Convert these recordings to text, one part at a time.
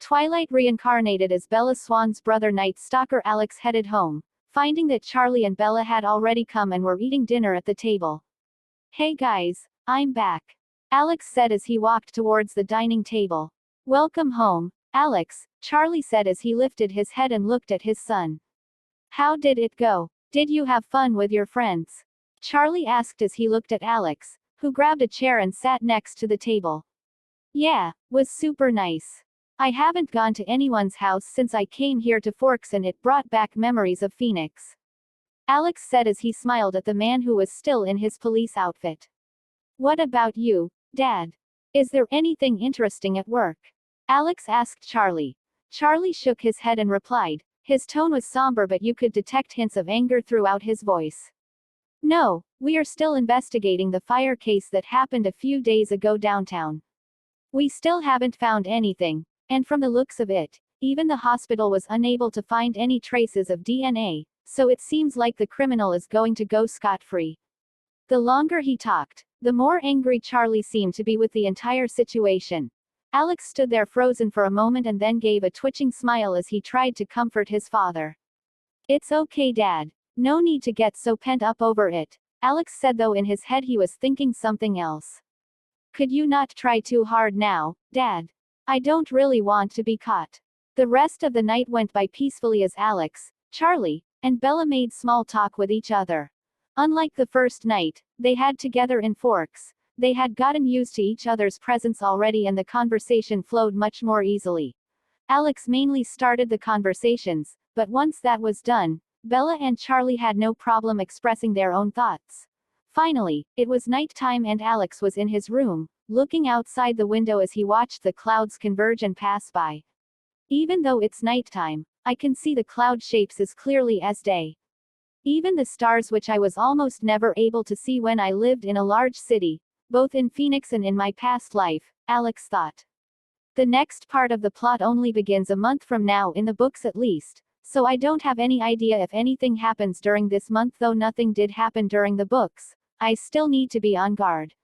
Twilight reincarnated as Bella Swan's brother. Night Stalker Alex headed home, finding that Charlie and Bella had already come and were eating dinner at the table. "Hey guys, I'm back," Alex said as he walked towards the dining table. "Welcome home, Alex," Charlie said as he lifted his head and looked at his son. "How did it go? Did you have fun with your friends?" Charlie asked as he looked at Alex, who grabbed a chair and sat next to the table. "Yeah, was super nice. I haven't gone to anyone's house since I came here to Forks and it brought back memories of Phoenix," Alex said as he smiled at the man who was still in his police outfit. "What about you, Dad? Is there anything interesting at work?" Alex asked Charlie. Charlie shook his head and replied. His tone was somber but you could detect hints of anger throughout his voice. "No, we are still investigating the fire case that happened a few days ago downtown. We still haven't found anything, and from the looks of it, even the hospital was unable to find any traces of DNA, so it seems like the criminal is going to go scot-free." The longer he talked, the more angry Charlie seemed to be with the entire situation. Alex stood there frozen for a moment and then gave a twitching smile as he tried to comfort his father. "It's okay, Dad. No need to get so pent up over it," Alex said, though in his head he was thinking something else. "Could you not try too hard now, Dad? I don't really want to be caught." The rest of the night went by peacefully as Alex, Charlie, and Bella made small talk with each other. Unlike the first night they had together in Forks, they had gotten used to each other's presence already and the conversation flowed much more easily. Alex mainly started the conversations, but once that was done, Bella and Charlie had no problem expressing their own thoughts. Finally, it was nighttime and Alex was in his room, looking outside the window as he watched the clouds converge and pass by. "Even though it's nighttime, I can see the cloud shapes as clearly as day. Even the stars, which I was almost never able to see when I lived in a large city, both in Phoenix and in my past life," Alex thought. "The next part of the plot only begins a month from now in the books at least, so I don't have any idea if anything happens during this month. Though nothing did happen during the books, I still need to be on guard,"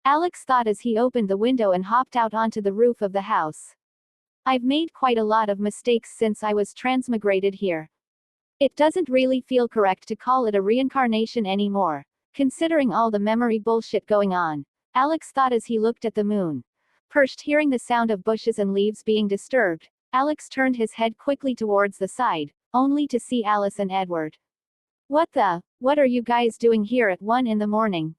Alex thought as he opened the window and hopped out onto the roof of the house. "I've made quite a lot of mistakes since I was transmigrated here. It doesn't really feel correct to call it a reincarnation anymore, considering all the memory bullshit going on," Alex thought as he looked at the moon. Perched hearing the sound of bushes and leaves being disturbed, Alex turned his head quickly towards the side, only to see Alice and Edward. What are you guys doing here at 1 in the morning?"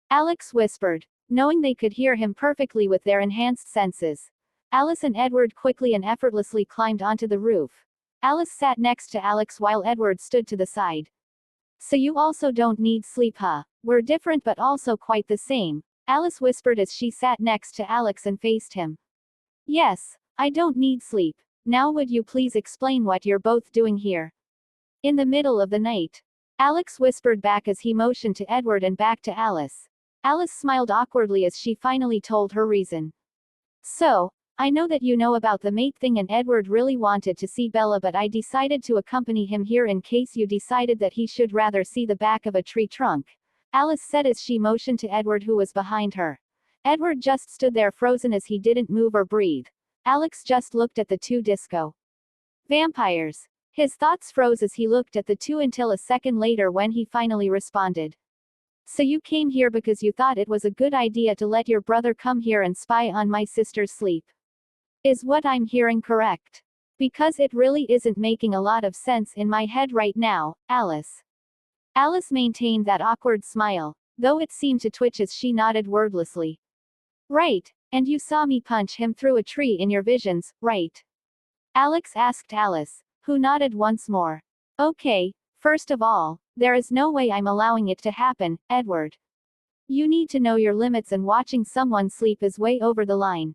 Alex whispered, knowing they could hear him perfectly with their enhanced senses. Alice and Edward quickly and effortlessly climbed onto the roof. Alice sat next to Alex while Edward stood to the side. "So you also don't need sleep, huh? We're different but also quite the same," Alice whispered as she sat next to Alex and faced him. "Yes, I don't need sleep. Now would you please explain what you're both doing here in the middle of the night?" Alex whispered back as he motioned to Edward and back to Alice. Alice smiled awkwardly as she finally told her reason. "So, I know that you know about the mate thing and Edward really wanted to see Bella, but I decided to accompany him here in case you decided that he should rather see the back of a tree trunk," Alice said as she motioned to Edward, who was behind her. Edward just stood there frozen as he didn't move or breathe. Alex just looked at the two disco vampires. His thoughts froze as he looked at the two until a second later when he finally responded. "So you came here because you thought it was a good idea to let your brother come here and spy on my sister's sleep. Is what I'm hearing correct? Because it really isn't making a lot of sense in my head right now, Alice." Alice maintained that awkward smile, though it seemed to twitch as she nodded wordlessly. "Right, and you saw me punch him through a tree in your visions, right?" Alex asked Alice, who nodded once more. "Okay, first of all, there is no way I'm allowing it to happen, Edward. You need to know your limits, and watching someone sleep is way over the line.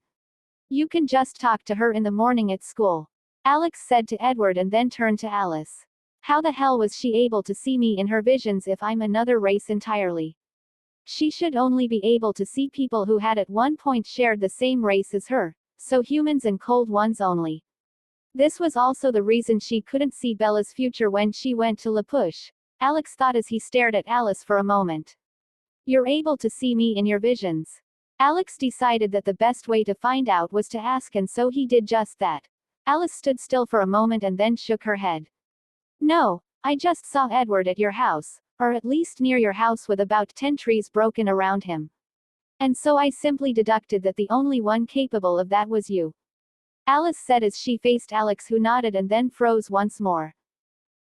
You can just talk to her in the morning at school," Alex said to Edward and then turned to Alice. "How the hell was she able to see me in her visions if I'm another race entirely? She should only be able to see people who had at one point shared the same race as her, so humans and cold ones only. This was also the reason she couldn't see Bella's future when she went to La Push," Alex thought as he stared at Alice for a moment. "You're able to see me in your visions?" Alex decided that the best way to find out was to ask, and so he did just that. Alice stood still for a moment and then shook her head. No, I just saw Edward at your house, or at least near your house, with about 10 trees broken around him. And so I simply deducted that the only one capable of that was you. Alice said as she faced Alex, who nodded and then froze once more.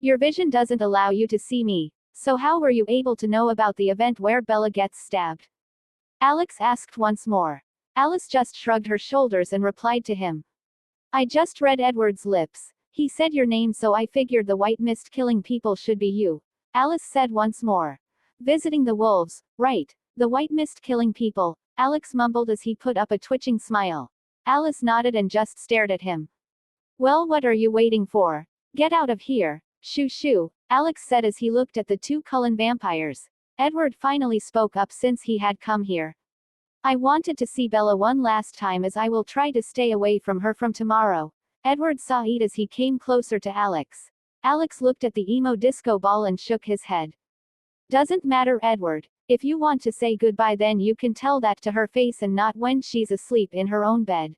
Your vision doesn't allow you to see me, so how were you able to know about the event where Bella gets stabbed? Alex asked once more. Alice just shrugged her shoulders and replied to him. I just read Edward's lips. He said your name, so I figured the white mist killing people should be you. Alice said once more. Visiting the wolves, right? The white mist killing people, Alex mumbled as he put up a twitching smile. Alice nodded and just stared at him. Well, what are you waiting for? Get out of here. Shoo shoo, Alex said as he looked at the two Cullen vampires. Edward finally spoke up since he had come here. I wanted to see Bella one last time, as I will try to stay away from her from tomorrow. Edward sighed as he came closer to Alex. Alex looked at the emo disco ball and shook his head. Doesn't matter, Edward. If you want to say goodbye, then you can tell that to her face and not when she's asleep in her own bed.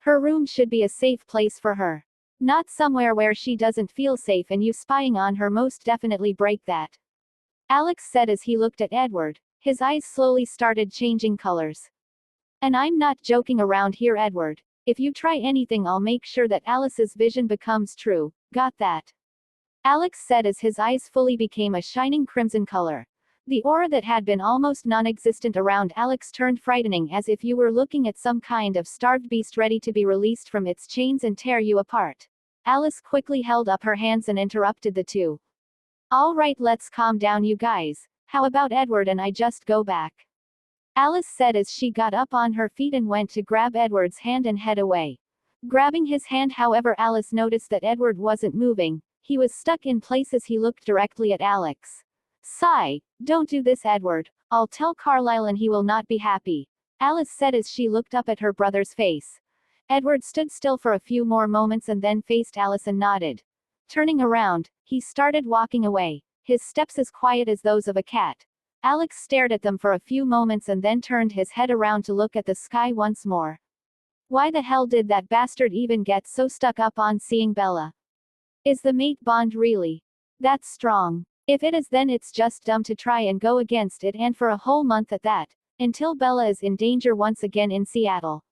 Her room should be a safe place for her. Not somewhere where she doesn't feel safe, and you spying on her most definitely break that. Alex said as he looked at Edward. His eyes slowly started changing colors. And I'm not joking around here, Edward. If you try anything, I'll make sure that Alice's vision becomes true. Got that? Alex said as his eyes fully became a shining crimson color. The aura that had been almost non-existent around Alex turned frightening, as if you were looking at some kind of starved beast ready to be released from its chains and tear you apart. Alice quickly held up her hands and interrupted the two. All right, let's calm down, you guys. How about Edward and I just go back? Alice said as she got up on her feet and went to grab Edward's hand and head away. Grabbing his hand, however, Alice noticed that Edward wasn't moving. He was stuck in place as he looked directly at Alex. Sigh. Don't do this, Edward. I'll tell Carlisle and he will not be happy. Alice said as she looked up at her brother's face. Edward stood still for a few more moments and then faced Alice and nodded. Turning around, he started walking away, his steps as quiet as those of a cat. Alex stared at them for a few moments and then turned his head around to look at the sky once more. Why the hell did that bastard even get so stuck up on seeing Bella? Is the mate bond really that strong? If it is, then it's just dumb to try and go against it, and for a whole month at that, until Bella is in danger once again in Seattle.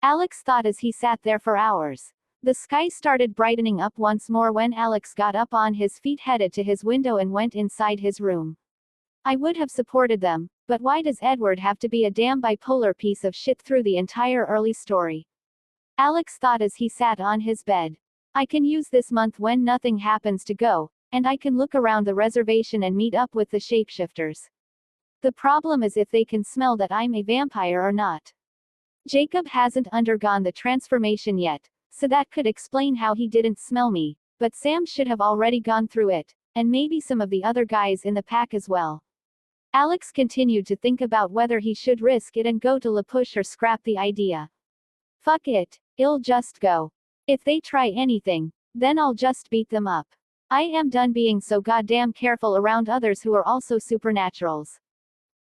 Alex thought as he sat there for hours. The sky started brightening up once more when Alex got up on his feet, headed to his window and went inside his room. I would have supported them, but why does Edward have to be a damn bipolar piece of shit through the entire early story? Alex thought as he sat on his bed. I can use this month when nothing happens to go, and I can look around the reservation and meet up with the shapeshifters. The problem is if they can smell that I'm a vampire or not. Jacob hasn't undergone the transformation yet, so that could explain how he didn't smell me, but Sam should have already gone through it, and maybe some of the other guys in the pack as well. Alex continued to think about whether he should risk it and go to La Push or scrap the idea. Fuck it, I'll just go. If they try anything, then I'll just beat them up. I am done being so goddamn careful around others who are also supernaturals.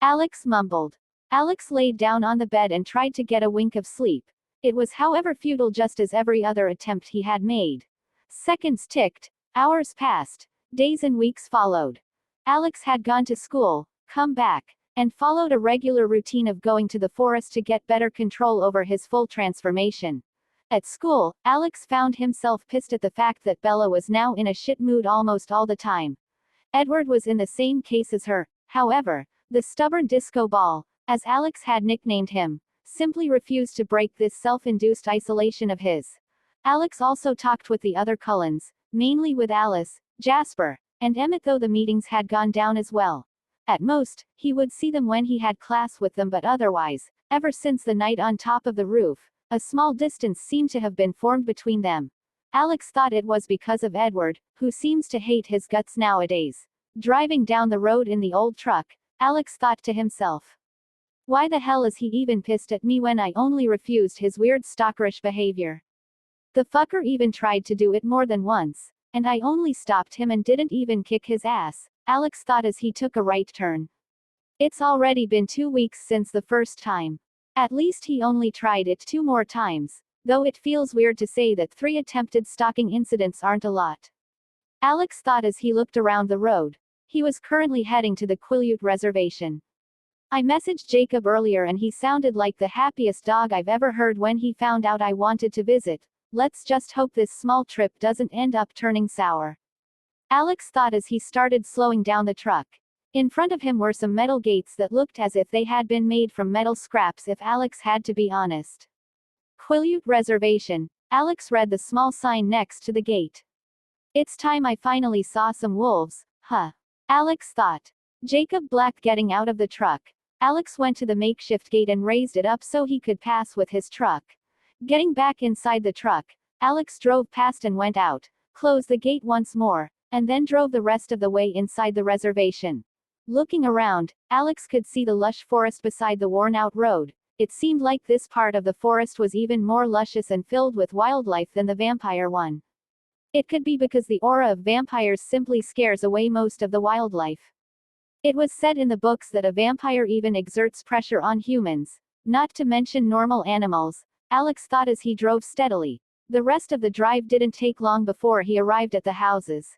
Alex mumbled. Alex laid down on the bed and tried to get a wink of sleep. It was, however, futile, just as every other attempt he had made. Seconds ticked, hours passed, days and weeks followed. Alex had gone to school, come back, and followed a regular routine of going to the forest to get better control over his full transformation. At school, Alex found himself pissed at the fact that Bella was now in a shit mood almost all the time. Edward was in the same case as her, however. The stubborn disco ball, as Alex had nicknamed him, simply refused to break this self-induced isolation of his. Alex also talked with the other Cullens, mainly with Alice, Jasper, and Emmett, though the meetings had gone down as well. At most, he would see them when he had class with them, but otherwise, ever since the night on top of the roof, a small distance seemed to have been formed between them. Alex thought it was because of Edward, who seems to hate his guts nowadays. Driving down the road in the old truck, Alex thought to himself. Why the hell is he even pissed at me when I only refused his weird stalkerish behavior? The fucker even tried to do it more than once, and I only stopped him and didn't even kick his ass, Alex thought as he took a right turn. It's already been 2 weeks since the first time. At least he only tried it 2 more times, though it feels weird to say that 3 attempted stalking incidents aren't a lot. Alex thought as he looked around the road. He was currently heading to the Quileute Reservation. I messaged Jacob earlier and he sounded like the happiest dog I've ever heard when he found out I wanted to visit. Let's just hope this small trip doesn't end up turning sour. Alex thought as he started slowing down the truck. In front of him were some metal gates that looked as if they had been made from metal scraps if Alex had to be honest. Quileute Reservation. Alex read the small sign next to the gate. It's time I finally saw some wolves, huh? Alex thought. Jacob Black getting out of the truck. Alex went to the makeshift gate and raised it up so he could pass with his truck. Getting back inside the truck, Alex drove past and went out, closed the gate once more, and then drove the rest of the way inside the reservation. Looking around, Alex could see the lush forest beside the worn-out road. It seemed like this part of the forest was even more luscious and filled with wildlife than the vampire one. It could be because the aura of vampires simply scares away most of the wildlife. It was said in the books that a vampire even exerts pressure on humans, not to mention normal animals. Alex thought as he drove steadily. The rest of the drive didn't take long before he arrived at the houses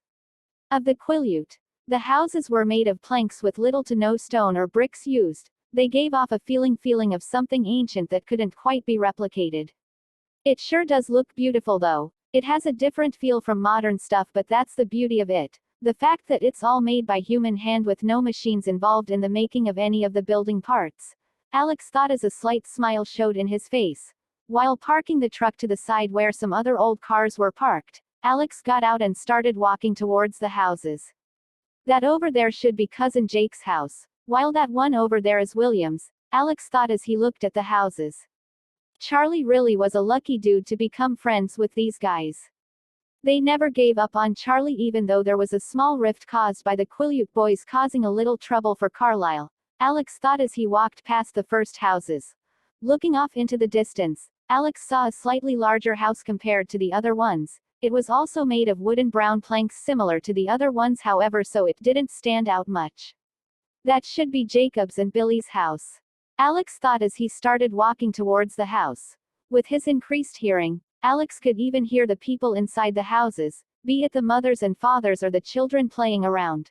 of the Quileute. The houses were made of planks with little to no stone or bricks used. They gave off a feeling of something ancient that couldn't quite be replicated. It sure does look beautiful though. It has a different feel from modern stuff, but that's the beauty of it. The fact that it's all made by human hand with no machines involved in the making of any of the building parts. Alex thought as a slight smile showed in his face. While parking the truck to the side where some other old cars were parked, Alex got out and started walking towards the houses. That over there should be Cousin Jake's house, while that one over there is William's, Alex thought as he looked at the houses. Charlie really was a lucky dude to become friends with these guys. They never gave up on Charlie even though there was a small rift caused by the Quileute boys causing a little trouble for Carlisle. Alex thought as he walked past the first houses. Looking off into the distance, Alex saw a slightly larger house compared to the other ones. It was also made of wooden brown planks similar to the other ones, however, so it didn't stand out much. That should be Jacob's and Billy's house. Alex thought as he started walking towards the house. With his increased hearing, Alex could even hear the people inside the houses, be it the mothers and fathers or the children playing around.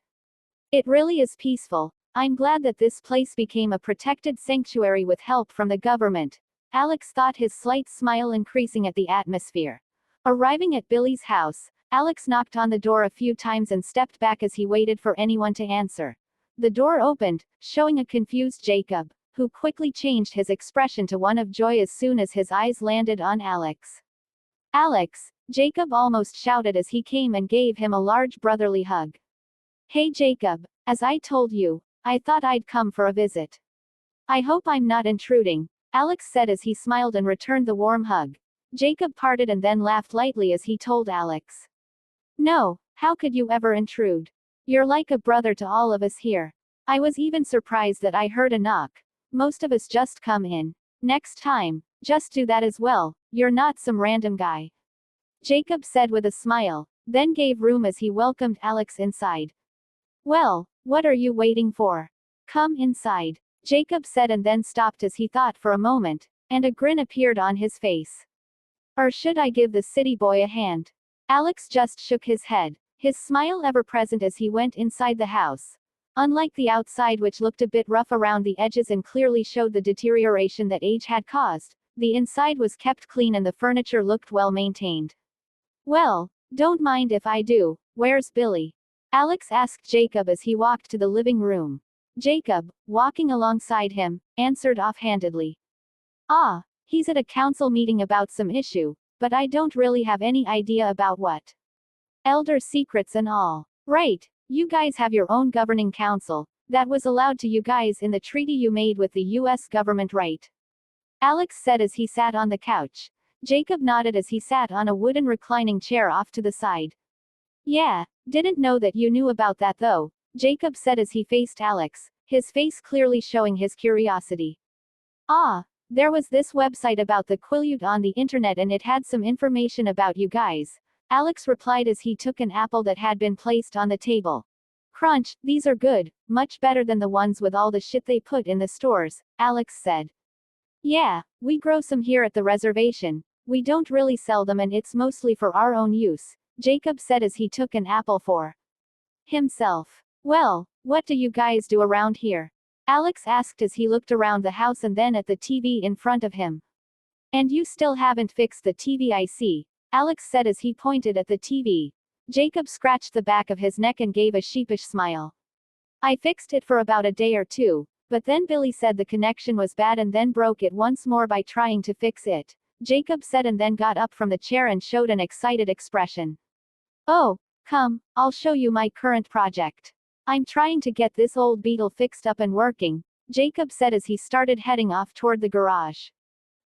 It really is peaceful. I'm glad that this place became a protected sanctuary with help from the government. Alex thought, his slight smile increasing at the atmosphere. Arriving at Billy's house, Alex knocked on the door a few times and stepped back as he waited for anyone to answer. The door opened, showing a confused Jacob, who quickly changed his expression to one of joy as soon as his eyes landed on Alex. Alex, Jacob almost shouted as he came and gave him a large brotherly hug. Hey Jacob, as I told you, I thought I'd come for a visit. I hope I'm not intruding, Alex said as he smiled and returned the warm hug. Jacob parted and then laughed lightly as he told Alex. No, how could you ever intrude? You're like a brother to all of us here. I was even surprised that I heard a knock. Most of us just come in. Next time, just do that as well, you're not some random guy. Jacob said with a smile, then gave room as he welcomed Alex inside. Well, what are you waiting for? Come inside, Jacob said and then stopped as he thought for a moment, and a grin appeared on his face. Or should I give the city boy a hand? Alex just shook his head, his smile ever present as he went inside the house. Unlike the outside, which looked a bit rough around the edges and clearly showed the deterioration that age had caused, the inside was kept clean and the furniture looked well maintained. Well, don't mind if I do. Where's Billy? Alex asked Jacob as he walked to the living room. Jacob, walking alongside him, answered offhandedly. Ah, he's at a council meeting about some issue, but I don't really have any idea about what. Elder secrets and all. Right, you guys have your own governing council. That was allowed to you guys in the treaty you made with the US government, right? Alex said as he sat on the couch. Jacob nodded as he sat on a wooden reclining chair off to the side. Yeah, didn't know that you knew about that though, Jacob said as he faced Alex, his face clearly showing his curiosity. Ah, there was this website about the Quileute on the internet and it had some information about you guys, Alex replied as he took an apple that had been placed on the table. Crunch, these are good, much better than the ones with all the shit they put in the stores, Alex said. Yeah, we grow some here at the reservation. We don't really sell them and it's mostly for our own use, Jacob said as he took an apple for himself. Well, what do you guys do around here? Alex asked as he looked around the house and then at the TV in front of him. And you still haven't fixed the TV, I see, Alex said as he pointed at the TV. Jacob scratched the back of his neck and gave a sheepish smile. I fixed it for about a day or two, but then Billy said the connection was bad and then broke it once more by trying to fix it, Jacob said and then got up from the chair and showed an excited expression. Oh, come, I'll show you my current project. I'm trying to get this old Beetle fixed up and working, Jacob said as he started heading off toward the garage.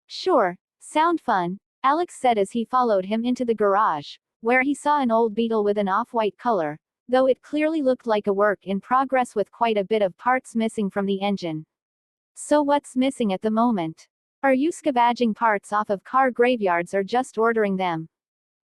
Sure, sound fun, Alex said as he followed him into the garage, where he saw an old Beetle with an off-white color, though it clearly looked like a work in progress with quite a bit of parts missing from the engine. So what's missing at the moment? Are you scavenging parts off of car graveyards or just ordering them?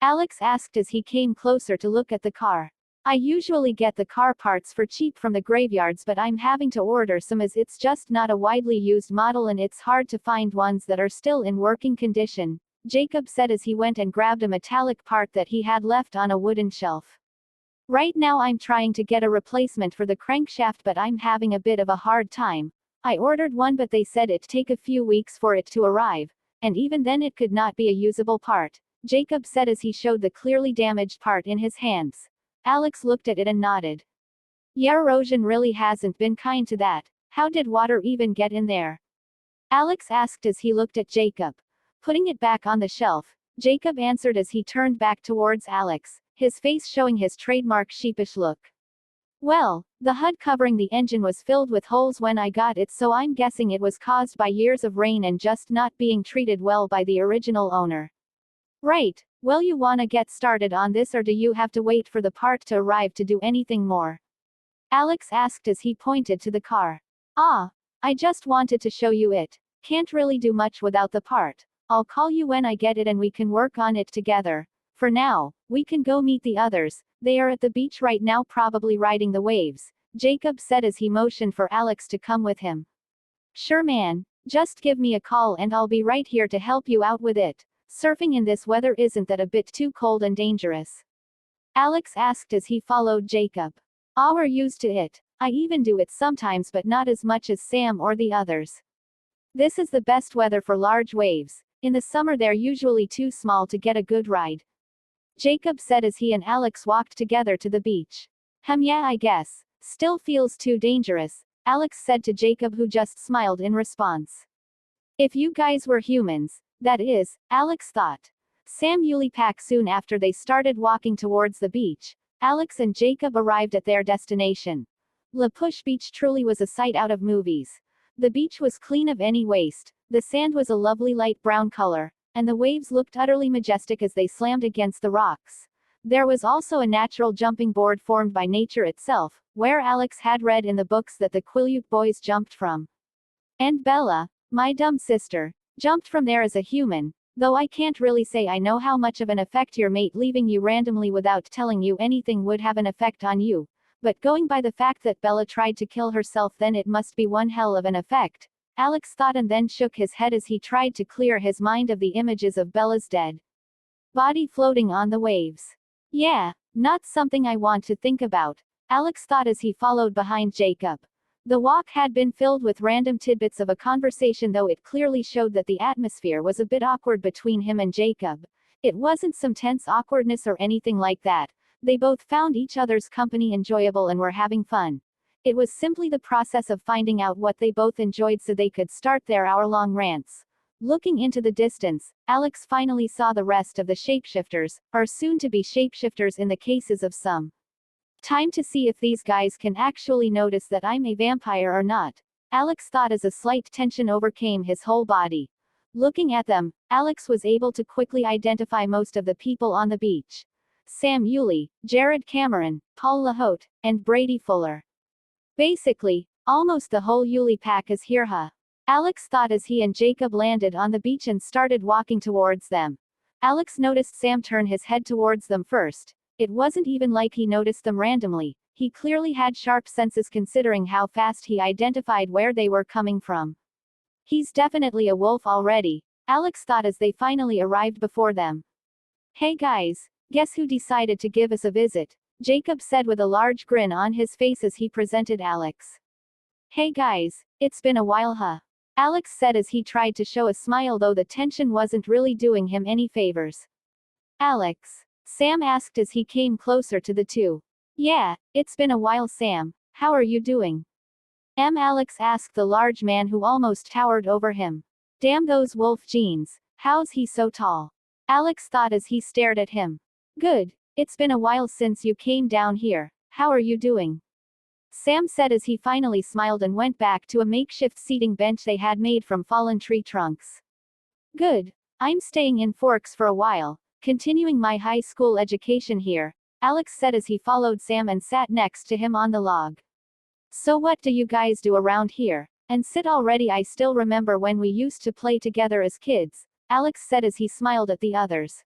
Alex asked as he came closer to look at the car. I usually get the car parts for cheap from the graveyards, but I'm having to order some as it's just not a widely used model and it's hard to find ones that are still in working condition, Jacob said as he went and grabbed a metallic part that he had left on a wooden shelf. Right now I'm trying to get a replacement for the crankshaft, but I'm having a bit of a hard time. I ordered one but they said it'd take a few weeks for it to arrive, and even then it could not be a usable part, Jacob said as he showed the clearly damaged part in his hands. Alex looked at it and nodded. Yeah, erosion really hasn't been kind to that. How did water even get in there? Alex asked as he looked at Jacob. Putting it back on the shelf, Jacob answered as he turned back towards Alex, his face showing his trademark sheepish look. Well, the HUD covering the engine was filled with holes when I got it, so I'm guessing it was caused by years of rain and just not being treated well by the original owner. Right, well, you wanna get started on this or do you have to wait for the part to arrive to do anything more? Alex asked as he pointed to the car. Ah, I just wanted to show you it. Can't really do much without the part. I'll call you when I get it and we can work on it together. For now, we can go meet the others. They are at the beach right now, probably riding the waves, Jacob said as he motioned for Alex to come with him. Sure man, just give me a call and I'll be right here to help you out with it. Surfing in this weather isn't that a bit too cold and dangerous? Alex asked as he followed Jacob. Ah, we're used to it. I even do it sometimes but not as much as Sam or the others. This is the best weather for large waves. In the summer they're usually too small to get a good ride, Jacob said as he and Alex walked together to the beach. Yeah, I guess. Still feels too dangerous, Alex said to Jacob, who just smiled in response. If you guys were humans, that is, Alex thought. Sam Yulipak packed soon after they started walking towards the beach. Alex and Jacob arrived at their destination. La Push Beach truly was a sight out of movies. The beach was clean of any waste, the sand was a lovely light brown color, and the waves looked utterly majestic as they slammed against the rocks. There was also a natural jumping board formed by nature itself, where Alex had read in the books that the Quileute boys jumped from. And Bella, my dumb sister, jumped from there as a human, though I can't really say I know how much of an effect your mate leaving you randomly without telling you anything would have an effect on you, but going by the fact that Bella tried to kill herself, then it must be one hell of an effect, Alex thought, and then shook his head as he tried to clear his mind of the images of Bella's dead body floating on the waves. Yeah, not something I want to think about, Alex thought as he followed behind Jacob. The walk had been filled with random tidbits of a conversation, though it clearly showed that the atmosphere was a bit awkward between him and Jacob. It wasn't some tense awkwardness or anything like that. They both found each other's company enjoyable and were having fun. It was simply the process of finding out what they both enjoyed so they could start their hour-long rants. Looking into the distance, Alex finally saw the rest of the shapeshifters, or soon-to-be shapeshifters in the cases of some. Time to see if these guys can actually notice that I'm a vampire or not, Alex thought as a slight tension overcame his whole body. Looking at them, Alex was able to quickly identify most of the people on the beach. Sam Yulee, Jared Cameron, Paul LaHote, and Brady Fuller. Basically, almost the whole Yulee pack is here, huh? Alex thought as he and Jacob landed on the beach and started walking towards them. Alex noticed Sam turn his head towards them first. It wasn't even like he noticed them randomly. He clearly had sharp senses considering how fast he identified where they were coming from. He's definitely a wolf already, Alex thought as they finally arrived before them. Hey guys, guess who decided to give us a visit? Jacob said with a large grin on his face as he presented Alex. Hey guys, it's been a while huh? Alex said as he tried to show a smile though the tension wasn't really doing him any favors. Alex, Sam asked as he came closer to the two. Yeah, it's been a while Sam, how are you doing? Alex asked the large man who almost towered over him. Damn those wolf genes, how's he so tall? Alex thought as he stared at him. Good, it's been a while since you came down here, how are you doing? Sam said as he finally smiled and went back to a makeshift seating bench they had made from fallen tree trunks. Good, I'm staying in Forks for a while, continuing my high school education here, Alex said as he followed Sam and sat next to him on the log. So what do you guys do around here? And sit already I still remember when we used to play together as kids, Alex said as he smiled at the others.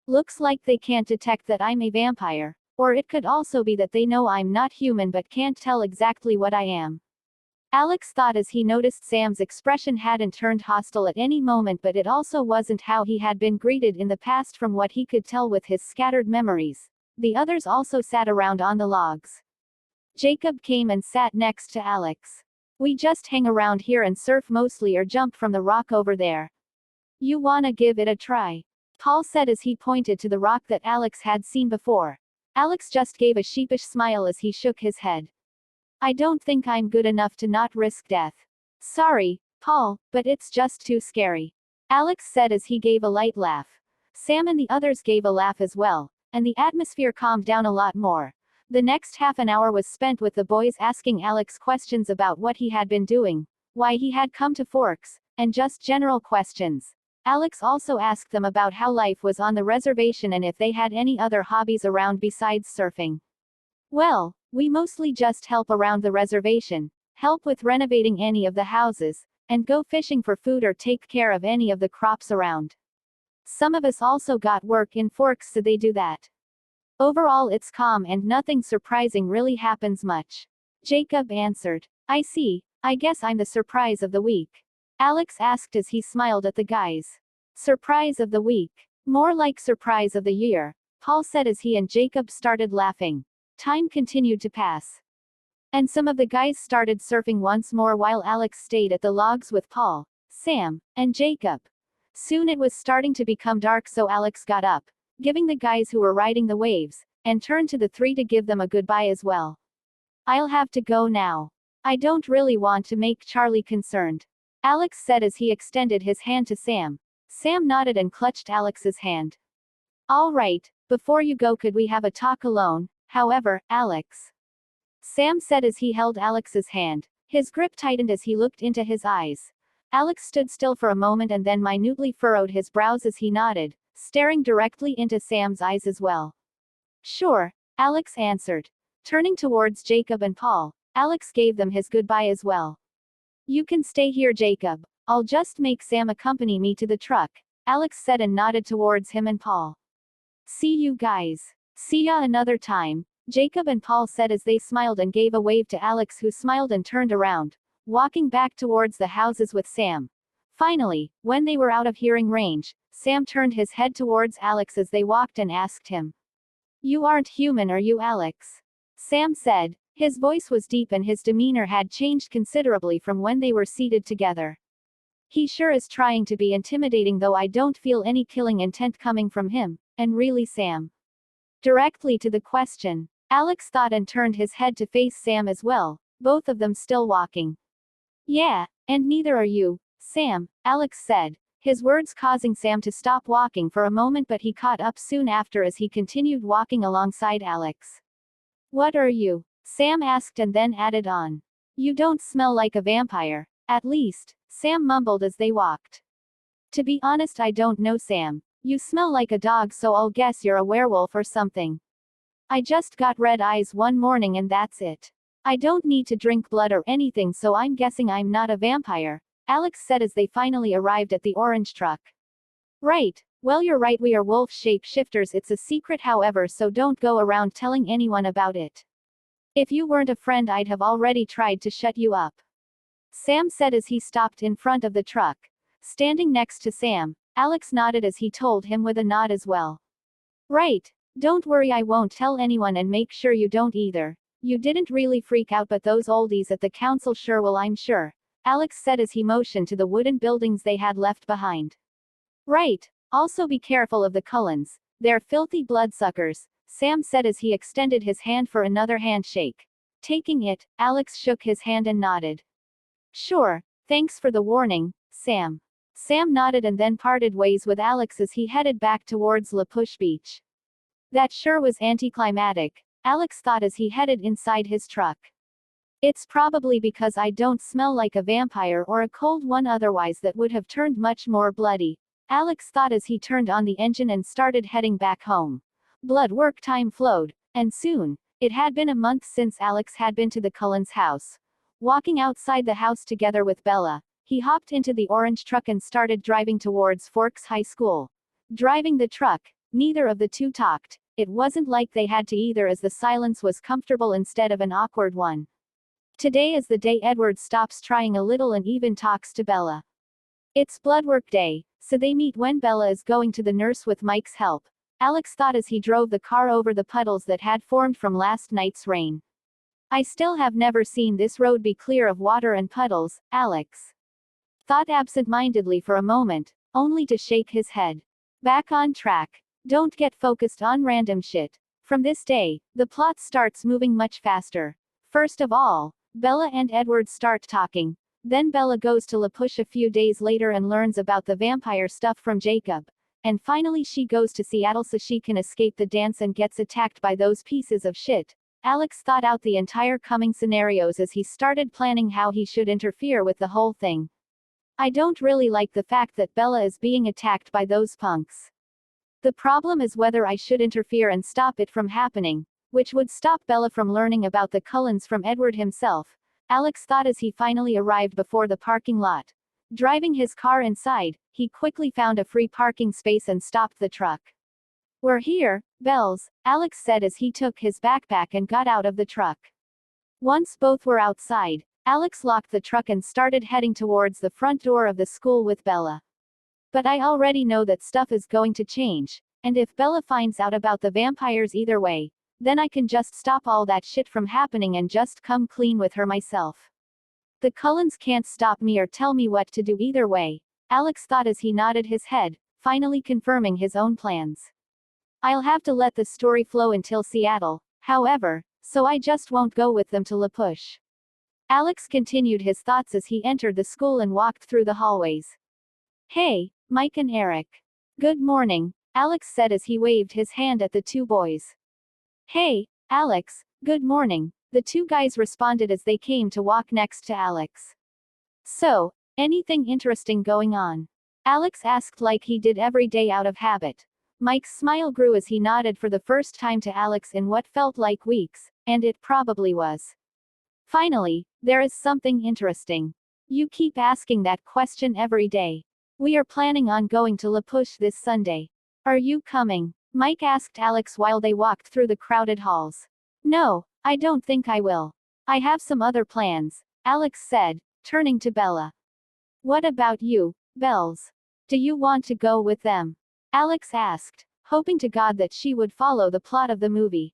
Looks like they can't detect that I'm a vampire. Or it could also be that they know I'm not human but can't tell exactly what I am. Alex thought as he noticed Sam's expression hadn't turned hostile at any moment but it also wasn't how he had been greeted in the past from what he could tell with his scattered memories. The others also sat around on the logs. Jacob came and sat next to Alex. We just hang around here and surf mostly or jump from the rock over there. You wanna give it a try? Paul said as he pointed to the rock that Alex had seen before. Alex just gave a sheepish smile as he shook his head. I don't think I'm good enough to not risk death. Sorry, Paul, but it's just too scary. Alex said as he gave a light laugh. Sam and the others gave a laugh as well, and the atmosphere calmed down a lot more. The next half an hour was spent with the boys asking Alex questions about what he had been doing, why he had come to Forks, and just general questions. Alex also asked them about how life was on the reservation and if they had any other hobbies around besides surfing. Well, we mostly just help around the reservation, help with renovating any of the houses, and go fishing for food or take care of any of the crops around. Some of us also got work in Forks so they do that. Overall it's calm and nothing surprising really happens much. Jacob answered. I see, I guess I'm the surprise of the week. Alex asked as he smiled at the guys. Surprise of the week. More like surprise of the year, Paul said as he and Jacob started laughing. Time continued to pass. And some of the guys started surfing once more while Alex stayed at the logs with Paul, Sam, and Jacob. Soon it was starting to become dark so Alex got up, giving the guys who were riding the waves, and turned to the three to give them a goodbye as well. I'll have to go now. I don't really want to make Charlie concerned. Alex said as he extended his hand to Sam. Sam nodded and clutched Alex's hand. All right, before you go could we have a talk alone, however, Alex? Sam said as he held Alex's hand. His grip tightened as he looked into his eyes. Alex stood still for a moment and then minutely furrowed his brows as he nodded, staring directly into Sam's eyes as well. Sure, Alex answered. Turning towards Jacob and Paul, Alex gave them his goodbye as well. You can stay here Jacob, I'll just make Sam accompany me to the truck, Alex said and nodded towards him and Paul. See you guys. See ya another time, Jacob and Paul said as they smiled and gave a wave to Alex who smiled and turned around, walking back towards the houses with Sam. Finally, when they were out of hearing range, Sam turned his head towards Alex as they walked and asked him. You aren't human are you Alex? Sam said. His voice was deep and his demeanor had changed considerably from when they were seated together. He sure is trying to be intimidating though I don't feel any killing intent coming from him, and really Sam. Directly to the question, Alex thought and turned his head to face Sam as well, both of them still walking. Yeah, and neither are you, Sam, Alex said, his words causing Sam to stop walking for a moment but he caught up soon after as he continued walking alongside Alex. What are you? Sam asked and then added on. You don't smell like a vampire, at least, Sam mumbled as they walked. To be honest I don't know Sam, you smell like a dog so I'll guess you're a werewolf or something. I just got red eyes one morning and that's it. I don't need to drink blood or anything so I'm guessing I'm not a vampire, Alex said as they finally arrived at the orange truck. Right, well you're right we are wolf shapeshifters it's a secret however so don't go around telling anyone about it. If you weren't a friend I'd have already tried to shut you up. Sam said as he stopped in front of the truck. Standing next to Sam, Alex nodded as he told him with a nod as well. Right. Don't worry, I won't tell anyone, and make sure you don't either. You didn't really freak out, but those oldies at the council sure will, I'm sure, Alex said as he motioned to the wooden buildings they had left behind. Right. Also be careful of the Cullens. They're filthy bloodsuckers, Sam said as he extended his hand for another handshake. Taking it, Alex shook his hand and nodded. Sure, thanks for the warning, Sam. Sam nodded and then parted ways with Alex as he headed back towards La Push Beach. That sure was anticlimactic, Alex thought as he headed inside his truck. It's probably because I don't smell like a vampire or a cold one, otherwise that would have turned much more bloody, Alex thought as he turned on the engine and started heading back home. Blood work time flowed, and soon, it had been a month since Alex had been to the Cullens' house. Walking outside the house together with Bella, he hopped into the orange truck and started driving towards Forks High School. Driving the truck, neither of the two talked. It wasn't like they had to either, as the silence was comfortable instead of an awkward one. Today is the day Edward stops trying a little and even talks to Bella. It's blood work day, so they meet when Bella is going to the nurse with Mike's help, Alex thought as he drove the car over the puddles that had formed from last night's rain. I still have never seen this road be clear of water and puddles, Alex thought absent-mindedly for a moment, only to shake his head. Back on track. Don't get focused on random shit. From this day, the plot starts moving much faster. First of all, Bella and Edward start talking. Then Bella goes to La Push a few days later and learns about the vampire stuff from Jacob. And finally she goes to Seattle so she can escape the dance and gets attacked by those pieces of shit. Alex thought out the entire coming scenarios as he started planning how he should interfere with the whole thing. I don't really like the fact that Bella is being attacked by those punks. The problem is whether I should interfere and stop it from happening, which would stop Bella from learning about the Cullens from Edward himself, Alex thought as he finally arrived before the parking lot. Driving his car inside, he quickly found a free parking space and stopped the truck. We're here, Bells, Alex said as he took his backpack and got out of the truck. Once both were outside, Alex locked the truck and started heading towards the front door of the school with Bella. But I already know that stuff is going to change, and if Bella finds out about the vampires either way, then I can just stop all that shit from happening and just come clean with her myself. The Cullens can't stop me or tell me what to do either way, Alex thought as he nodded his head, finally confirming his own plans. I'll have to let the story flow until Seattle, however, so I just won't go with them to La Push. Alex continued his thoughts as he entered the school and walked through the hallways. Hey, Mike and Eric. Good morning, Alex said as he waved his hand at the two boys. Hey, Alex, good morning, the two guys responded as they came to walk next to Alex. So, anything interesting going on? Alex asked like he did every day out of habit. Mike's smile grew as he nodded for the first time to Alex in what felt like weeks, and it probably was. Finally, there is something interesting. You keep asking that question every day. We are planning on going to La Push this Sunday. Are you coming? Mike asked Alex while they walked through the crowded halls. No, I don't think I will. I have some other plans, Alex said, turning to Bella. What about you, Bells? Do you want to go with them? Alex asked, hoping to God that she would follow the plot of the movie.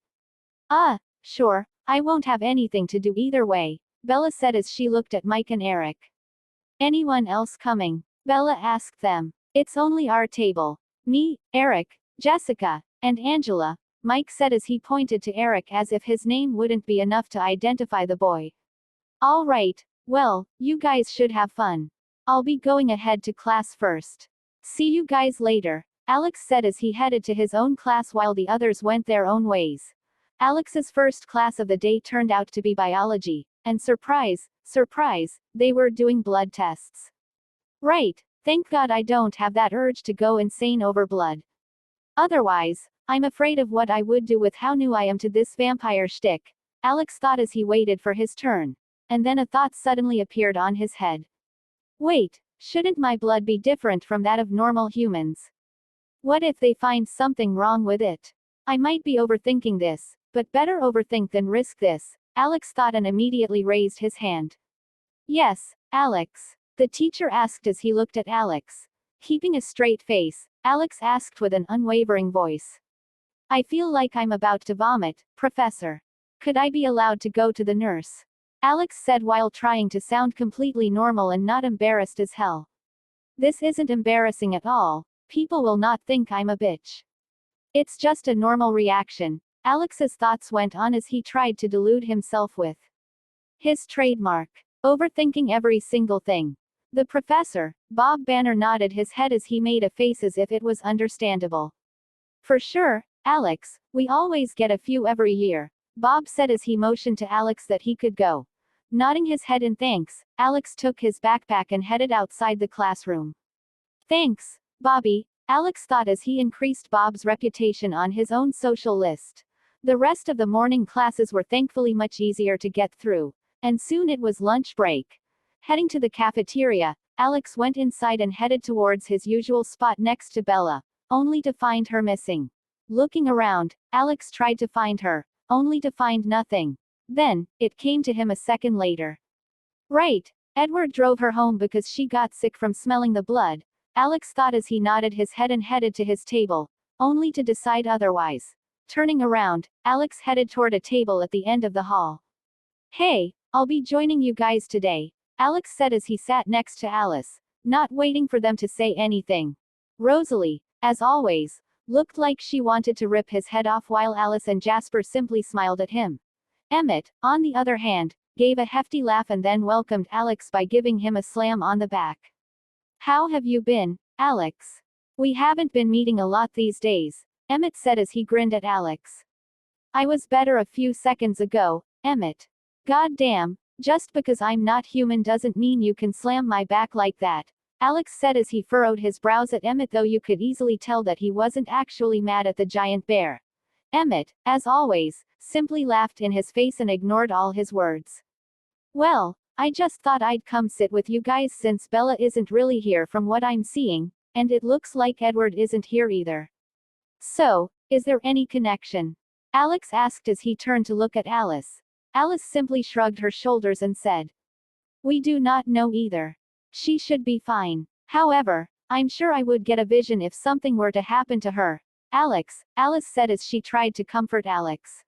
Sure, I won't have anything to do either way, Bella said as she looked at Mike and Eric. Anyone else coming? Bella asked them. It's only our table. Me, Eric, Jessica, and Angela, Mike said as he pointed to Eric as if his name wouldn't be enough to identify the boy. All right, well, you guys should have fun. I'll be going ahead to class first. See you guys later, Alex said as he headed to his own class while the others went their own ways. Alex's first class of the day turned out to be biology, and surprise, surprise, they were doing blood tests. Right, thank God I don't have that urge to go insane over blood. Otherwise, I'm afraid of what I would do with how new I am to this vampire shtick, Alex thought as he waited for his turn. And then a thought suddenly appeared on his head. Wait, shouldn't my blood be different from that of normal humans? What if they find something wrong with it? I might be overthinking this, but better overthink than risk this, Alex thought and immediately raised his hand. Yes, Alex? The teacher asked as he looked at Alex. Keeping a straight face, Alex asked with an unwavering voice. I feel like I'm about to vomit, Professor. Could I be allowed to go to the nurse? Alex said while trying to sound completely normal and not embarrassed as hell. This isn't embarrassing at all. People will not think I'm a bitch. It's just a normal reaction. Alex's thoughts went on as he tried to delude himself with his trademark overthinking every single thing. The professor, Bob Banner, nodded his head as he made a face as if it was understandable. For sure, Alex, we always get a few every year, Bob said as he motioned to Alex that he could go. Nodding his head in thanks, Alex took his backpack and headed outside the classroom. Thanks, Bobby, Alex thought as he increased Bob's reputation on his own social list. The rest of the morning classes were thankfully much easier to get through, and soon it was lunch break. Heading to the cafeteria, Alex went inside and headed towards his usual spot next to Bella, only to find her missing. Looking around, Alex tried to find her, only to find nothing. Then, it came to him a second later. Right, Edward drove her home because she got sick from smelling the blood, Alex thought as he nodded his head and headed to his table, only to decide otherwise. Turning around, Alex headed toward a table at the end of the hall. Hey, I'll be joining you guys today, Alex said as he sat next to Alice, not waiting for them to say anything. Rosalie, as always, looked like she wanted to rip his head off while Alice and Jasper simply smiled at him. Emmett, on the other hand, gave a hefty laugh and then welcomed Alex by giving him a slam on the back. How have you been, Alex? We haven't been meeting a lot these days, Emmett said as he grinned at Alex. I was better a few seconds ago, Emmett. God damn, just because I'm not human doesn't mean you can slam my back like that, Alex said as he furrowed his brows at Emmett, though you could easily tell that he wasn't actually mad at the giant bear. Emmett, as always, simply laughed in his face and ignored all his words. Well, I just thought I'd come sit with you guys since Bella isn't really here from what I'm seeing, and it looks like Edward isn't here either. So, is there any connection? Alex asked as he turned to look at Alice. Alice simply shrugged her shoulders and said, We do not know either. She should be fine. However, I'm sure I would get a vision if something were to happen to her. Alice said as she tried to comfort Alex.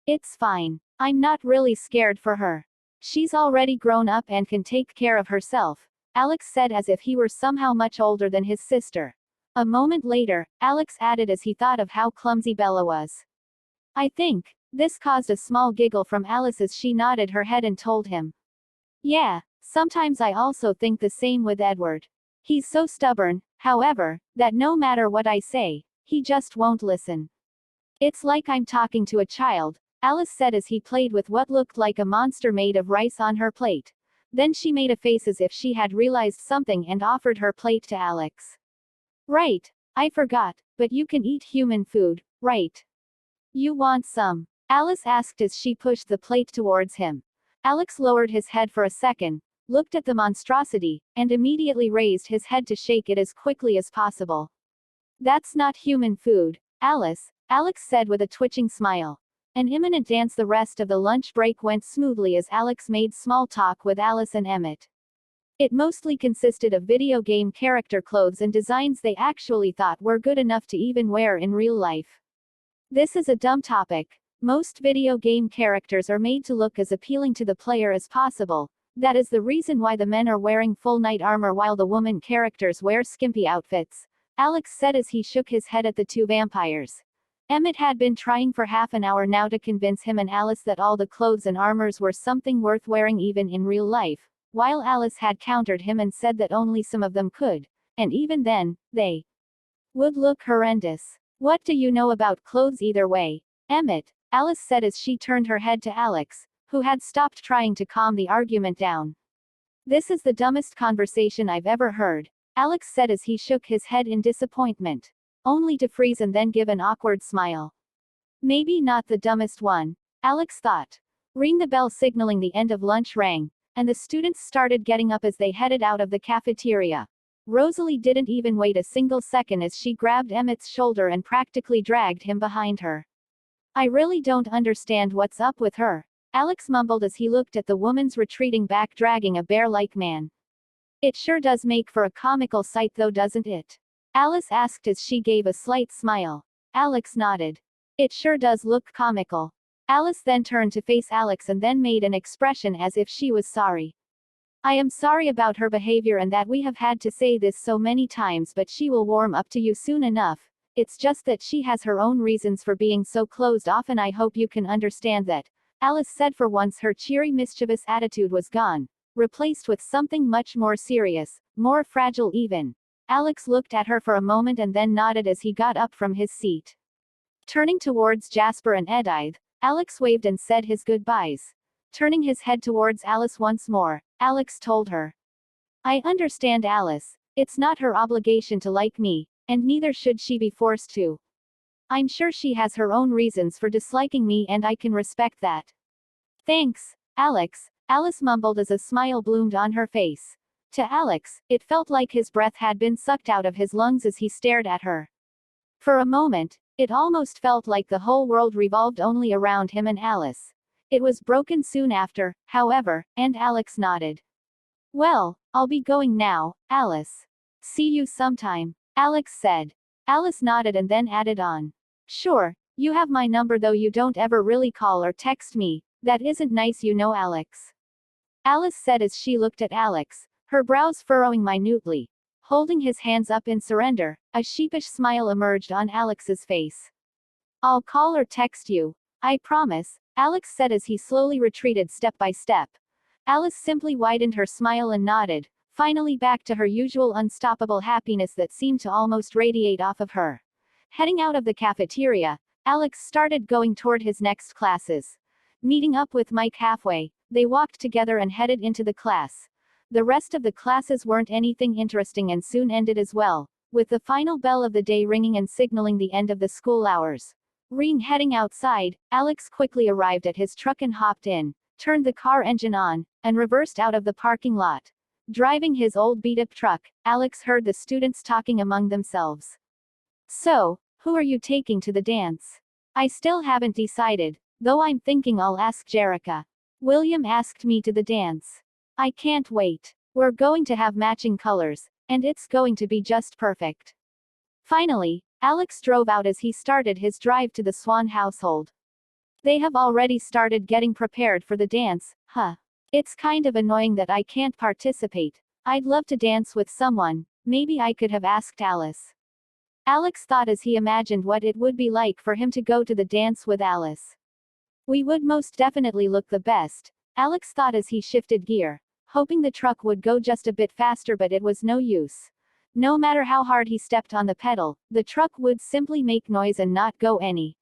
It's fine. I'm not really scared for her. She's already grown up and can take care of herself, Alex said as if he were somehow much older than his sister. A moment later, Alex added as he thought of how clumsy Bella was. I think. This caused a small giggle from Alice as she nodded her head and told him. Yeah, sometimes I also think the same with Edward. He's so stubborn, however, that no matter what I say, he just won't listen. It's like I'm talking to a child, Alice said as he played with what looked like a monster made of rice on her plate. Then she made a face as if she had realized something and offered her plate to Alex. Right, I forgot, but you can eat human food, right? You want some? Alice asked as she pushed the plate towards him. Alex lowered his head for a second, looked at the monstrosity, and immediately raised his head to shake it as quickly as possible. That's not human food, Alice, Alex said with a twitching smile. An imminent dance. The rest of the lunch break went smoothly as Alex made small talk with Alice and Emmett. It mostly consisted of video game character clothes and designs they actually thought were good enough to even wear in real life. This is a dumb topic. Most video game characters are made to look as appealing to the player as possible. That is the reason why the men are wearing full knight armor while the woman characters wear skimpy outfits, Alex said as he shook his head at the two vampires. Emmett had been trying for half an hour now to convince him and Alice that all the clothes and armors were something worth wearing even in real life, while Alice had countered him and said that only some of them could, and even then, they would look horrendous. What do you know about clothes either way, Emmett? Alice said as she turned her head to Alex, who had stopped trying to calm the argument down. This is the dumbest conversation I've ever heard, Alex said as he shook his head in disappointment, only to freeze and then give an awkward smile. Maybe not the dumbest one, Alex thought. Ring the bell signaling the end of lunch rang, and the students started getting up as they headed out of the cafeteria. Rosalie didn't even wait a single second as she grabbed Emmett's shoulder and practically dragged him behind her. I really don't understand what's up with her, Alex mumbled as he looked at the woman's retreating back dragging a bear-like man. It sure does make for a comical sight though, doesn't it? Alice asked as she gave a slight smile. Alex nodded. It sure does look comical. Alice then turned to face Alex and then made an expression as if she was sorry. I am sorry about her behavior and that we have had to say this so many times, but she will warm up to you soon enough. It's just that she has her own reasons for being so closed off, and I hope you can understand that. Alice said. For once her cheery mischievous attitude was gone, replaced with something much more serious, more fragile even. Alex looked at her for a moment and then nodded as he got up from his seat. Turning towards Jasper and Edith, Alex waved and said his goodbyes. Turning his head towards Alice once more, Alex told her. I understand, Alice. It's not her obligation to like me, and neither should she be forced to. I'm sure she has her own reasons for disliking me and I can respect that. Thanks, Alex, Alice mumbled as a smile bloomed on her face. To Alex, it felt like his breath had been sucked out of his lungs as he stared at her. For a moment, it almost felt like the whole world revolved only around him and Alice. It was broken soon after, however, and Alex nodded. Well, I'll be going now, Alice. See you sometime, Alex said. Alice nodded and then added on. Sure, you have my number though you don't ever really call or text me. That isn't nice, you know, Alex. Alice said as she looked at Alex, her brows furrowing minutely. Holding his hands up in surrender, a sheepish smile emerged on Alex's face. I'll call or text you. I promise, Alex said as he slowly retreated step by step. Alice simply widened her smile and nodded, finally back to her usual unstoppable happiness that seemed to almost radiate off of her. Heading out of the cafeteria, Alex started going toward his next classes. Meeting up with Mike halfway, they walked together and headed into the class. The rest of the classes weren't anything interesting and soon ended as well, with the final bell of the day ringing and signaling the end of the school hours. Heading outside, Alex quickly arrived at his truck and hopped in, turned the car engine on, and reversed out of the parking lot. Driving his old beat-up truck, Alex heard the students talking among themselves. So, who are you taking to the dance? I still haven't decided, though I'm thinking I'll ask Jerica. William asked me to the dance. I can't wait. We're going to have matching colors, and it's going to be just perfect. Finally, Alex drove out as he started his drive to the Swan household. They have already started getting prepared for the dance, huh? It's kind of annoying that I can't participate. I'd love to dance with someone. Maybe I could have asked Alice. Alex thought as he imagined what it would be like for him to go to the dance with Alice. We would most definitely look the best, Alex thought as he shifted gear, hoping the truck would go just a bit faster, but it was no use. No matter how hard he stepped on the pedal, the truck would simply make noise and not go any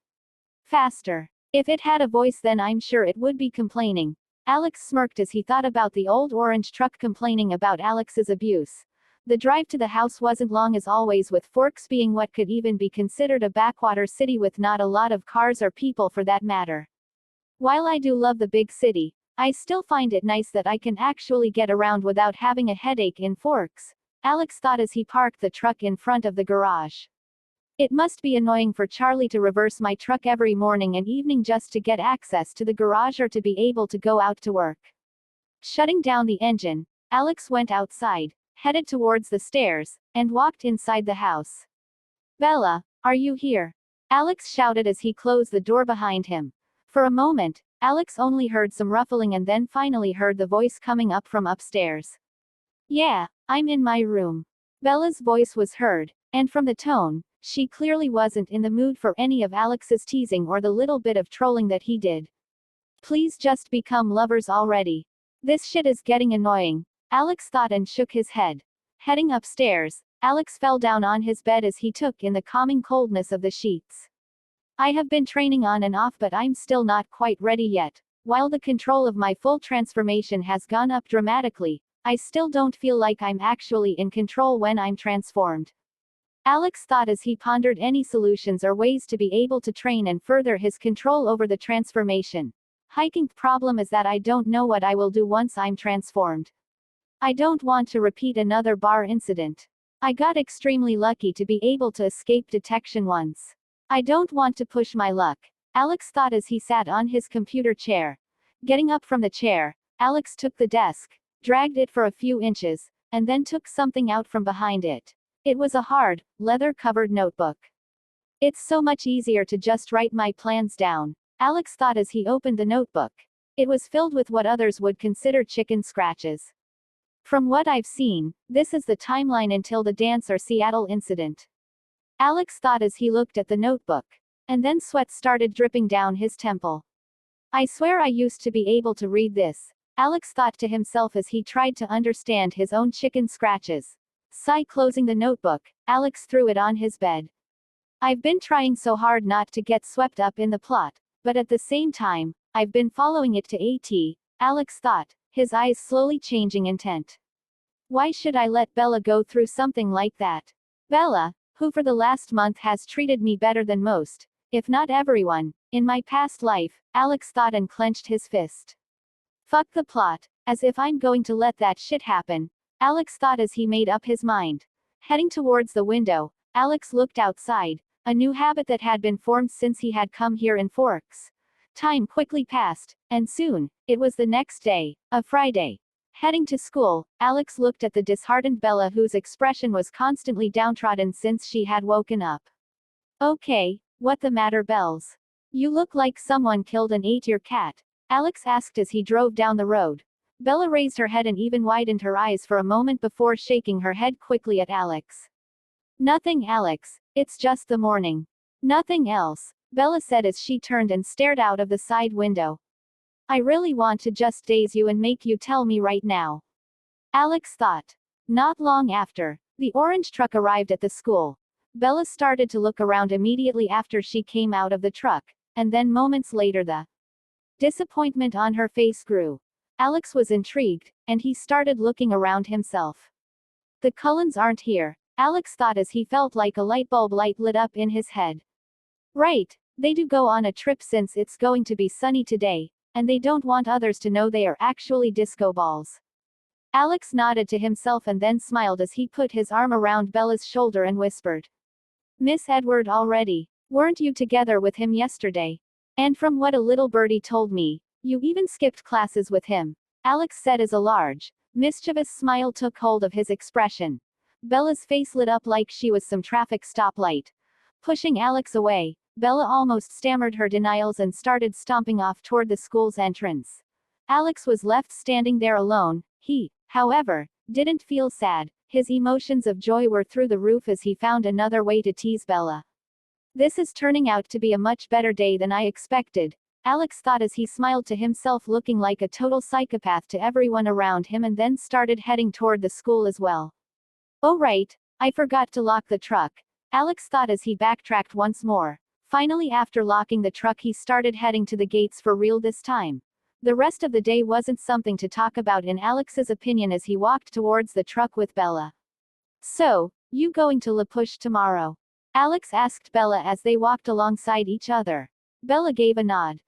faster. If it had a voice, then I'm sure it would be complaining. Alex smirked as he thought about the old orange truck complaining about Alex's abuse. The drive to the house wasn't long as always, with Forks being what could even be considered a backwater city with not a lot of cars or people for that matter. While I do love the big city, I still find it nice that I can actually get around without having a headache in Forks, Alex thought as he parked the truck in front of the garage. It must be annoying for Charlie to reverse my truck every morning and evening just to get access to the garage or to be able to go out to work. Shutting down the engine, Alex went outside, headed towards the stairs, and walked inside the house. Bella, are you here? Alex shouted as he closed the door behind him. For a moment, Alex only heard some ruffling and then finally heard the voice coming up from upstairs. Yeah, I'm in my room. Bella's voice was heard, and from the tone, she clearly wasn't in the mood for any of Alex's teasing or the little bit of trolling that he did. Please just become lovers already. This shit is getting annoying, Alex thought and shook his head. Heading upstairs, Alex fell down on his bed as he took in the calming coldness of the sheets. I have been training on and off, but I'm still not quite ready yet. While the control of my full transformation has gone up dramatically, I still don't feel like I'm actually in control when I'm transformed. Alex thought as he pondered any solutions or ways to be able to train and further his control over the transformation. Hiking problem is that I don't know what I will do once I'm transformed. I don't want to repeat another bar incident. I got extremely lucky to be able to escape detection once. I don't want to push my luck, Alex thought as he sat on his computer chair. Getting up from the chair, Alex took the desk, dragged it for a few inches, and then took something out from behind it. It was a hard, leather-covered notebook. It's so much easier to just write my plans down, Alex thought as he opened the notebook. It was filled with what others would consider chicken scratches. From what I've seen, this is the timeline until the dance or Seattle incident. Alex thought as he looked at the notebook. And then sweat started dripping down his temple. I swear I used to be able to read this, Alex thought to himself as he tried to understand his own chicken scratches. Sigh. Closing the notebook, Alex threw it on his bed. I've been trying so hard not to get swept up in the plot, but at the same time, I've been following it to AT, Alex thought, his eyes slowly changing intent. Why should I let Bella go through something like that? Bella, who for the last month has treated me better than most, if not everyone, in my past life, Alex thought and clenched his fist. Fuck the plot, as if I'm going to let that shit happen, Alex thought as he made up his mind. Heading towards the window, Alex looked outside, a new habit that had been formed since he had come here in Forks. Time quickly passed, and soon, it was the next day, a Friday. Heading to school, Alex looked at the disheartened Bella whose expression was constantly downtrodden since she had woken up. Okay, what the matter, Bells? You look like someone killed and ate your cat, Alex asked as he drove down the road. Bella raised her head and even widened her eyes for a moment before shaking her head quickly at Alex. Nothing, Alex, it's just the morning. Nothing else, Bella said as she turned and stared out of the side window. I really want to just daze you and make you tell me right now, Alex thought. Not long after, the orange truck arrived at the school. Bella started to look around immediately after she came out of the truck, and then moments later the disappointment on her face grew. Alex was intrigued, and he started looking around himself. The Cullens aren't here, Alex thought as he felt like a light bulb light lit up in his head. Right, they do go on a trip since it's going to be sunny today, and they don't want others to know they are actually disco balls. Alex nodded to himself and then smiled as he put his arm around Bella's shoulder and whispered. Miss Edward already. Weren't you together with him yesterday? And from what a little birdie told me, you even skipped classes with him, Alex said as a large, mischievous smile took hold of his expression. Bella's face lit up like she was some traffic stoplight. Pushing Alex away, Bella almost stammered her denials and started stomping off toward the school's entrance. Alex was left standing there alone. He, however, didn't feel sad. His emotions of joy were through the roof as he found another way to tease Bella. This is turning out to be a much better day than I expected, Alex thought as he smiled to himself, looking like a total psychopath to everyone around him, and then started heading toward the school as well. Oh right, I forgot to lock the truck, Alex thought as he backtracked once more. Finally, after locking the truck, he started heading to the gates for real this time. The rest of the day wasn't something to talk about in Alex's opinion as he walked towards the truck with Bella. So, you going to La Push tomorrow? Alex asked Bella as they walked alongside each other. Bella gave a nod.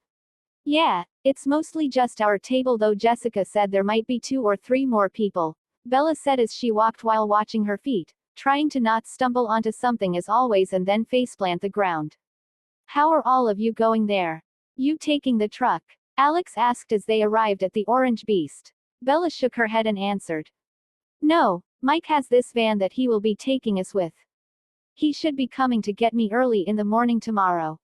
Yeah, it's mostly just our table though. Jessica said there might be 2 or 3 more people, Bella said as she walked while watching her feet, trying to not stumble onto something as always and then faceplant the ground. How are all of you going there? You taking the truck? Alex asked as they arrived at the Orange Beast. Bella shook her head and answered. No, Mike has this van that he will be taking us with. He should be coming to get me early in the morning tomorrow.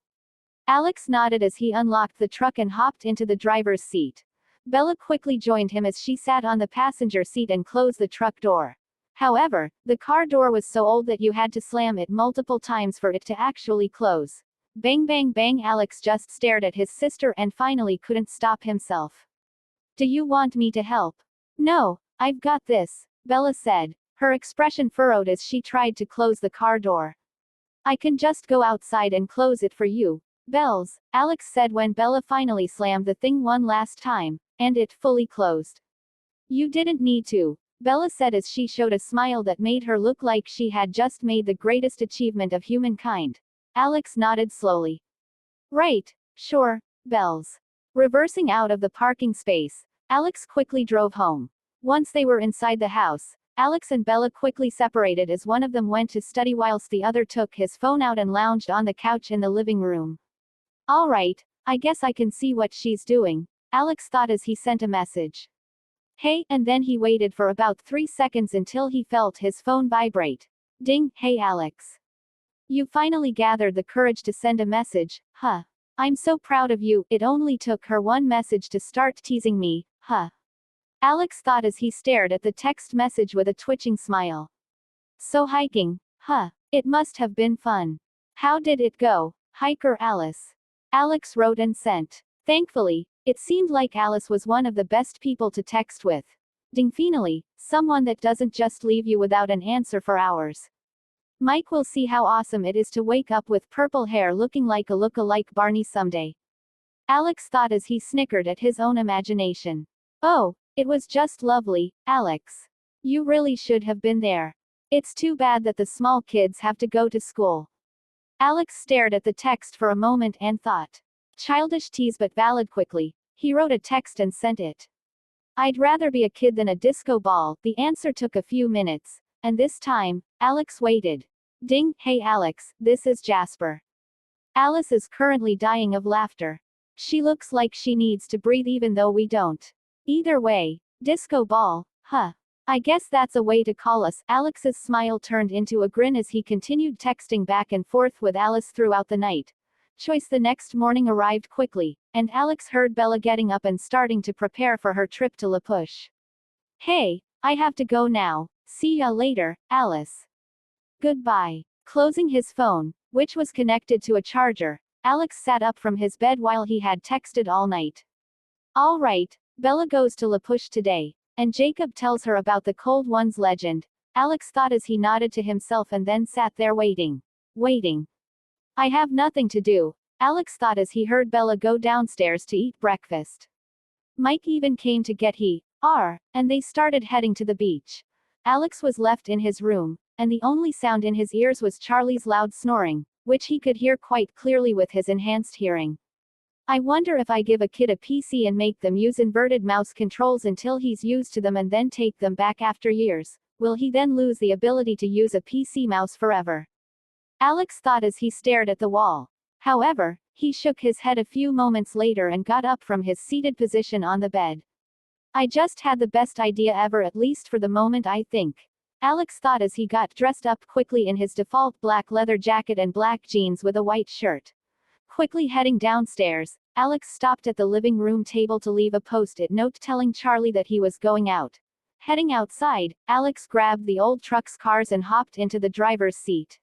Alex nodded as he unlocked the truck and hopped into the driver's seat. Bella quickly joined him as she sat on the passenger seat and closed the truck door. However, the car door was so old that you had to slam it multiple times for it to actually close. Bang bang bang. Alex just stared at his sister and finally couldn't stop himself. Do you want me to help? No, I've got this, Bella said, her expression furrowed as she tried to close the car door. I can just go outside and close it for you, Bells, Alex said when Bella finally slammed the thing one last time, and it fully closed. You didn't need to, Bella said as she showed a smile that made her look like she had just made the greatest achievement of humankind. Alex nodded slowly. Right, sure, Bells. Reversing out of the parking space, Alex quickly drove home. Once they were inside the house, Alex and Bella quickly separated as one of them went to study whilst the other took his phone out and lounged on the couch in the living room. All right, I guess I can see what she's doing, Alex thought as he sent a message. Hey, and then he waited for about 3 seconds until he felt his phone vibrate. Ding, hey Alex. You finally gathered the courage to send a message, huh? I'm so proud of you, it only took her one message to start teasing me, huh? Alex thought as he stared at the text message with a twitching smile. So hiking, huh? It must have been fun. How did it go, hiker Alice? Alex wrote and sent. Thankfully, it seemed like Alice was one of the best people to text with. Ding, finally, someone that doesn't just leave you without an answer for hours. Mike will see how awesome it is to wake up with purple hair looking like a look-alike Barney someday. Alex thought as he snickered at his own imagination. Oh, it was just lovely, Alex. You really should have been there. It's too bad that the small kids have to go to school. Alex stared at the text for a moment and thought. Childish tease but valid. Quickly, he wrote a text and sent it. I'd rather be a kid than a disco ball. The answer took a few minutes, and this time, Alex waited. Ding, hey Alex, this is Jasper. Alice is currently dying of laughter. She looks like she needs to breathe even though we don't. Either way, disco ball, huh? I guess that's a way to call us. Alex's smile turned into a grin as he continued texting back and forth with Alice throughout the night. Choice the next morning arrived quickly, and Alex heard Bella getting up and starting to prepare for her trip to La Push. Hey, I have to go now. See ya later, Alice. Goodbye. Closing his phone, which was connected to a charger, Alex sat up from his bed while he had texted all night. All right, Bella goes to La Push today, and Jacob tells her about the Cold One's legend. Alex thought as he nodded to himself and then sat there waiting. Waiting. I have nothing to do, Alex thought as he heard Bella go downstairs to eat breakfast. Mike even came to get and they started heading to the beach. Alex was left in his room, and the only sound in his ears was Charlie's loud snoring, which he could hear quite clearly with his enhanced hearing. I wonder if I give a kid a PC and make them use inverted mouse controls until he's used to them and then take them back after years, will he then lose the ability to use a PC mouse forever? Alex thought as he stared at the wall. However, he shook his head a few moments later and got up from his seated position on the bed. I just had the best idea ever, at least for the moment, I think. Alex thought as he got dressed up quickly in his default black leather jacket and black jeans with a white shirt. Quickly heading downstairs, Alex stopped at the living room table to leave a post-it note telling Charlie that he was going out. Heading outside, Alex grabbed the old truck's cars and hopped into the driver's seat.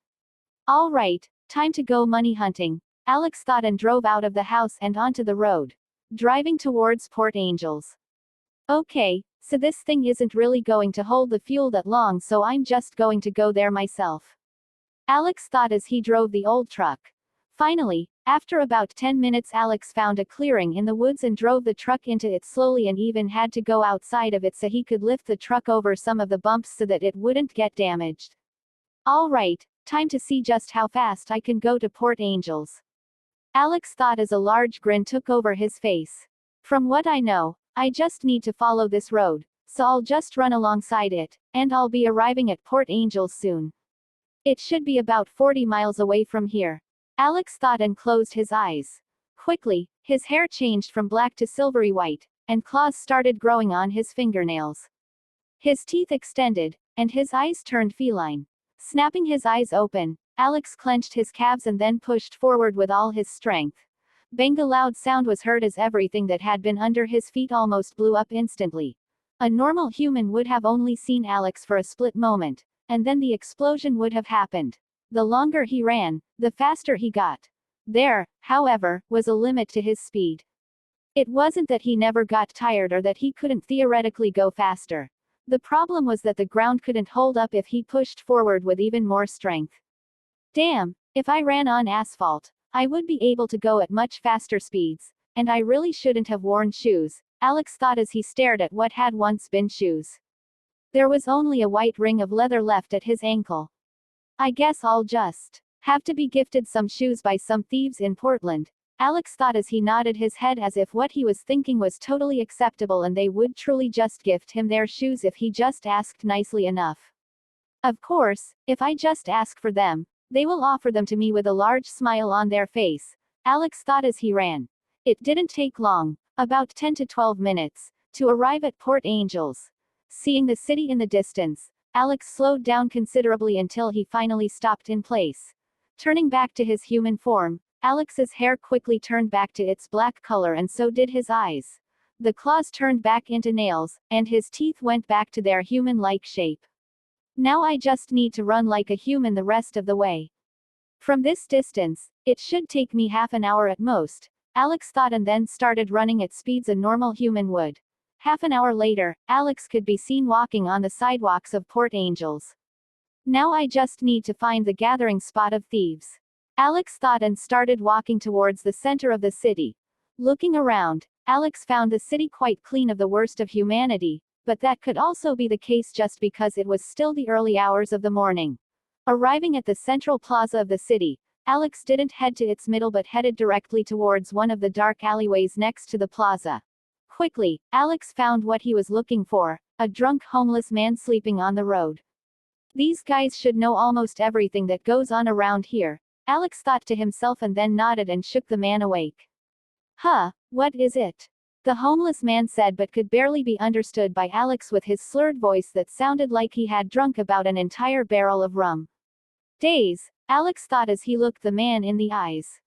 All right, time to go money hunting, Alex thought and drove out of the house and onto the road, driving towards Port Angels. Okay, so this thing isn't really going to hold the fuel that long, so I'm just going to go there myself. Alex thought as he drove the old truck. Finally, after about 10 minutes, Alex found a clearing in the woods and drove the truck into it slowly and even had to go outside of it so he could lift the truck over some of the bumps so that it wouldn't get damaged. All right, time to see just how fast I can go to Port Angels. Alex thought as a large grin took over his face. From what I know, I just need to follow this road, so I'll just run alongside it, and I'll be arriving at Port Angels soon. It should be about 40 miles away from here. Alex thought and closed his eyes. Quickly, his hair changed from black to silvery white, and claws started growing on his fingernails. His teeth extended, and his eyes turned feline. Snapping his eyes open, Alex clenched his calves and then pushed forward with all his strength. Bang! A loud sound was heard as everything that had been under his feet almost blew up instantly. A normal human would have only seen Alex for a split moment, and then the explosion would have happened. The longer he ran, the faster he got. There, however, was a limit to his speed. It wasn't that he never got tired or that he couldn't theoretically go faster. The problem was that the ground couldn't hold up if he pushed forward with even more strength. Damn, if I ran on asphalt, I would be able to go at much faster speeds, and I really shouldn't have worn shoes, Alex thought as he stared at what had once been shoes. There was only a white ring of leather left at his ankle. I guess I'll just have to be gifted some shoes by some thieves in Portland, Alex thought as he nodded his head as if what he was thinking was totally acceptable and they would truly just gift him their shoes if he just asked nicely enough. Of course, if I just ask for them, they will offer them to me with a large smile on their face, Alex thought as he ran. It didn't take long. About 10 to 12 minutes, to arrive at Port Angels. Seeing the city in the distance, Alex slowed down considerably until he finally stopped in place. Turning back to his human form, Alex's hair quickly turned back to its black color and so did his eyes. The claws turned back into nails, and his teeth went back to their human-like shape. Now I just need to run like a human the rest of the way. From this distance, it should take me half an hour at most, Alex thought, and then started running at speeds a normal human would. Half an hour later, Alex could be seen walking on the sidewalks of Port Angels. Now I just need to find the gathering spot of thieves, Alex thought, and started walking towards the center of the city. Looking around, Alex found the city quite clean of the worst of humanity, but that could also be the case just because it was still the early hours of the morning. Arriving at the central plaza of the city, Alex didn't head to its middle but headed directly towards one of the dark alleyways next to the plaza. Quickly, Alex found what he was looking for, a drunk homeless man sleeping on the road. These guys should know almost everything that goes on around here, Alex thought to himself, and then nodded and shook the man awake. Huh, what is it? The homeless man said, but could barely be understood by Alex with his slurred voice that sounded like he had drunk about an entire barrel of rum. Days, Alex thought as he looked the man in the eyes.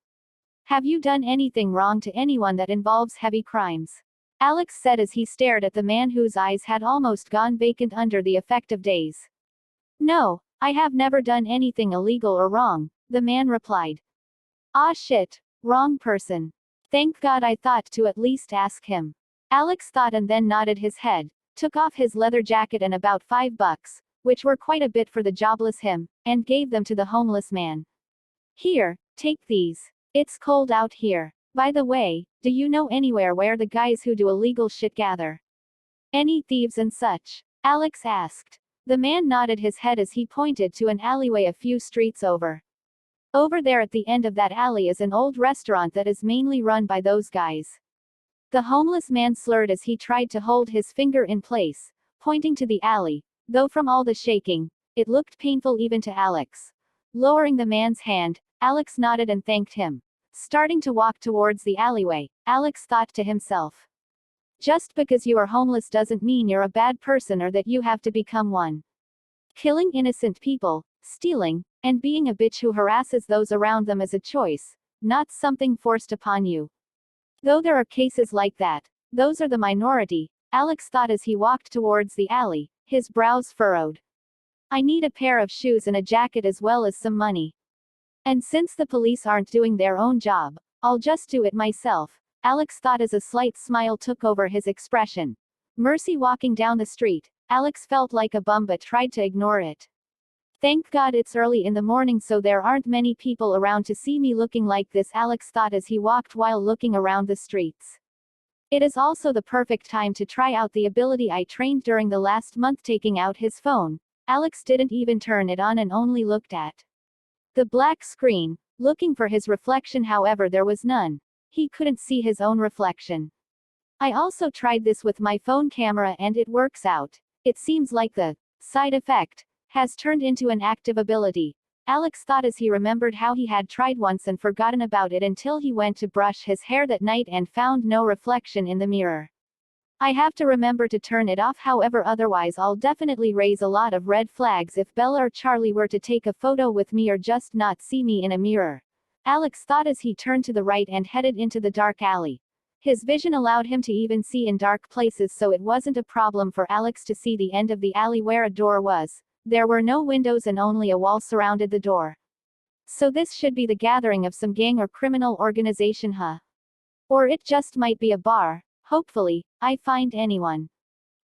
Have you done anything wrong to anyone that involves heavy crimes? Alex said as he stared at the man whose eyes had almost gone vacant under the effect of daze. No, I have never done anything illegal or wrong, the man replied. Ah shit, wrong person. Thank God, I thought to at least ask him. Alex thought and then nodded his head, took off his leather jacket and about $5, which were quite a bit for the jobless him, and gave them to the homeless man. Here, take these. It's cold out here. By the way, do you know anywhere where the guys who do illegal shit gather? Any thieves and such? Alex asked. The man nodded his head as he pointed to an alleyway a few streets over. Over there at the end of that alley is an old restaurant that is mainly run by those guys. The homeless man slurred as he tried to hold his finger in place, pointing to the alley, though from all the shaking, it looked painful even to Alex. Lowering the man's hand, Alex nodded and thanked him. Starting to walk towards the alleyway, Alex thought to himself. Just because you are homeless doesn't mean you're a bad person or that you have to become one. Killing innocent people, stealing, and being a bitch who harasses those around them is a choice, not something forced upon you. Though there are cases like that, those are the minority, Alex thought as he walked towards the alley, his brows furrowed. I need a pair of shoes and a jacket as well as some money. And since the police aren't doing their own job, I'll just do it myself, Alex thought as a slight smile took over his expression. Mercy walking down the street, Alex felt like a bum but tried to ignore it. Thank God it's early in the morning so there aren't many people around to see me looking like this, Alex thought as he walked while looking around the streets. It is also the perfect time to try out the ability I trained during the last month. Taking out his phone, Alex didn't even turn it on and only looked at the black screen, looking for his reflection. However, there was none. He couldn't see his own reflection. I also tried this with my phone camera and it works out. It seems like the side effect has turned into an active ability, Alex thought as he remembered how he had tried once and forgotten about it until he went to brush his hair that night and found no reflection in the mirror. I have to remember to turn it off, however, otherwise I'll definitely raise a lot of red flags if Bella or Charlie were to take a photo with me or just not see me in a mirror, Alex thought as he turned to the right and headed into the dark alley. His vision allowed him to even see in dark places, so it wasn't a problem for Alex to see the end of the alley where a door was. There were no windows and only a wall surrounded the door. So this should be the gathering of some gang or criminal organization, huh? Or it just might be a bar. Hopefully, I find anyone.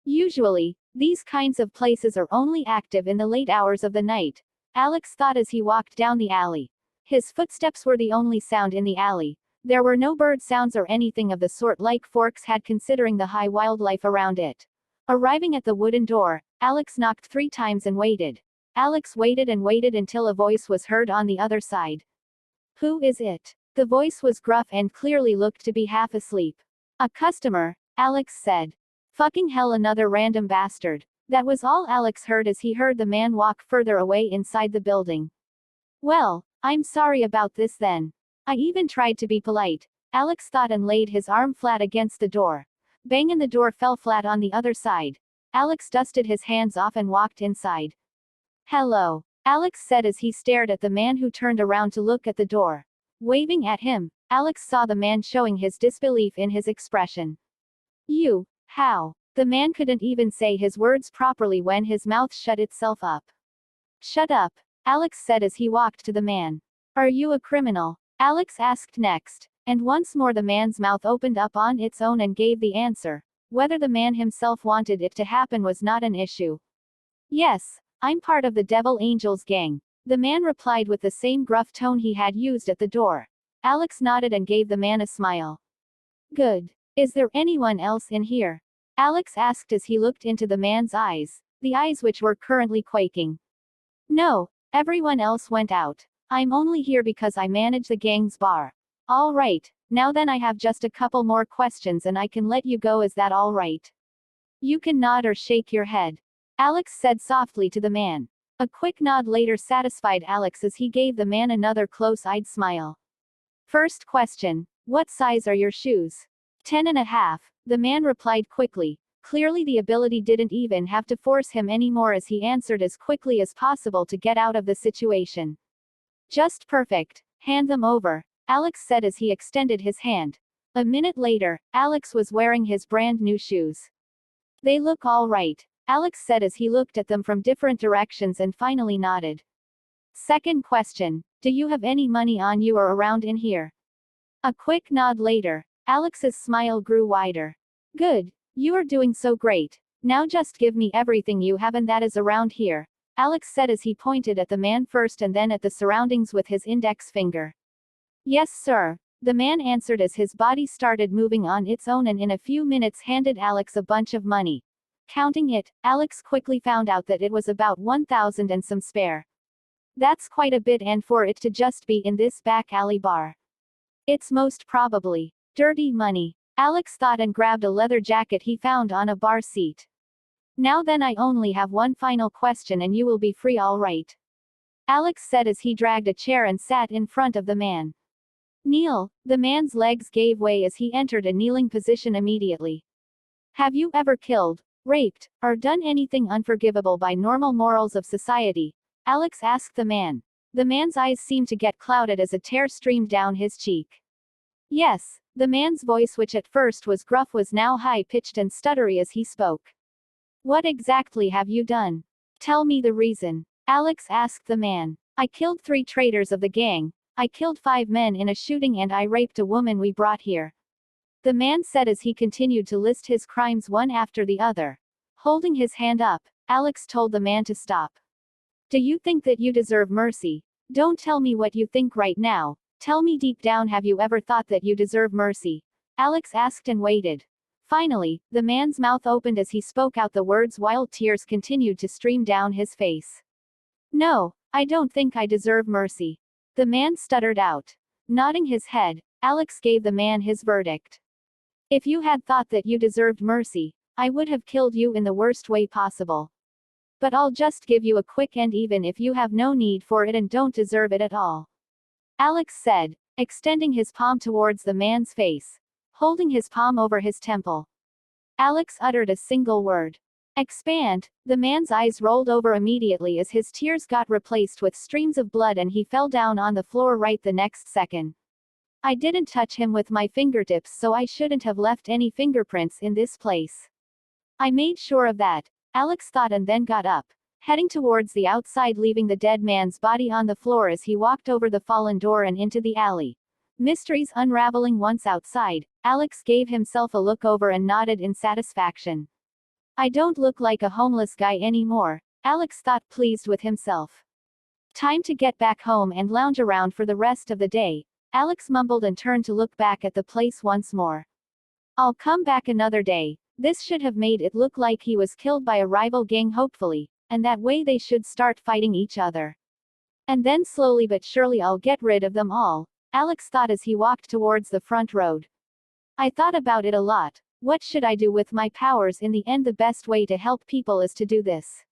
Usually, these kinds of places are only active in the late hours of the night, Alex thought as he walked down the alley. His footsteps were the only sound in the alley. There were no bird sounds or anything of the sort like Forks had, considering the high wildlife around it. Arriving at the wooden door, Alex knocked 3 times and waited. Alex waited and waited until a voice was heard on the other side. Who is it? The voice was gruff and clearly looked to be half asleep. A customer, Alex said. Fucking hell, another random bastard. That was all Alex heard as he heard the man walk further away inside the building. Well, I'm sorry about this then. I even tried to be polite, Alex thought and laid his arm flat against the door. Bang, and the door fell flat on the other side. Alex dusted his hands off and walked inside. Hello, Alex said as he stared at the man who turned around to look at the door. Waving at him, Alex saw the man showing his disbelief in his expression. You, how? The man couldn't even say his words properly when his mouth shut itself up. Shut up, Alex said as he walked to the man. Are you a criminal? Alex asked next, and once more the man's mouth opened up on its own and gave the answer. Whether the man himself wanted it to happen was not an issue. Yes, I'm part of the Devil Angels gang, the man replied with the same gruff tone he had used at the door. Alex nodded and gave the man a smile. Good. Is there anyone else in here? Alex asked as he looked into the man's eyes, the eyes which were currently quaking. No, everyone else went out. I'm only here because I manage the gang's bar. All right, now then I have just a couple more questions and I can let you go. Is that all right? You can nod or shake your head, Alex said softly to the man. A quick nod later satisfied Alex as he gave the man another close-eyed smile. First question, what size are your shoes? 10.5, the man replied quickly. Clearly the ability didn't even have to force him anymore as he answered as quickly as possible to get out of the situation. Just perfect, hand them over, Alex said as he extended his hand. A minute later, Alex was wearing his brand new shoes. They look all right, Alex said as he looked at them from different directions and finally nodded. Second question, do you have any money on you or around in here? A quick nod later, Alex's smile grew wider. Good, you are doing so great. Now just give me everything you have and that is around here, Alex said as he pointed at the man first and then at the surroundings with his index finger. Yes sir, the man answered as his body started moving on its own and in a few minutes handed Alex a bunch of money. Counting it, Alex quickly found out that it was about 1,000 and some spare. That's quite a bit, and for it to just be in this back alley bar. It's most probably dirty money, Alex thought and grabbed a leather jacket he found on a bar seat. Now then I only have one final question and you will be free, all right? Alex said as he dragged a chair and sat in front of the man. Kneel, the man's legs gave way as he entered a kneeling position immediately. Have you ever killed, raped, or done anything unforgivable by normal morals of society? Alex asked the man. The man's eyes seemed to get clouded as a tear streamed down his cheek. Yes, the man's voice, which at first was gruff, was now high-pitched and stuttery as he spoke. What exactly have you done? Tell me the reason, Alex asked the man. I killed 3 traitors of the gang, I killed 5 men in a shooting, and I raped a woman we brought here, the man said as he continued to list his crimes one after the other. Holding his hand up, Alex told the man to stop. Do you think that you deserve mercy? Don't tell me what you think right now. Tell me deep down, have you ever thought that you deserve mercy? Alex asked and waited. Finally, the man's mouth opened as he spoke out the words while tears continued to stream down his face. No, I don't think I deserve mercy, the man stuttered out. Nodding his head, Alex gave the man his verdict. If you had thought that you deserved mercy, I would have killed you in the worst way possible. But I'll just give you a quick end even if you have no need for it and don't deserve it at all, Alex said, extending his palm towards the man's face, holding his palm over his temple. Alex uttered a single word. Expand. The man's eyes rolled over immediately as his tears got replaced with streams of blood and he fell down on the floor right the next second. I didn't touch him with my fingertips, so I shouldn't have left any fingerprints in this place. I made sure of that, Alex thought, and then got up, heading towards the outside, leaving the dead man's body on the floor as he walked over the fallen door and into the alley. Mysteries unraveling. Once outside, Alex gave himself a look over and nodded in satisfaction. I don't look like a homeless guy anymore, Alex thought, pleased with himself. Time to get back home and lounge around for the rest of the day, Alex mumbled and turned to look back at the place once more. I'll come back another day. This should have made it look like he was killed by a rival gang, hopefully, and that way they should start fighting each other. And then slowly but surely I'll get rid of them all, Alex thought as he walked towards the front road. I thought about it a lot. What should I do with my powers? In the end, the best way to help people is to do this,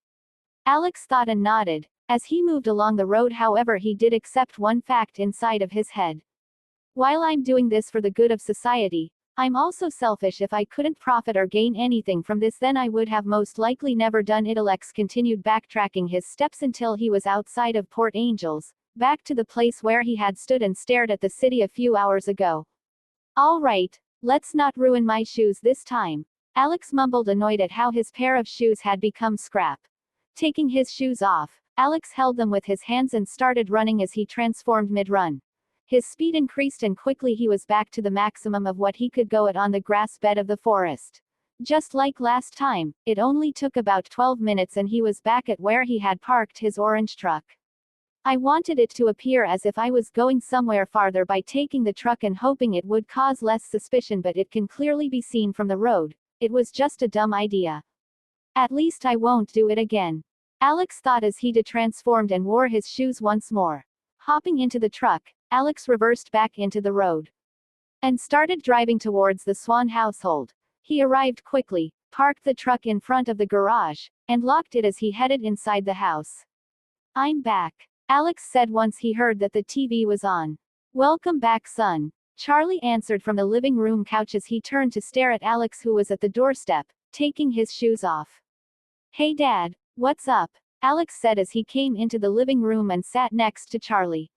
Alex thought and nodded. As he moved along the road, however, he did accept one fact inside of his head. While I'm doing this for the good of society, I'm also selfish. If I couldn't profit or gain anything from this, then I would have most likely never done it. Alex continued backtracking his steps until he was outside of Port Angels, back to the place where he had stood and stared at the city a few hours ago. All right, let's not ruin my shoes this time. Alex mumbled, annoyed at how his pair of shoes had become scrap. Taking his shoes off, Alex held them with his hands and started running as he transformed mid-run. His speed increased and quickly he was back to the maximum of what he could go at on the grass bed of the forest. Just like last time, it only took about 12 minutes and he was back at where he had parked his orange truck. I wanted it to appear as if I was going somewhere farther by taking the truck and hoping it would cause less suspicion, but it can clearly be seen from the road. It was just a dumb idea. At least I won't do it again. Alex thought as he transformed and wore his shoes once more. Hopping into the truck, Alex reversed back into the road and started driving towards the Swan household. He arrived quickly, parked the truck in front of the garage, and locked it as he headed inside the house. I'm back, Alex said once he heard that the TV was on. Welcome back, son, Charlie answered from the living room couch as he turned to stare at Alex, who was at the doorstep, taking his shoes off. Hey Dad, what's up? Alex said as he came into the living room and sat next to Charlie.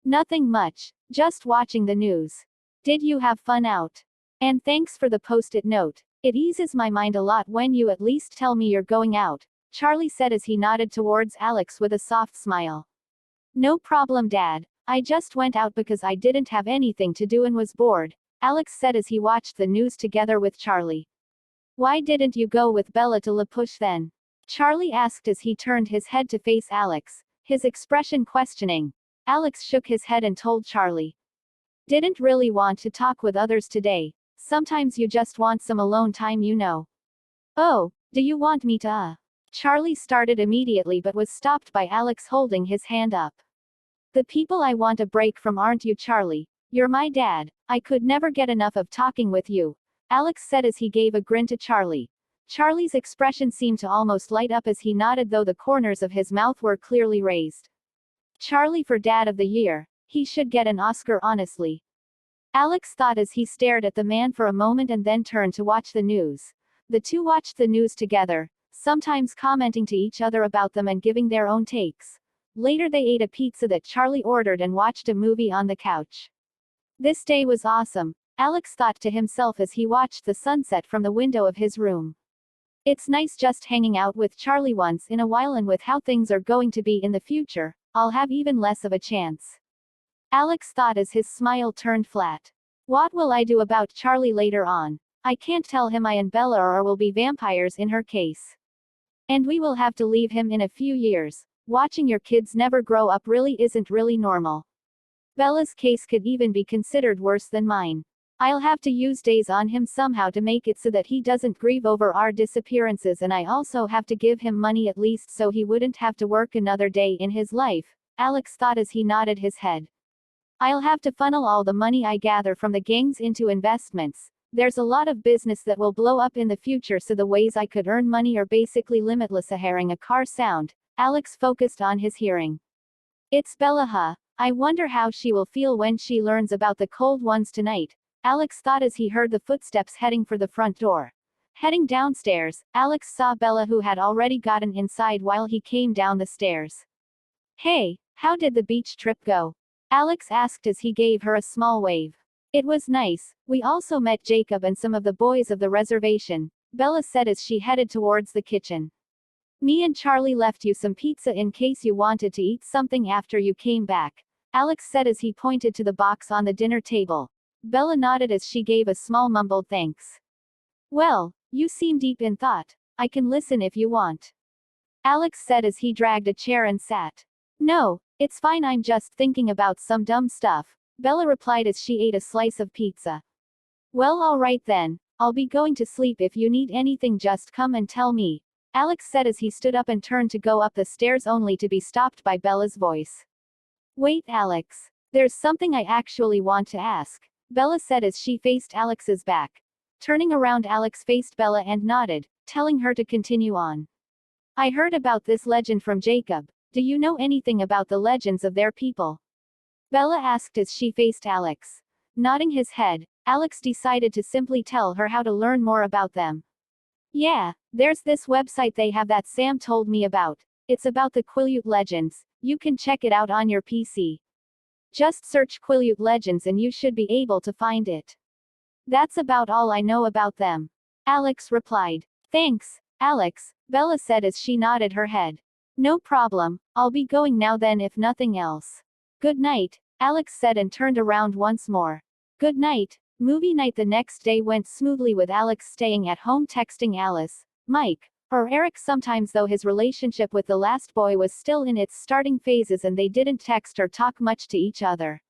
Nothing much, just watching the news. Did you have fun out? And thanks for the post-it note. It eases my mind a lot when you at least tell me you're going out, Charlie said as he nodded towards Alex with a soft smile. No problem, Dad. I just went out because I didn't have anything to do and was bored, Alex said as he watched the news together with Charlie. Why didn't you go with Bella to La Push then? Charlie asked as he turned his head to face Alex, his expression questioning. Alex shook his head and told Charlie. Didn't really want to talk with others today. Sometimes you just want some alone time, you know. Oh, do you want me to? Charlie started immediately but was stopped by Alex holding his hand up. The people I want a break from aren't you, Charlie. You're my dad. I could never get enough of talking with you, Alex said as he gave a grin to Charlie. Charlie's expression seemed to almost light up as he nodded, though the corners of his mouth were clearly raised. Charlie for Dad of the Year. He should get an Oscar, honestly, Alex thought as he stared at the man for a moment and then turned to watch the news. The two watched the news together, sometimes commenting to each other about them and giving their own takes. Later they ate a pizza that Charlie ordered and watched a movie on the couch. This day was awesome, Alex thought to himself as he watched the sunset from the window of his room. It's nice just hanging out with Charlie once in a while, and with how things are going to be in the future, I'll have even less of a chance, Alex thought as his smile turned flat. What will I do about Charlie later on? I can't tell him I and Bella are or will be vampires in her case. And we will have to leave him in a few years. Watching your kids never grow up really isn't really normal. Bella's case could even be considered worse than mine. I'll have to use days on him somehow to make it so that he doesn't grieve over our disappearances, and I also have to give him money at least so he wouldn't have to work another day in his life, Alex thought as he nodded his head. I'll have to funnel all the money I gather from the gangs into investments. There's a lot of business that will blow up in the future, so the ways I could earn money are basically limitless. Hearing a car sound, Alex focused on his hearing. It's Bella, huh? I wonder how she will feel when she learns about the cold ones tonight, Alex thought as he heard the footsteps heading for the front door. Heading downstairs, Alex saw Bella, who had already gotten inside while he came down the stairs. Hey, how did the beach trip go? Alex asked as he gave her a small wave. It was nice. We also met Jacob and some of the boys of the reservation, Bella said as she headed towards the kitchen. Me and Charlie left you some pizza in case you wanted to eat something after you came back, Alex said as he pointed to the box on the dinner table. Bella nodded as she gave a small mumbled thanks. Well, you seem deep in thought. I can listen if you want, Alex said as he dragged a chair and sat. No, it's fine, I'm just thinking about some dumb stuff, Bella replied as she ate a slice of pizza. Well, alright then, I'll be going to sleep. If you need anything just come and tell me, Alex said as he stood up and turned to go up the stairs, only to be stopped by Bella's voice. Wait, Alex. There's something I actually want to ask, Bella said as she faced Alex's back. Turning around, Alex faced Bella and nodded, telling her to continue on. I heard about this legend from Jacob. Do you know anything about the legends of their people? Bella asked as she faced Alex. Nodding his head, Alex decided to simply tell her how to learn more about them. Yeah, there's this website they have that Sam told me about. It's about the Quileute legends. You can check it out on your PC. Just search Quileute legends and you should be able to find it. That's about all I know about them. Alex replied. Thanks, Alex, Bella said as she nodded her head. No problem, I'll be going now then if nothing else. Good night, Alex said and turned around once more. Good night. Movie night the next day went smoothly with Alex staying at home texting Alice, Mike, or Eric sometimes, though his relationship with the last boy was still in its starting phases and they didn't text or talk much to each other.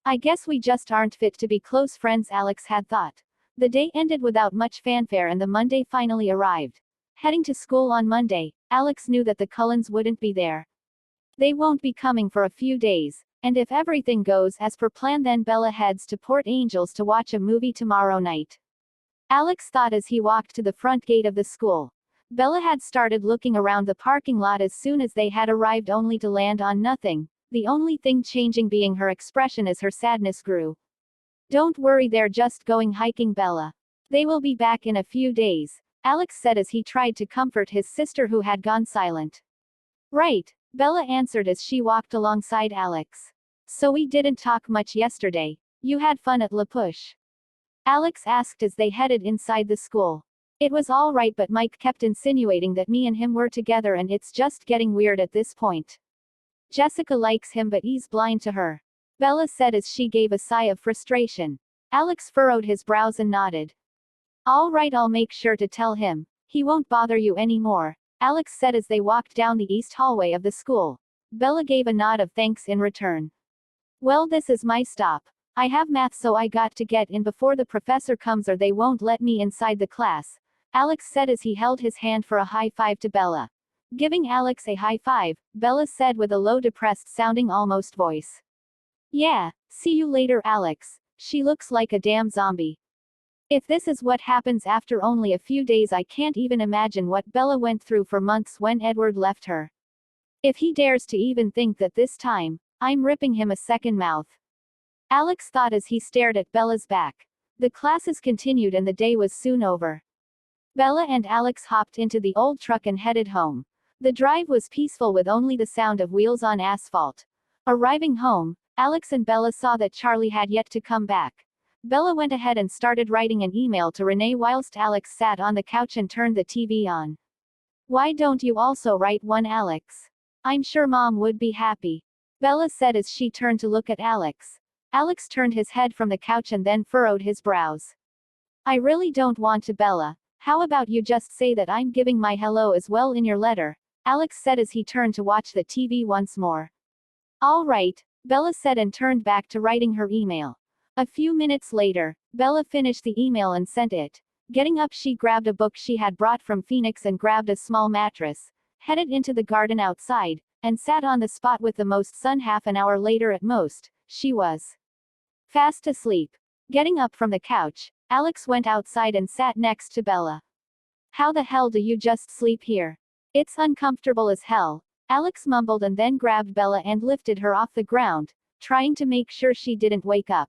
I guess we just aren't fit to be close friends, Alex had thought. The day ended without much fanfare and the Monday finally arrived. Heading to school on Monday, Alex knew that the Cullens wouldn't be there. They won't be coming for a few days, and if everything goes as per plan then Bella heads to Port Angels to watch a movie tomorrow night. Alex thought as he walked to the front gate of the school. Bella had started looking around the parking lot as soon as they had arrived only to land on nothing, the only thing changing being her expression as her sadness grew. Don't worry, they're just going hiking, Bella. They will be back in a few days, Alex said as he tried to comfort his sister who had gone silent. Right, Bella answered as she walked alongside Alex. So we didn't talk much yesterday. You had fun at La Push? Alex asked as they headed inside the school. It was all right, but Mike kept insinuating that me and him were together and it's just getting weird at this point. Jessica likes him but he's blind to her, Bella said as she gave a sigh of frustration. Alex furrowed his brows and nodded. All right, I'll make sure to tell him. He won't bother you anymore, Alex said as they walked down the east hallway of the school. Bella gave a nod of thanks in return. Well, this is my stop. I have math so I got to get in before the professor comes or they won't let me inside the class, Alex said as he held his hand for a high five to Bella. Giving Alex a high five, Bella said with a low depressed sounding almost voice. Yeah, see you later, Alex. She looks like a damn zombie. If this is what happens after only a few days, I can't even imagine what Bella went through for months when Edward left her. If he dares to even think that this time, I'm ripping him a second mouth. Alex thought as he stared at Bella's back. The classes continued and the day was soon over. Bella and Alex hopped into the old truck and headed home. The drive was peaceful with only the sound of wheels on asphalt. Arriving home, Alex and Bella saw that Charlie had yet to come back. Bella went ahead and started writing an email to Renee whilst Alex sat on the couch and turned the TV on. Why don't you also write one, Alex? I'm sure Mom would be happy, Bella said as she turned to look at Alex. Alex turned his head from the couch and then furrowed his brows. I really don't want to, Bella. How about you just say that I'm giving my hello as well in your letter, Alex said as he turned to watch the TV once more. All right, Bella said and turned back to writing her email. A few minutes later, Bella finished the email and sent it. Getting up, she grabbed a book she had brought from Phoenix and grabbed a small mattress, headed into the garden outside, and sat on the spot with the most sun. Half an hour later at most, she was fast asleep. Getting up from the couch, Alex went outside and sat next to Bella. How the hell do you just sleep here? It's uncomfortable as hell, Alex mumbled and then grabbed Bella and lifted her off the ground, trying to make sure she didn't wake up.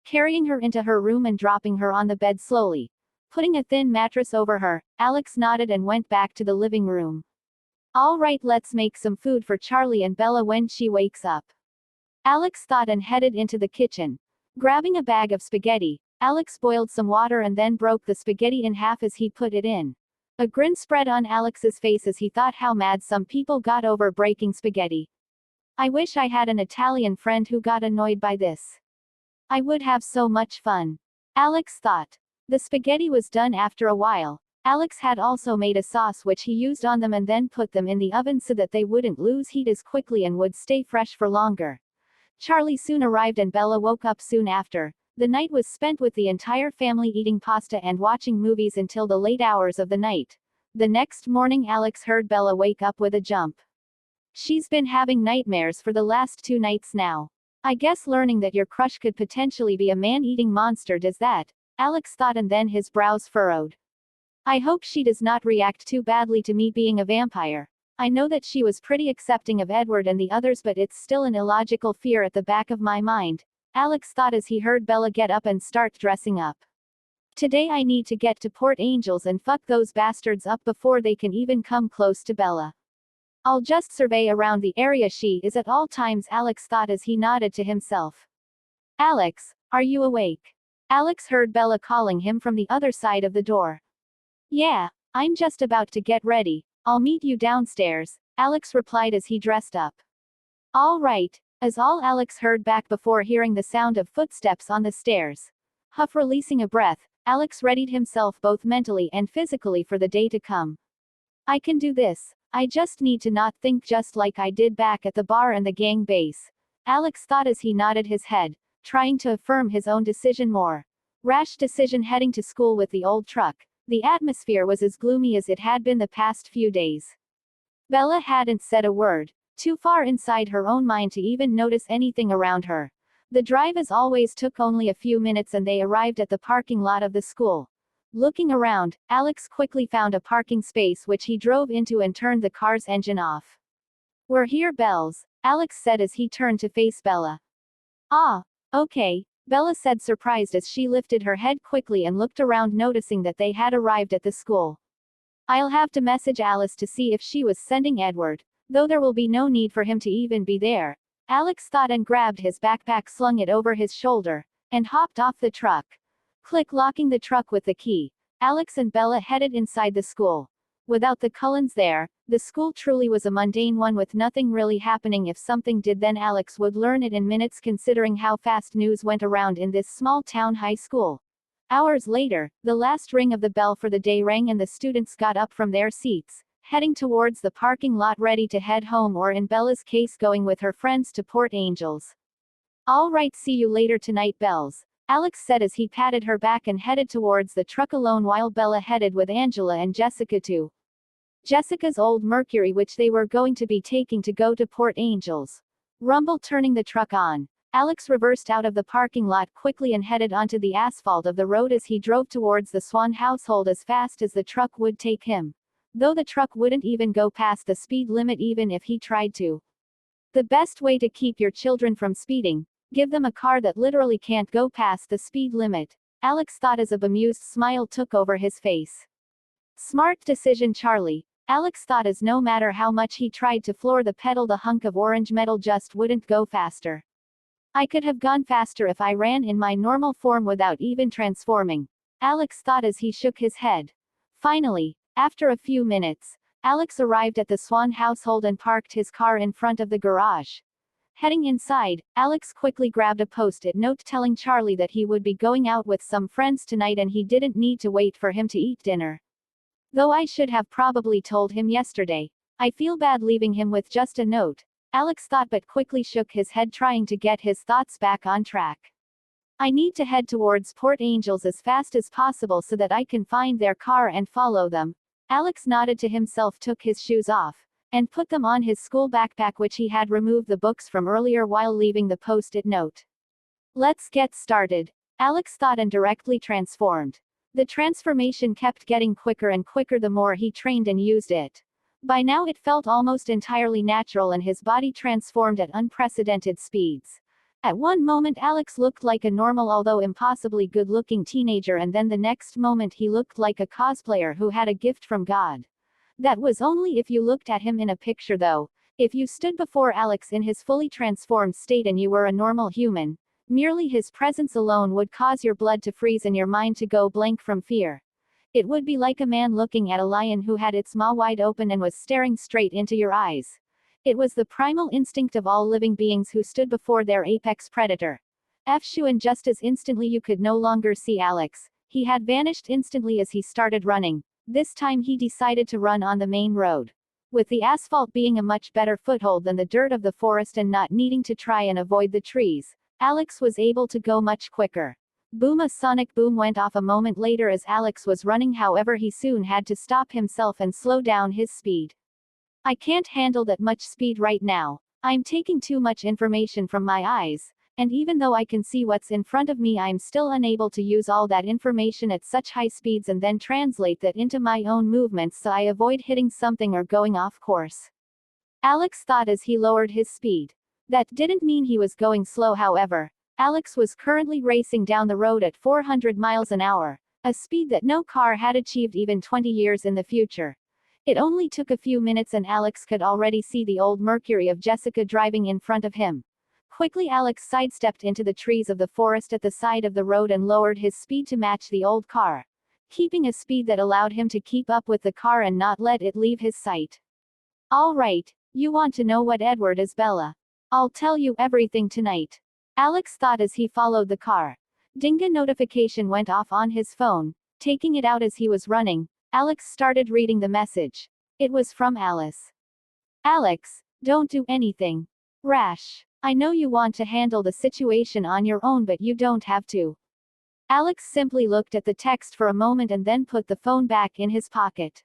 Carrying her into her room and dropping her on the bed slowly. Putting a thin mattress over her, Alex nodded and went back to the living room. All right, let's make some food for Charlie and Bella when she wakes up, Alex thought and headed into the kitchen. Grabbing a bag of spaghetti, Alex boiled some water and then broke the spaghetti in half as he put it in. A grin spread on Alex's face as he thought how mad some people got over breaking spaghetti. I wish I had an Italian friend who got annoyed by this. I would have so much fun, Alex thought. The spaghetti was done after a while. Alex had also made a sauce which he used on them and then put them in the oven so that they wouldn't lose heat as quickly and would stay fresh for longer. Charlie soon arrived and Bella woke up soon after. The night was spent with the entire family eating pasta and watching movies until the late hours of the night. The next morning, Alex heard Bella wake up with a jump. She's been having nightmares for the last 2 nights now. I guess learning that your crush could potentially be a man-eating monster does that, Alex thought and then his brows furrowed. I hope she does not react too badly to me being a vampire. I know that she was pretty accepting of Edward and the others, but it's still an illogical fear at the back of my mind, Alex thought as he heard Bella get up and start dressing up. Today I need to get to Port Angels and fuck those bastards up before they can even come close to Bella. I'll just survey around the area she is at all times, Alex thought as he nodded to himself. Alex, are you awake? Alex heard Bella calling him from the other side of the door. Yeah, I'm just about to get ready. I'll meet you downstairs, Alex replied as he dressed up. All right, is all Alex heard back before hearing the sound of footsteps on the stairs. Huff releasing a breath, Alex readied himself both mentally and physically for the day to come. I can do this. I just need to not think just like I did back at the bar and the gang base. Alex thought as he nodded his head, trying to affirm his own decision more. Rash decision heading to school with the old truck. The atmosphere was as gloomy as it had been the past few days. Bella hadn't said a word, too far inside her own mind to even notice anything around her. The drive as always took only a few minutes and they arrived at the parking lot of the school. Looking around, Alex quickly found a parking space which he drove into and turned the car's engine off. We're here, Bells, Alex said as he turned to face Bella. Ah, okay, Bella said, surprised as she lifted her head quickly and looked around, noticing that they had arrived at the school. I'll have to message Alice to see if she was sending Edward, though there will be no need for him to even be there, Alex thought, and grabbed his backpack, slung it over his shoulder, and hopped off the truck. Click, locking the truck with the key. Alex and Bella headed inside the school. Without the Cullens there, the school truly was a mundane one with nothing really happening. If something did, then Alex would learn it in minutes, considering how fast news went around in this small town high school. Hours later, the last ring of the bell for the day rang and the students got up from their seats, heading towards the parking lot ready to head home, or in Bella's case going with her friends to Port Angels. All right, see you later tonight, Bells, Alex said as he patted her back and headed towards the truck alone, while Bella headed with Angela and Jessica to Jessica's old Mercury, which they were going to be taking to go to Port Angels. Rumble turning the truck on. Alex reversed out of the parking lot quickly and headed onto the asphalt of the road as he drove towards the Swan household as fast as the truck would take him. Though the truck wouldn't even go past the speed limit even if he tried to. The best way to keep your children from speeding: give them a car that literally can't go past the speed limit, Alex thought as a bemused smile took over his face. Smart decision, Charlie, Alex thought as no matter how much he tried to floor the pedal, the hunk of orange metal just wouldn't go faster. I could have gone faster if I ran in my normal form without even transforming, Alex thought as he shook his head. Finally, after a few minutes, Alex arrived at the Swan household and parked his car in front of the garage. Heading inside, Alex quickly grabbed a post-it note telling Charlie that he would be going out with some friends tonight and he didn't need to wait for him to eat dinner. Though I should have probably told him yesterday. I feel bad leaving him with just a note, Alex thought, but quickly shook his head, trying to get his thoughts back on track. I need to head towards Port Angels as fast as possible so that I can find their car and follow them. Alex nodded to himself, took his shoes off, and put them on his school backpack, which he had removed the books from earlier while leaving the post-it note. Let's get started, Alex thought, and directly transformed. The transformation kept getting quicker and quicker the more he trained and used it. By now it felt almost entirely natural and his body transformed at unprecedented speeds. At one moment Alex looked like a normal although impossibly good-looking teenager, and then the next moment he looked like a cosplayer who had a gift from God. That was only if you looked at him in a picture though. If you stood before Alex in his fully transformed state and you were a normal human, merely his presence alone would cause your blood to freeze and your mind to go blank from fear. It would be like a man looking at a lion who had its maw wide open and was staring straight into your eyes. It was the primal instinct of all living beings who stood before their apex predator. Fshu, and just as instantly you could no longer see Alex. He had vanished instantly as he started running. This time he decided to run on the main road. With the asphalt being a much better foothold than the dirt of the forest and not needing to try and avoid the trees, Alex was able to go much quicker. Boom! A sonic boom went off a moment later as Alex was running, however he soon had to stop himself and slow down his speed. I can't handle that much speed right now. I'm taking too much information from my eyes, and even though I can see what's in front of me, I'm still unable to use all that information at such high speeds and then translate that into my own movements so I avoid hitting something or going off course, Alex thought as he lowered his speed. That didn't mean he was going slow, however. Alex was currently racing down the road at 400 miles an hour, a speed that no car had achieved even 20 years in the future. It only took a few minutes and Alex could already see the old Mercury of Jessica driving in front of him. Quickly Alex sidestepped into the trees of the forest at the side of the road and lowered his speed to match the old car, keeping a speed that allowed him to keep up with the car and not let it leave his sight. All right, you want to know what Edward is, Bella? I'll tell you everything tonight. Alex thought as he followed the car. Ding, a notification went off on his phone. Taking it out as he was running, Alex started reading the message. It was from Alice. Alex, don't do anything rash. I know you want to handle the situation on your own, but you don't have to. Alex simply looked at the text for a moment and then put the phone back in his pocket.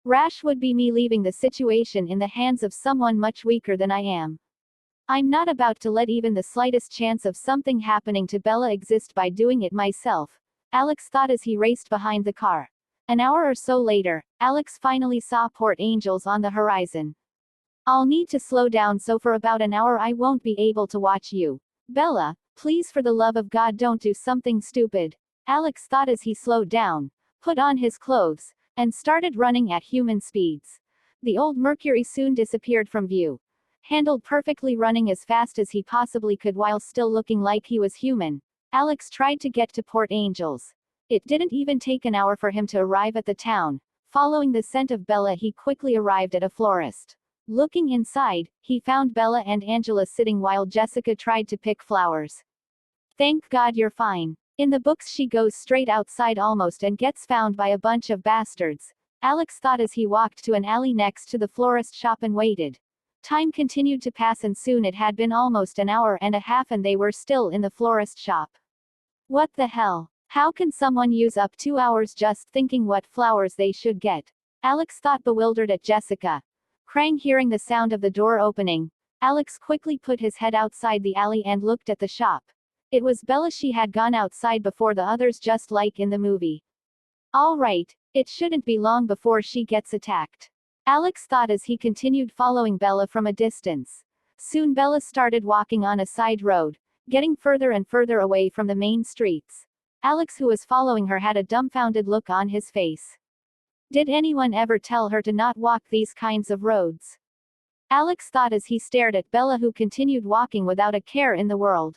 Rash would be me leaving the situation in the hands of someone much weaker than I am. I'm not about to let even the slightest chance of something happening to Bella exist by doing it myself, Alex thought as he raced behind the car. An hour or so later, Alex finally saw Port Angels on the horizon. I'll need to slow down, so for about an hour I won't be able to watch you. Bella, please for the love of God don't do something stupid, Alex thought as he slowed down, put on his clothes, and started running at human speeds. The old Mercury soon disappeared from view. Handled perfectly, running as fast as he possibly could while still looking like he was human, Alex tried to get to Port Angels. It didn't even take an hour for him to arrive at the town. Following the scent of Bella, he quickly arrived at a florist. Looking inside, he found Bella and Angela sitting while Jessica tried to pick flowers. Thank God you're fine. In the books she goes straight outside almost and gets found by a bunch of bastards, Alex thought as he walked to an alley next to the florist shop and waited. Time continued to pass and soon it had been almost an hour and a half and they were still in the florist shop. What the hell? How can someone use up 2 hours just thinking what flowers they should get? Alex thought, bewildered at Jessica. Krang hearing the sound of the door opening, Alex quickly put his head outside the alley and looked at the shop. It was Bella. She had gone outside before the others, just like in the movie. All right, it shouldn't be long before she gets attacked, Alex thought as he continued following Bella from a distance. Soon Bella started walking on a side road, getting further and further away from the main streets. Alex, who was following her, had a dumbfounded look on his face. Did anyone ever tell her to not walk these kinds of roads? Alex thought as he stared at Bella, who continued walking without a care in the world.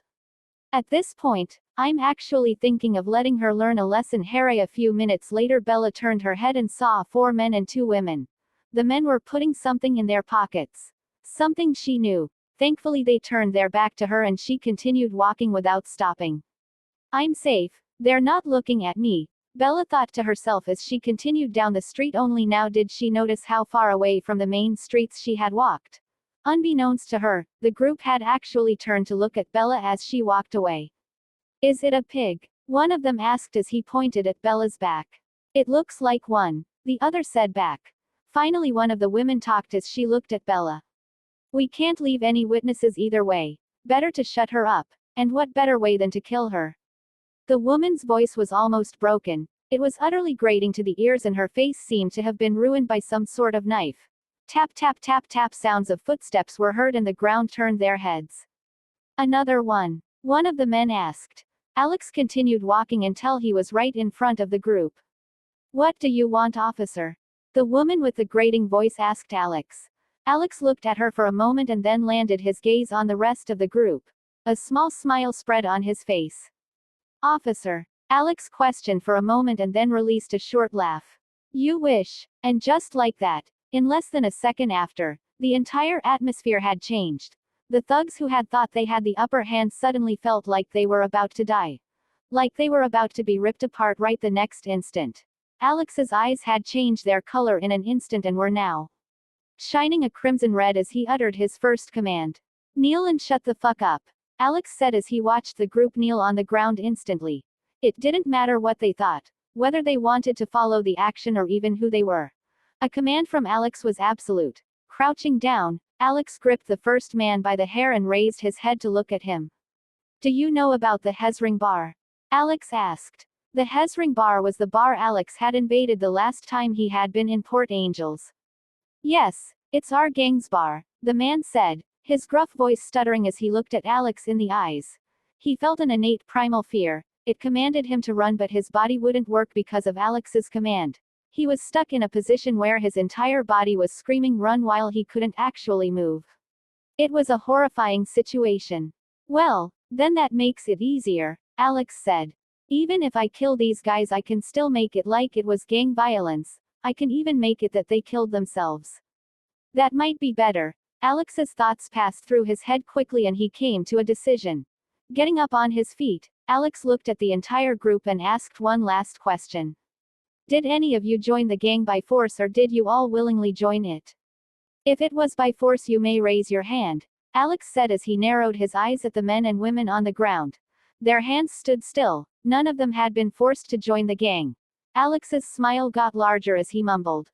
At this point, I'm actually thinking of letting her learn a lesson. Harry. A few minutes later, Bella turned her head and saw 4 men and 2 women. The men were putting something in their pockets. Something she knew. Thankfully they turned their back to her and she continued walking without stopping. I'm safe. They're not looking at me, Bella thought to herself as she continued down the street. Only now did she notice how far away from the main streets she had walked. Unbeknownst to her, the group had actually turned to look at Bella as she walked away. Is it a pig? One of them asked as he pointed at Bella's back. It looks like one, the other said back. Finally one of the women talked as she looked at Bella. We can't leave any witnesses either way. Better to shut her up. And what better way than to kill her? The woman's voice was almost broken. It was utterly grating to the ears and her face seemed to have been ruined by some sort of knife. Tap tap tap tap, sounds of footsteps were heard and the ground turned their heads. Another one. One of the men asked. Alex continued walking until he was right in front of the group. What do you want, officer? The woman with the grating voice asked Alex. Alex looked at her for a moment and then landed his gaze on the rest of the group. A small smile spread on his face. Officer? Alex questioned for a moment and then released a short laugh. You wish. And just like that, in less than a second after, the entire atmosphere had changed. The thugs who had thought they had the upper hand suddenly felt like they were about to die. Like they were about to be ripped apart right the next instant. Alex's eyes had changed their color in an instant and were now shining a crimson red as he uttered his first command. Kneel and shut the fuck up, Alex said as he watched the group kneel on the ground instantly. It didn't matter what they thought, whether they wanted to follow the action or even who they were. A command from Alex was absolute. Crouching down, Alex gripped the first man by the hair and raised his head to look at him. Do you know about the Hezring bar? Alex asked. The Hezring bar was the bar Alex had invaded the last time he had been in Port Angels. Yes, it's our gang's bar, the man said, his gruff voice stuttering as he looked at Alex in the eyes. He felt an innate primal fear. It commanded him to run, but his body wouldn't work because of Alex's command. He was stuck in a position where his entire body was screaming run while he couldn't actually move. It was a horrifying situation. Well, then that makes it easier, Alex said. Even if I kill these guys, I can still make it like it was gang violence. I can even make it that they killed themselves. That might be better. Alex's thoughts passed through his head quickly and he came to a decision. Getting up on his feet, Alex looked at the entire group and asked one last question. Did any of you join the gang by force, or did you all willingly join it? If it was by force, you may raise your hand, Alex said as he narrowed his eyes at the men and women on the ground. Their hands stood still. None of them had been forced to join the gang. Alex's smile got larger as he mumbled.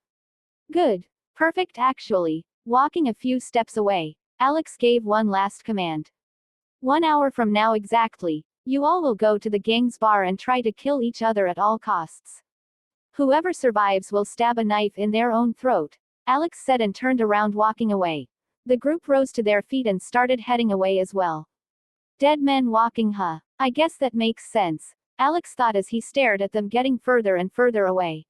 Good. Perfect actually. Walking a few steps away, Alex gave one last command. 1 hour from now exactly, you all will go to the gang's bar and try to kill each other at all costs. Whoever survives will stab a knife in their own throat, Alex said and turned around walking away. The group rose to their feet and started heading away as well. Dead men walking, huh? I guess that makes sense, Alex thought as he stared at them getting further and further away.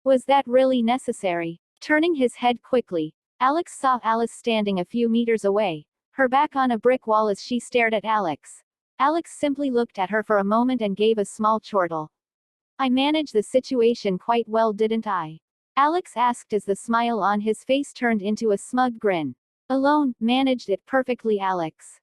Was that really necessary? Turning his head quickly, Alex saw Alice standing a few meters away, her back on a brick wall as she stared at Alex. Alex simply looked at her for a moment and gave a small chortle. I managed the situation quite well, didn't I? Alex asked as the smile on his face turned into a smug grin. Alone, managed it perfectly, Alex.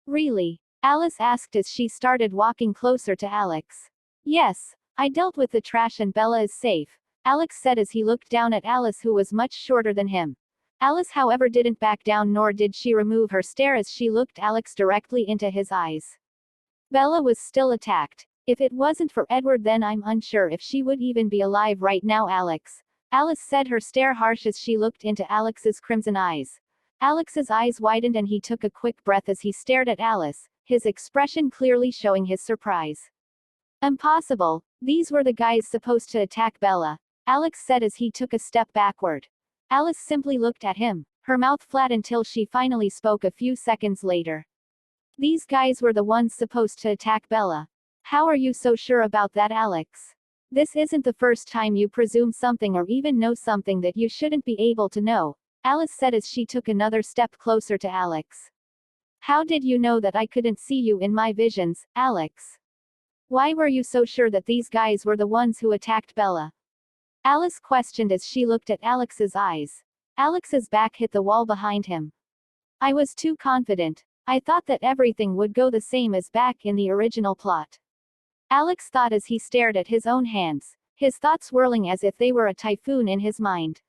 Really? Alice asked as she started walking closer to Alex. Yes, I dealt with the trash and Bella is safe, Alex said as he looked down at Alice, who was much shorter than him. Alice, however, didn't back down, nor did she remove her stare as she looked Alex directly into his eyes. Bella was still attacked. If it wasn't for Edward, then I'm unsure if she would even be alive right now, Alex. Alice said, her stare harsh as she looked into Alex's crimson eyes. Alex's eyes widened and he took a quick breath as he stared at Alice, his expression clearly showing his surprise. Impossible. These were the guys supposed to attack Bella, Alex said as he took a step backward. Alice simply looked at him, her mouth flat until she finally spoke a few seconds later. These guys were the ones supposed to attack Bella. How are you so sure about that, Alex? This isn't the first time you presume something or even know something that you shouldn't be able to know, Alice said as she took another step closer to Alex. How did you know that I couldn't see you in my visions, Alex? Why were you so sure that these guys were the ones who attacked Bella? Alice questioned as she looked at Alex's eyes. Alex's back hit the wall behind him. I was too confident. I thought that everything would go the same as back in the original plot. Alex thought as he stared at his own hands, his thoughts whirling as if they were a typhoon in his mind.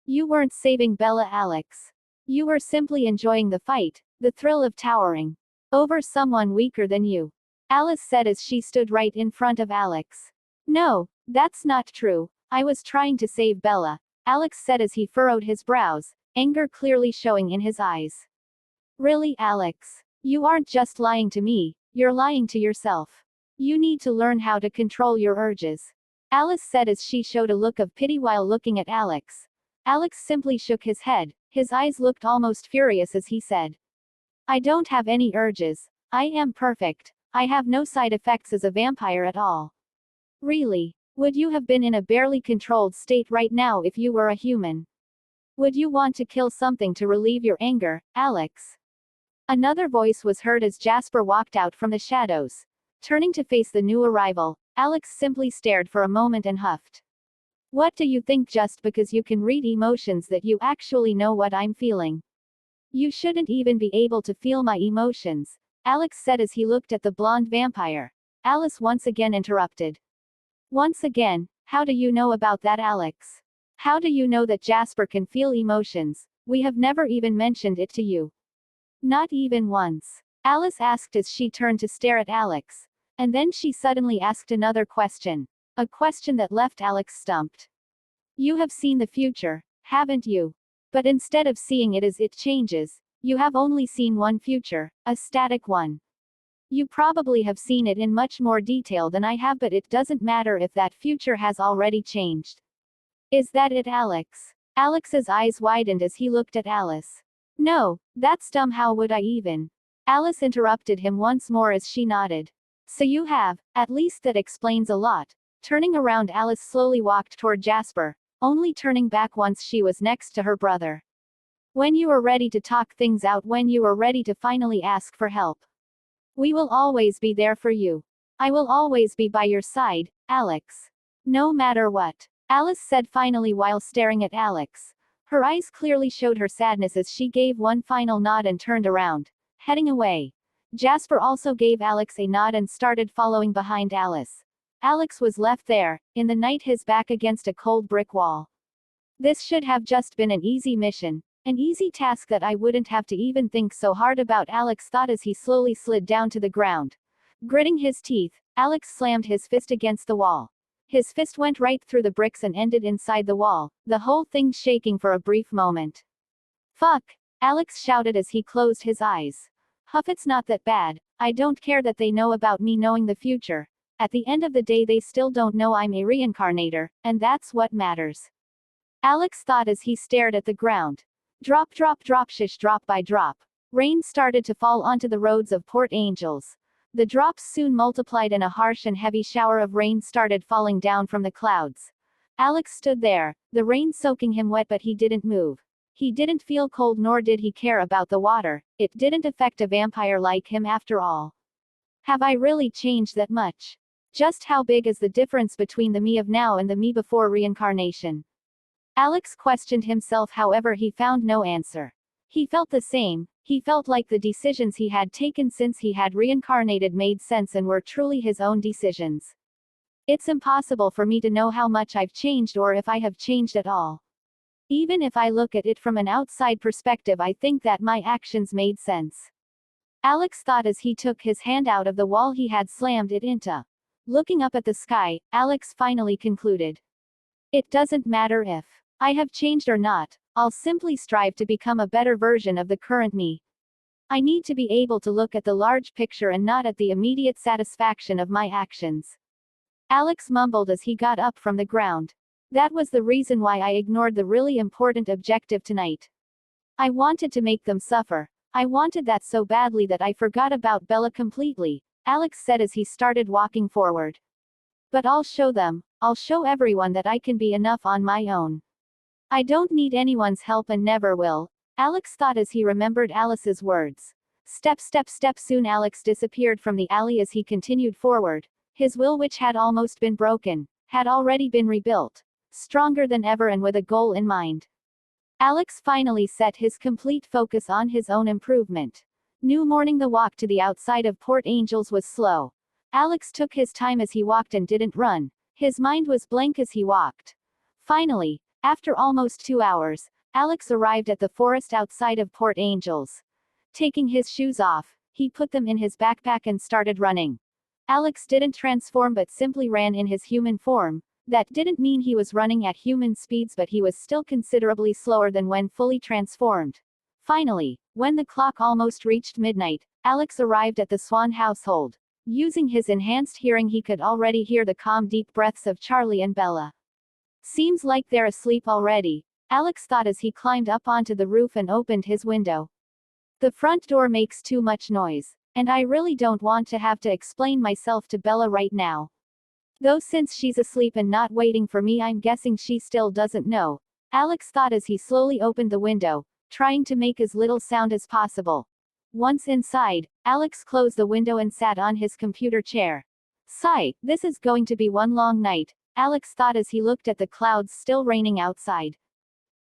You weren't saving Bella, Alex. You were simply enjoying the fight, the thrill of towering over someone weaker than you, Alice said as she stood right in front of Alex. No, that's not true. I was trying to save Bella, Alex said as he furrowed his brows, anger clearly showing in his eyes. Really, Alex? You aren't just lying to me, you're lying to yourself. You need to learn how to control your urges, Alice said as she showed a look of pity while looking at Alex. Alex simply shook his head, his eyes looked almost furious as he said. I don't have any urges. I am perfect. I have no side effects as a vampire at all. Really? Would you have been in a barely controlled state right now if you were a human? Would you want to kill something to relieve your anger, Alex? Another voice was heard as Jasper walked out from the shadows. Turning to face the new arrival, Alex simply stared for a moment and huffed. What do you think? Just because you can read emotions that you actually know what I'm feeling? You shouldn't even be able to feel my emotions, Alex said as he looked at the blonde vampire. Alice once again interrupted. Once again, how do you know about that, Alex? How do you know that Jasper can feel emotions? We have never even mentioned it to you. Not even once, Alice asked as she turned to stare at Alex. And then she suddenly asked another question. A question that left Alex stumped. You have seen the future, haven't you? But instead of seeing it as it changes, you have only seen one future, a static one. You probably have seen it in much more detail than I have, but it doesn't matter if that future has already changed. Is that it, Alex? Alex's eyes widened as he looked at Alice. No, that's dumb. How would I even? Alice interrupted him once more as she nodded. So you have, at least that explains a lot. Turning around, Alice slowly walked toward Jasper, only turning back once she was next to her brother. When you are ready to talk things out, when you are ready to finally ask for help, we will always be there for you. I will always be by your side, Alex. No matter what, Alice said finally while staring at Alex. Her eyes clearly showed her sadness as she gave one final nod and turned around, heading away. Jasper also gave Alex a nod and started following behind Alice. Alex was left there, in the night, his back against a cold brick wall. This should have just been an easy mission. An easy task that I wouldn't have to even think so hard about, Alex thought as he slowly slid down to the ground. Gritting his teeth, Alex slammed his fist against the wall. His fist went right through the bricks and ended inside the wall, the whole thing shaking for a brief moment. Fuck! Alex shouted as he closed his eyes. Huff, it's not that bad. I don't care that they know about me knowing the future. At the end of the day, they still don't know I'm a reincarnator, and that's what matters. Alex thought as he stared at the ground. Drop, drop, drop, shish, drop by drop. Rain started to fall onto the roads of Port Angels. The drops soon multiplied and a harsh and heavy shower of rain started falling down from the clouds. Alex stood there, the rain soaking him wet, but he didn't move. He didn't feel cold, nor did he care about the water. It didn't affect a vampire like him after all. Have I really changed that much? Just how big is the difference between the me of now and the me before reincarnation? Alex questioned himself, however he found no answer. He felt the same. He felt like the decisions he had taken since he had reincarnated made sense and were truly his own decisions. It's impossible for me to know how much I've changed or if I have changed at all. Even if I look at it from an outside perspective, I think that my actions made sense. Alex thought as he took his hand out of the wall he had slammed it into. Looking up at the sky, Alex finally concluded. It doesn't matter if I have changed or not, I'll simply strive to become a better version of the current me. I need to be able to look at the large picture and not at the immediate satisfaction of my actions. Alex mumbled as he got up from the ground. That was the reason why I ignored the really important objective tonight. I wanted to make them suffer. I wanted that so badly that I forgot about Bella completely, Alex said as he started walking forward. But I'll show them. I'll show everyone that I can be enough on my own. I don't need anyone's help and never will, Alex thought as he remembered Alice's words. Step, step, step. Soon Alex disappeared from the alley as he continued forward. His will, which had almost been broken, had already been rebuilt, stronger than ever and with a goal in mind. Alex finally set his complete focus on his own improvement. New morning. The walk to the outside of Port Angels was slow. Alex took his time as he walked and didn't run. His mind was blank as he walked. Finally, after almost 2 hours, Alex arrived at the forest outside of Port Angels. Taking his shoes off, he put them in his backpack and started running. Alex didn't transform but simply ran in his human form. That didn't mean he was running at human speeds, but he was still considerably slower than when fully transformed. Finally, when the clock almost reached midnight, Alex arrived at the Swan household. Using his enhanced hearing, he could already hear the calm, deep breaths of Charlie and Bella. Seems like they're asleep already, Alex thought as he climbed up onto the roof and opened his window. The front door makes too much noise, and I really don't want to have to explain myself to Bella right now. Though since she's asleep and not waiting for me, I'm guessing she still doesn't know, Alex thought as he slowly opened the window, trying to make as little sound as possible. Once inside, Alex closed the window and sat on his computer chair. Sigh, this is going to be one long night, Alex thought as he looked at the clouds still raining outside.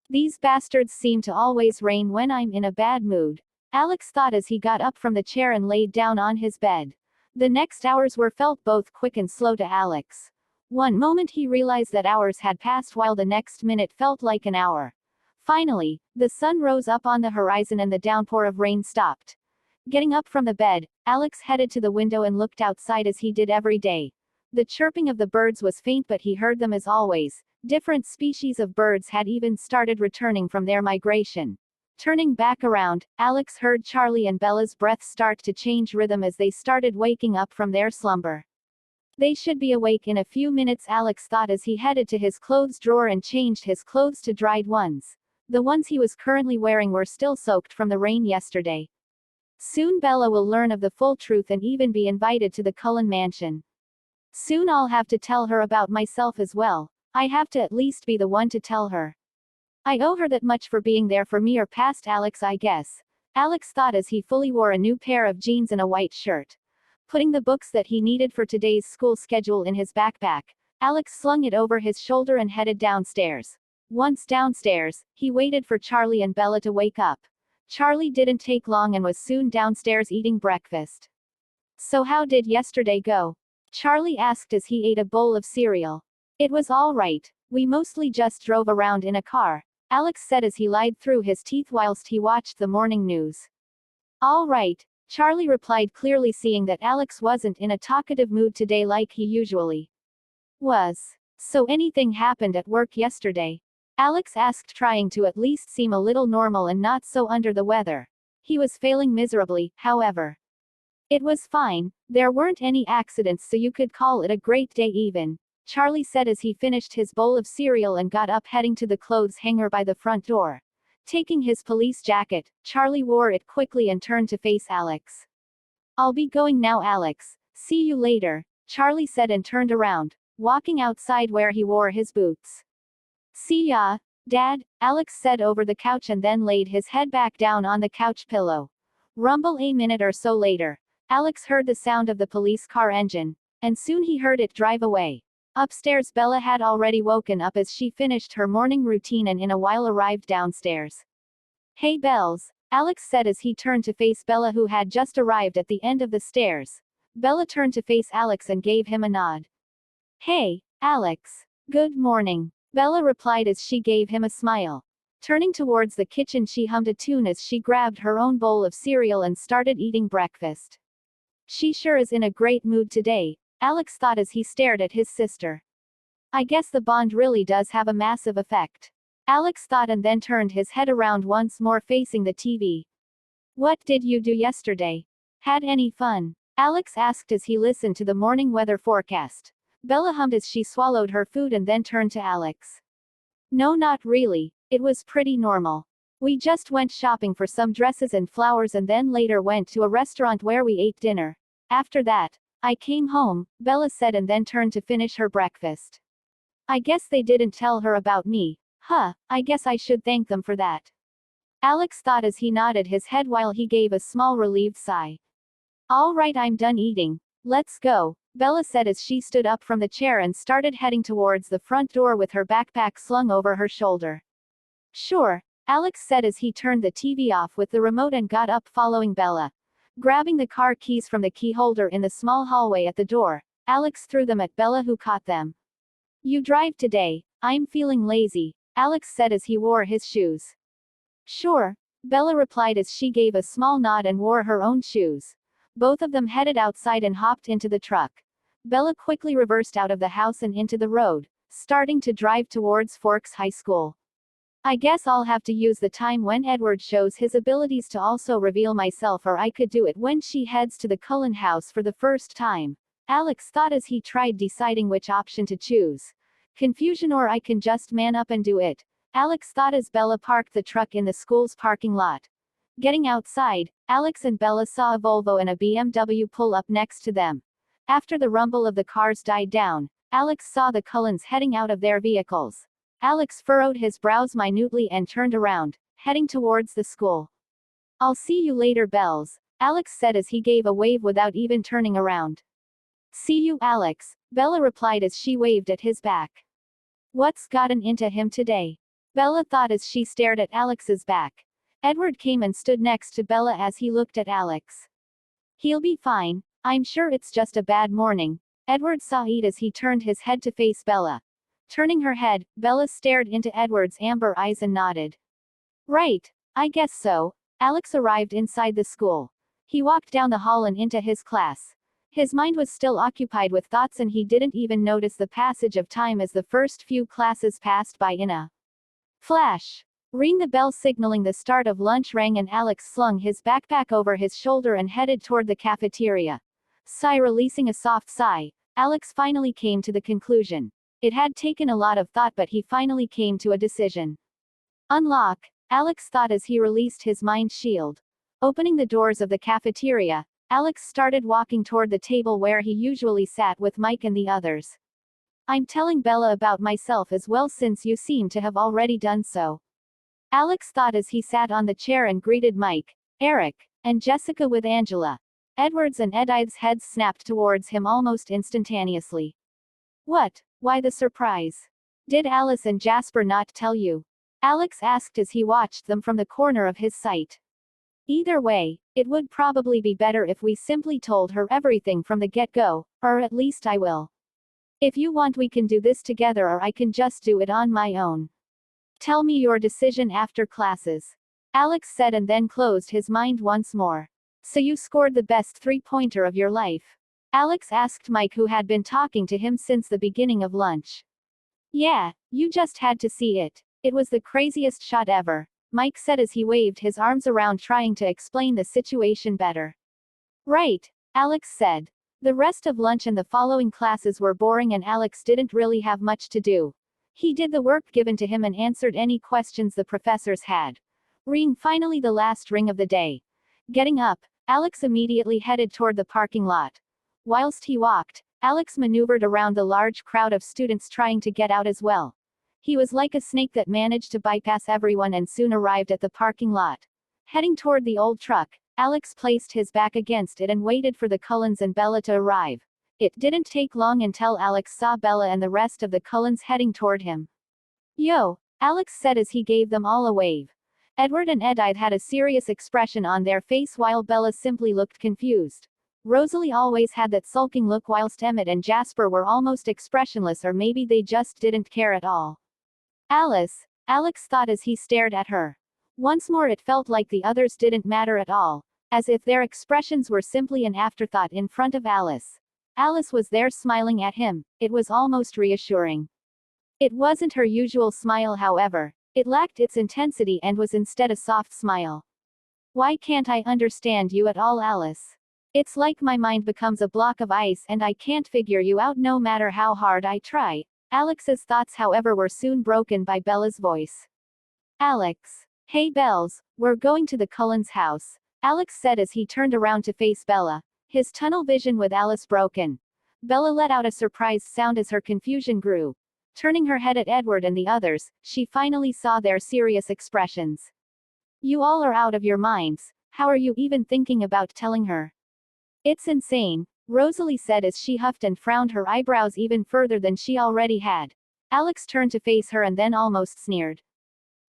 These bastards seem to always rain when I'm in a bad mood, Alex thought as he got up from the chair and laid down on his bed. The next hours were felt both quick and slow to Alex. One moment he realized that hours had passed while the next minute felt like an hour. Finally, the sun rose up on the horizon and the downpour of rain stopped. Getting up from the bed, Alex headed to the window and looked outside as he did every day. The chirping of the birds was faint, but he heard them as always. Different species of birds had even started returning from their migration. Turning back around, Alex heard Charlie and Bella's breath start to change rhythm as they started waking up from their slumber. They should be awake in a few minutes, Alex thought as he headed to his clothes drawer and changed his clothes to dried ones. The ones he was currently wearing were still soaked from the rain yesterday. Soon Bella will learn of the full truth and even be invited to the Cullen mansion. Soon I'll have to tell her about myself as well. I have to at least be the one to tell her. I owe her that much for being there for me or past Alex, I guess. Alex thought as he fully wore a new pair of jeans and a white shirt. Putting the books that he needed for today's school schedule in his backpack, Alex slung it over his shoulder and headed downstairs. Once downstairs, he waited for Charlie and Bella to wake up. Charlie didn't take long and was soon downstairs eating breakfast. So how did yesterday go? Charlie asked as he ate a bowl of cereal. It was all right. We mostly just drove around in a car, Alex said as he lied through his teeth whilst he watched the morning news. All right, Charlie replied, clearly seeing that Alex wasn't in a talkative mood today like he usually was. So anything happened at work yesterday? Alex asked, trying to at least seem a little normal and not so under the weather. He was failing miserably, however. It was fine, there weren't any accidents, so you could call it a great day even, Charlie said as he finished his bowl of cereal and got up, heading to the clothes hanger by the front door. Taking his police jacket, Charlie wore it quickly and turned to face Alex. I'll be going now, Alex. See you later, Charlie said and turned around, walking outside where he wore his boots. See ya, Dad, Alex said over the couch and then laid his head back down on the couch pillow. Rumble. A minute or so later, Alex heard the sound of the police car engine, and soon he heard it drive away. Upstairs, Bella had already woken up as she finished her morning routine and in a while arrived downstairs. Hey Bells, Alex said as he turned to face Bella, who had just arrived at the end of the stairs. Bella turned to face Alex and gave him a nod. Hey, Alex. Good morning, Bella replied as she gave him a smile. Turning towards the kitchen, she hummed a tune as she grabbed her own bowl of cereal and started eating breakfast. She sure is in a great mood today, Alex thought as he stared at his sister. I guess the bond really does have a massive effect, Alex thought, and then turned his head around once more facing the TV. What did you do yesterday? Had any fun? Alex asked as he listened to the morning weather forecast. Bella hummed as she swallowed her food and then turned to Alex. No, not really, it was pretty normal. We just went shopping for some dresses and flowers and then later went to a restaurant where we ate dinner. After that, I came home, Bella said and then turned to finish her breakfast. I guess they didn't tell her about me. Huh, I guess I should thank them for that, Alex thought as he nodded his head while he gave a small relieved sigh. All right, I'm done eating. Let's go, Bella said as she stood up from the chair and started heading towards the front door with her backpack slung over her shoulder. Sure, Alex said as he turned the TV off with the remote and got up following Bella. Grabbing the car keys from the key holder in the small hallway at the door, Alex threw them at Bella, who caught them. You drive today? I'm feeling lazy, Alex said as he wore his shoes. Sure, Bella replied as she gave a small nod and wore her own shoes. Both of them headed outside and hopped into the truck. Bella quickly reversed out of the house and into the road, starting to drive towards Forks High School. I guess I'll have to use the time when Edward shows his abilities to also reveal myself, or I could do it when she heads to the Cullen house for the first time, Alex thought as he tried deciding which option to choose. Confusion, or I can just man up and do it, Alex thought as Bella parked the truck in the school's parking lot. Getting outside, Alex and Bella saw a Volvo and a BMW pull up next to them. After the rumble of the cars died down, Alex saw the Cullens heading out of their vehicles. Alex furrowed his brows minutely and turned around, heading towards the school. I'll see you later, Bells, Alex said as he gave a wave without even turning around. See you, Alex, Bella replied as she waved at his back. What's gotten into him today? Bella thought as she stared at Alex's back. Edward came and stood next to Bella as he looked at Alex. He'll be fine, I'm sure it's just a bad morning, Edward sighed as he turned his head to face Bella. Turning her head, Bella stared into Edward's amber eyes and nodded. Right, I guess so. Alex arrived inside the school. He walked down the hall and into his class. His mind was still occupied with thoughts and he didn't even notice the passage of time as the first few classes passed by in a flash. Ring the bell signaling the start of lunch rang and Alex slung his backpack over his shoulder and headed toward the cafeteria. Releasing a soft sigh, Alex finally came to the conclusion. It had taken a lot of thought, but he finally came to a decision. Unlock, Alex thought as he released his mind shield. Opening the doors of the cafeteria, Alex started walking toward the table where he usually sat with Mike and the others. I'm telling Bella about myself as well since you seem to have already done so. Alex thought as he sat on the chair and greeted Mike, Eric, and Jessica with Angela. Edward's and Edith's heads snapped towards him almost instantaneously. What? Why the surprise? Did Alice and Jasper not tell you? Alex asked as he watched them from the corner of his sight. Either way, it would probably be better if we simply told her everything from the get-go, or at least I will. If you want we can do this together or I can just do it on my own. Tell me your decision after classes. Alex said and then closed his mind once more. So you scored the best three-pointer of your life? Alex asked Mike who had been talking to him since the beginning of lunch. Yeah, you just had to see it. It was the craziest shot ever, Mike said as he waved his arms around trying to explain the situation better. Right, Alex said. The rest of lunch and the following classes were boring and Alex didn't really have much to do. He did the work given to him and answered any questions the professors had. Finally the last ring of the day. Getting up, Alex immediately headed toward the parking lot. Whilst he walked, Alex maneuvered around the large crowd of students trying to get out as well. He was like a snake that managed to bypass everyone and soon arrived at the parking lot. Heading toward the old truck, Alex placed his back against it and waited for the Cullens and Bella to arrive. It didn't take long until Alex saw Bella and the rest of the Cullens heading toward him. Yo, Alex said as he gave them all a wave. Edward and Edith had a serious expression on their face while Bella simply looked confused. Rosalie always had that sulking look whilst Emmett and Jasper were almost expressionless or maybe they just didn't care at all. Alice, Alex thought as he stared at her. Once more it felt like the others didn't matter at all, as if their expressions were simply an afterthought in front of Alice. Alice was there smiling at him, it was almost reassuring. It wasn't her usual smile however, it lacked its intensity and was instead a soft smile. Why can't I understand you at all, Alice? It's like my mind becomes a block of ice and I can't figure you out no matter how hard I try. Alex's thoughts however were soon broken by Bella's voice. Alex. Hey Bells, we're going to the Cullens' house, Alex said as he turned around to face Bella, his tunnel vision with Alice broken. Bella let out a surprised sound as her confusion grew. Turning her head at Edward and the others, she finally saw their serious expressions. You all are out of your minds, how are you even thinking about telling her? It's insane, Rosalie said as she huffed and frowned her eyebrows even further than she already had. Alex turned to face her and then almost sneered.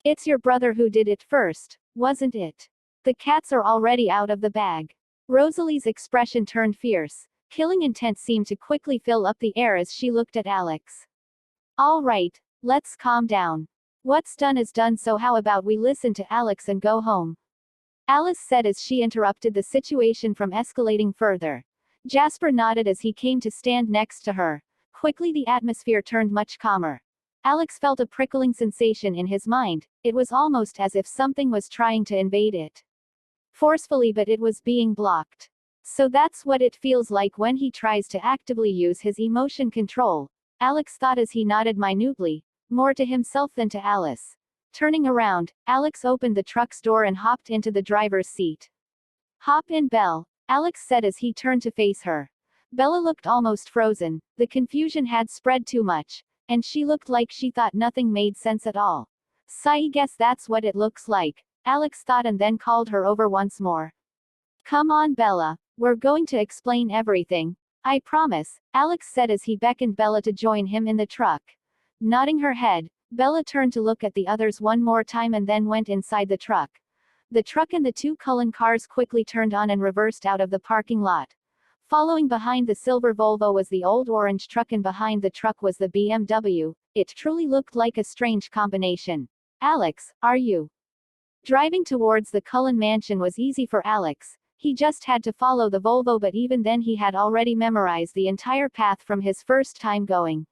It's your brother who did it first, wasn't it? The cats are already out of the bag. Rosalie's expression turned fierce. Killing intent seemed to quickly fill up the air as she looked at Alex. All right, let's calm down. What's done is done, so how about we listen to Alex and go home? Alice said as she interrupted the situation from escalating further. Jasper nodded as he came to stand next to her. Quickly the atmosphere turned much calmer. Alex felt a prickling sensation in his mind, it was almost as if something was trying to invade it. Forcefully, but it was being blocked. So that's what it feels like when he tries to actively use his emotion control, Alex thought as he nodded minutely, more to himself than to Alice. Turning around, Alex opened the truck's door and hopped into the driver's seat. Hop in, Belle, Alex said as he turned to face her. Bella looked almost frozen, the confusion had spread too much, and she looked like she thought nothing made sense at all. I guess that's what it looks like, Alex thought and then called her over once more. Come on Bella, we're going to explain everything. I promise, Alex said as he beckoned Bella to join him in the truck. Nodding her head, Bella turned to look at the others one more time and then went inside the truck. The truck and the two Cullen cars quickly turned on and reversed out of the parking lot. Following behind the silver Volvo was the old orange truck and behind the truck was the BMW. It truly looked like a strange combination. Alex, are you? Driving towards the Cullen mansion was easy for Alex. He just had to follow the Volvo, but even then he had already memorized the entire path from his first time going.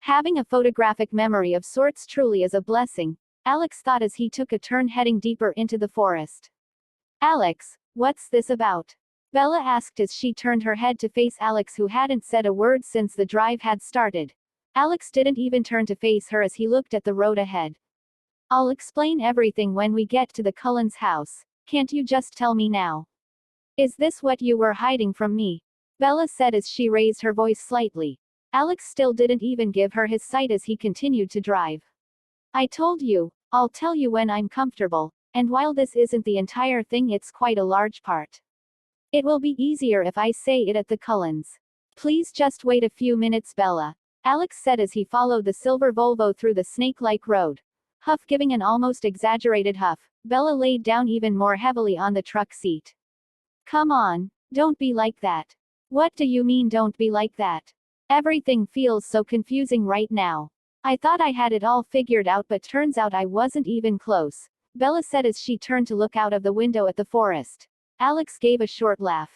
Having a photographic memory of sorts truly is a blessing, Alex thought as he took a turn heading deeper into the forest. Alex, what's this about? Bella asked as she turned her head to face Alex, who hadn't said a word since the drive had started. Alex didn't even turn to face her as he looked at the road ahead. I'll explain everything when we get to the Cullens' house, Can't you just tell me now? Is this what you were hiding from me? Bella said as she raised her voice slightly. Alex still didn't even give her his sight as he continued to drive. I told you, I'll tell you when I'm comfortable, and while this isn't the entire thing, it's quite a large part. It will be easier if I say it at the Cullens. Please just wait a few minutes, Bella. Alex said as he followed the silver Volvo through the snake-like road. Huff giving an almost exaggerated huff, Bella laid down even more heavily on the truck seat. Come on, don't be like that. What do you mean don't be like that? Everything feels so confusing right now. I thought I had it all figured out, but turns out I wasn't even close, Bella said as she turned to look out of the window at the forest. Alex gave a short laugh.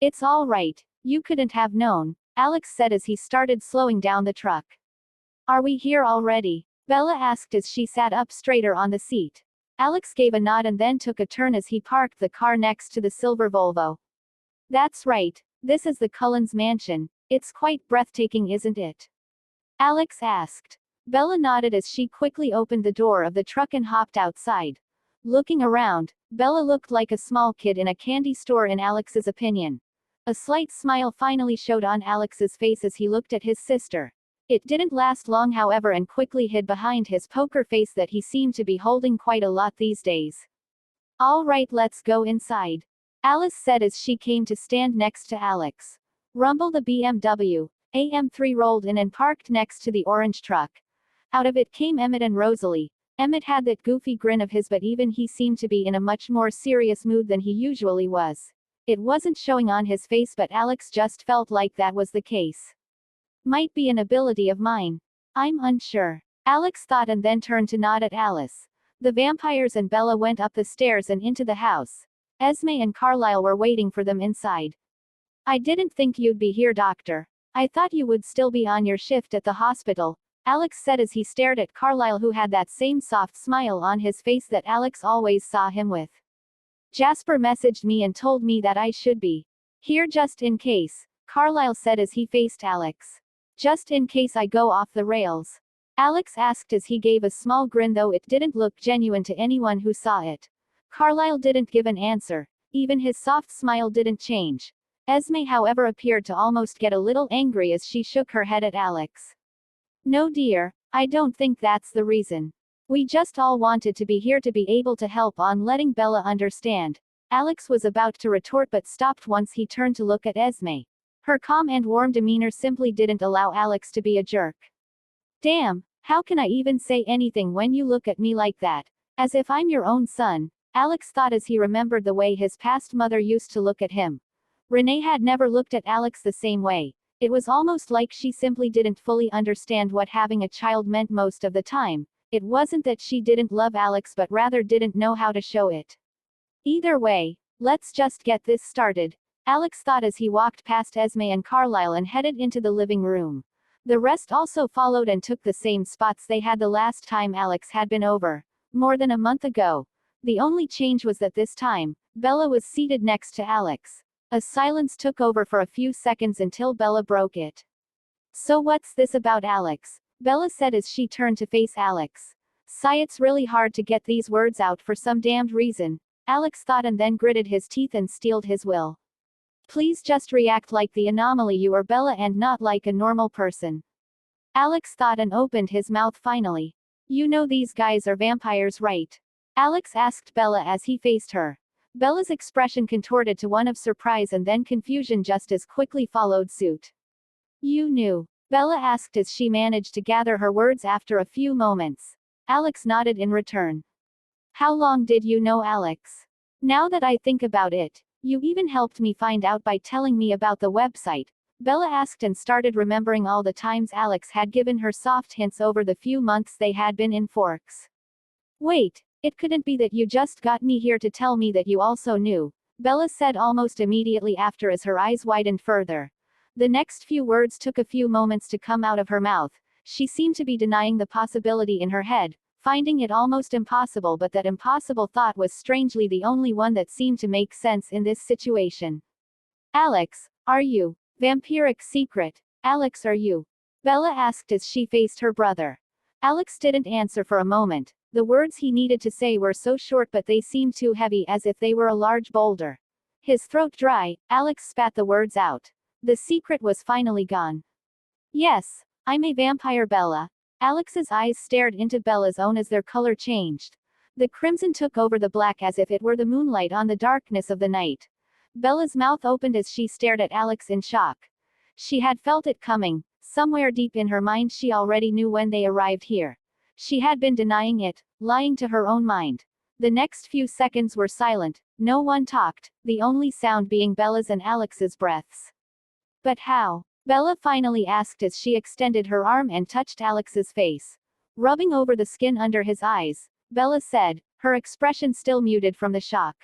It's all right, you couldn't have known, Alex said as he started slowing down the truck. Are we here already? Bella asked as she sat up straighter on the seat. Alex gave a nod and then took a turn as he parked the car next to the silver Volvo. That's right, this is the Cullens mansion. It's quite breathtaking, isn't it? Alex asked. Bella nodded as she quickly opened the door of the truck and hopped outside. Looking around, Bella looked like a small kid in a candy store in Alex's opinion. A slight smile finally showed on Alex's face as he looked at his sister. It didn't last long, however, and quickly hid behind his poker face that he seemed to be holding quite a lot these days. All right, let's go inside, Alice said as she came to stand next to Alex. Rumble the BMW AM3 rolled in and parked next to the orange truck. Out of it came Emmett and Rosalie. Emmett had that goofy grin of his, but even he seemed to be in a much more serious mood than he usually was. It wasn't showing on his face, but Alex just felt like that was the case. Might be an ability of mine. I'm unsure, Alex thought, and then turned to nod at Alice. The vampires and Bella went up the stairs and into the house. Esme and Carlisle were waiting for them inside. I didn't think you'd be here, Doctor. I thought you would still be on your shift at the hospital, Alex said as he stared at Carlisle, who had that same soft smile on his face that Alex always saw him with. Jasper messaged me and told me that I should be here just in case, Carlisle said as he faced Alex. Just in case I go off the rails? Alex asked as he gave a small grin, though it didn't look genuine to anyone who saw it. Carlisle didn't give an answer. Even his soft smile didn't change. Esme, however, appeared to almost get a little angry as she shook her head at Alex. No dear, I don't think that's the reason. We just all wanted to be here to be able to help on letting Bella understand. Alex was about to retort but stopped once he turned to look at Esme. Her calm and warm demeanor simply didn't allow Alex to be a jerk. Damn, how can I even say anything when you look at me like that? As if I'm your own son, Alex thought as he remembered the way his past mother used to look at him. Renee had never looked at Alex the same way. It was almost like she simply didn't fully understand what having a child meant most of the time. It wasn't that she didn't love Alex, but rather didn't know how to show it. Either way, let's just get this started, Alex thought as he walked past Esme and Carlisle and headed into the living room. The rest also followed and took the same spots they had the last time Alex had been over, more than a month ago. The only change was that this time, Bella was seated next to Alex. A silence took over for a few seconds until Bella broke it. So what's this about, Alex? Bella said as she turned to face Alex. Sigh, it's really hard to get these words out for some damned reason, Alex thought, and then gritted his teeth and steeled his will. Please just react like the anomaly you are, Bella, and not like a normal person. Alex thought and opened his mouth finally. You know these guys are vampires, right? Alex asked Bella as he faced her. Bella's expression contorted to one of surprise and then confusion just as quickly followed suit. You knew? Bella asked as she managed to gather her words after a few moments. Alex nodded in return. How long did you know, Alex? Now that I think about it, you even helped me find out by telling me about the website, Bella asked, and started remembering all the times Alex had given her soft hints over the few months they had been in Forks. Wait. It couldn't be that you just got me here to tell me that you also knew, Bella said almost immediately after as her eyes widened further. The next few words took a few moments to come out of her mouth. She seemed to be denying the possibility in her head, finding it almost impossible, but that impossible thought was strangely the only one that seemed to make sense in this situation. Alex, are you? Vampiric secret. Alex, are you? Bella asked as she faced her brother. Alex didn't answer for a moment. The words he needed to say were so short but they seemed too heavy as if they were a large boulder. His throat dry, Alex spat the words out. The secret was finally gone. Yes, I'm a vampire, Bella. Alex's eyes stared into Bella's own as their color changed. The crimson took over the black as if it were the moonlight on the darkness of the night. Bella's mouth opened as she stared at Alex in shock. She had felt it coming. Somewhere deep in her mind she already knew when they arrived here. She had been denying it, lying to her own mind. The next few seconds were silent, no one talked, the only sound being Bella's and Alex's breaths. But how? Bella finally asked as she extended her arm and touched Alex's face. Rubbing over the skin under his eyes, Bella said, her expression still muted from the shock.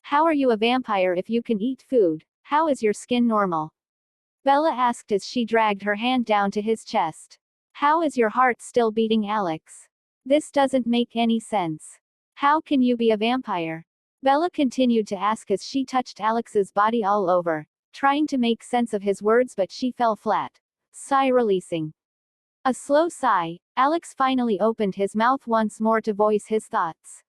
How are you a vampire if you can eat food? How is your skin normal? Bella asked as she dragged her hand down to his chest. How is your heart still beating, Alex? This doesn't make any sense. How can you be a vampire? Bella continued to ask as she touched Alex's body all over, trying to make sense of his words, but she fell flat. Sigh releasing. A slow sigh, Alex finally opened his mouth once more to voice his thoughts.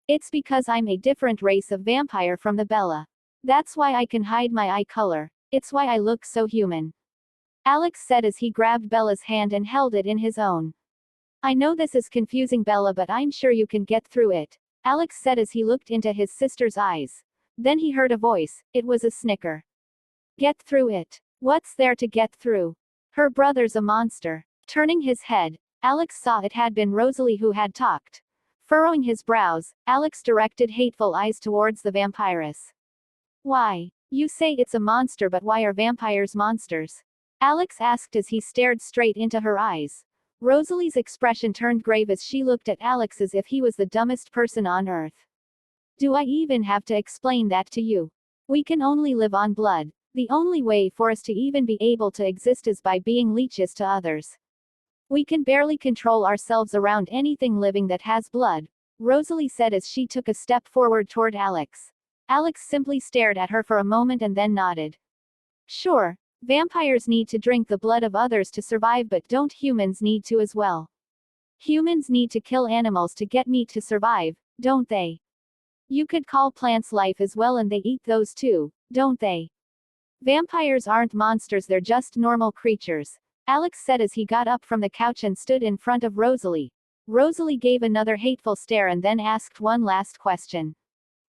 It's because I'm a different race of vampire from the Bella. That's why I can hide my eye color. It's why I look so human. Alex said as he grabbed Bella's hand and held it in his own. I know this is confusing, Bella, but I'm sure you can get through it, Alex said as he looked into his sister's eyes. Then he heard a voice, it was a snicker. Get through it. What's there to get through? Her brother's a monster. Turning his head, Alex saw it had been Rosalie who had talked. Furrowing his brows, Alex directed hateful eyes towards the vampiress. Why? You say it's a monster, but why are vampires monsters? Alex asked as he stared straight into her eyes. Rosalie's expression turned grave as she looked at Alex as if he was the dumbest person on earth. Do I even have to explain that to you? We can only live on blood. The only way for us to even be able to exist is by being leeches to others. We can barely control ourselves around anything living that has blood, Rosalie said as she took a step forward toward Alex. Alex simply stared at her for a moment and then nodded. Sure, vampires need to drink the blood of others to survive, but don't humans need to as well? Humans need to kill animals to get meat to survive, don't they? You could call plants life as well, and they eat those too, don't they? Vampires aren't monsters, they're just normal creatures, Alex said as he got up from the couch and stood in front of Rosalie. Rosalie gave another hateful stare and then asked one last question.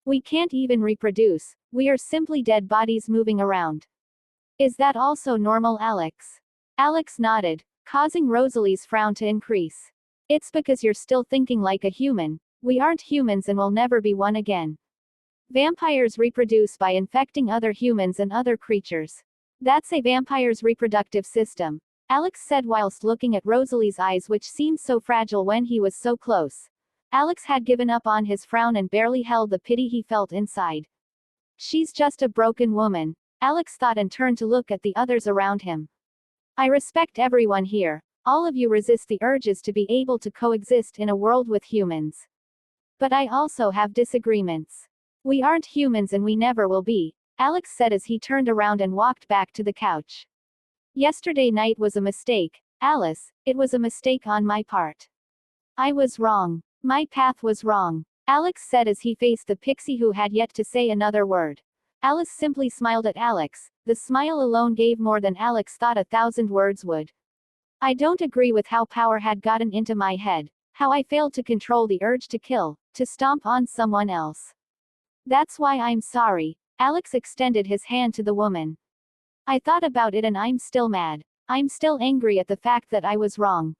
We can't even reproduce, we are simply dead bodies moving around. Is that also normal, Alex? Alex nodded, causing Rosalie's frown to increase. It's because you're still thinking like a human. We aren't humans and will never be one again. Vampires reproduce by infecting other humans and other creatures. That's a vampire's reproductive system, Alex said whilst looking at Rosalie's eyes, which seemed so fragile when he was so close. Alex had given up on his frown and barely held the pity he felt inside. She's just a broken woman, Alex thought and turned to look at the others around him. I respect everyone here. All of you resist the urges to be able to coexist in a world with humans. But I also have disagreements. We aren't humans and we never will be, Alex said as he turned around and walked back to the couch. Yesterday night was a mistake, Alice, it was a mistake on my part. I was wrong. My path was wrong, Alex said as he faced the pixie who had yet to say another word. Alice simply smiled at Alex. The smile alone gave more than Alex thought 1,000 words would. I don't agree with how power had gotten into my head, how I failed to control the urge to kill, to stomp on someone else. That's why I'm sorry, Alex extended his hand to the woman. I thought about it and I'm still mad. I'm still angry at the fact that I was wrong.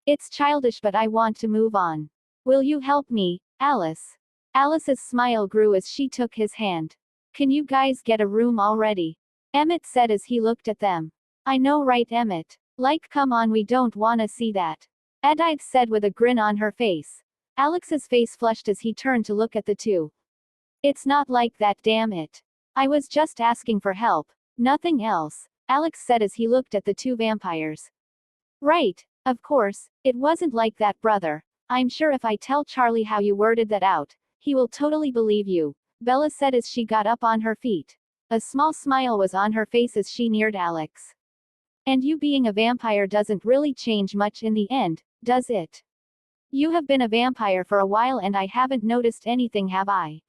It's childish, but I want to move on. Will you help me, Alice? Alice's smile grew as she took his hand. Can you guys get a room already? Emmett said as he looked at them. I know, right, Emmett? Like, come on, we don't wanna see that. Edith said with a grin on her face. Alex's face flushed as he turned to look at the two. It's not like that, damn it. I was just asking for help. Nothing else, Alex said as he looked at the two vampires. Right, of course, it wasn't like that, brother. I'm sure if I tell Charlie how you worded that out, he will totally believe you, Bella said as she got up on her feet. A small smile was on her face as she neared Alex. And you being a vampire doesn't really change much in the end, does it? You have been a vampire for a while and I haven't noticed anything, have I?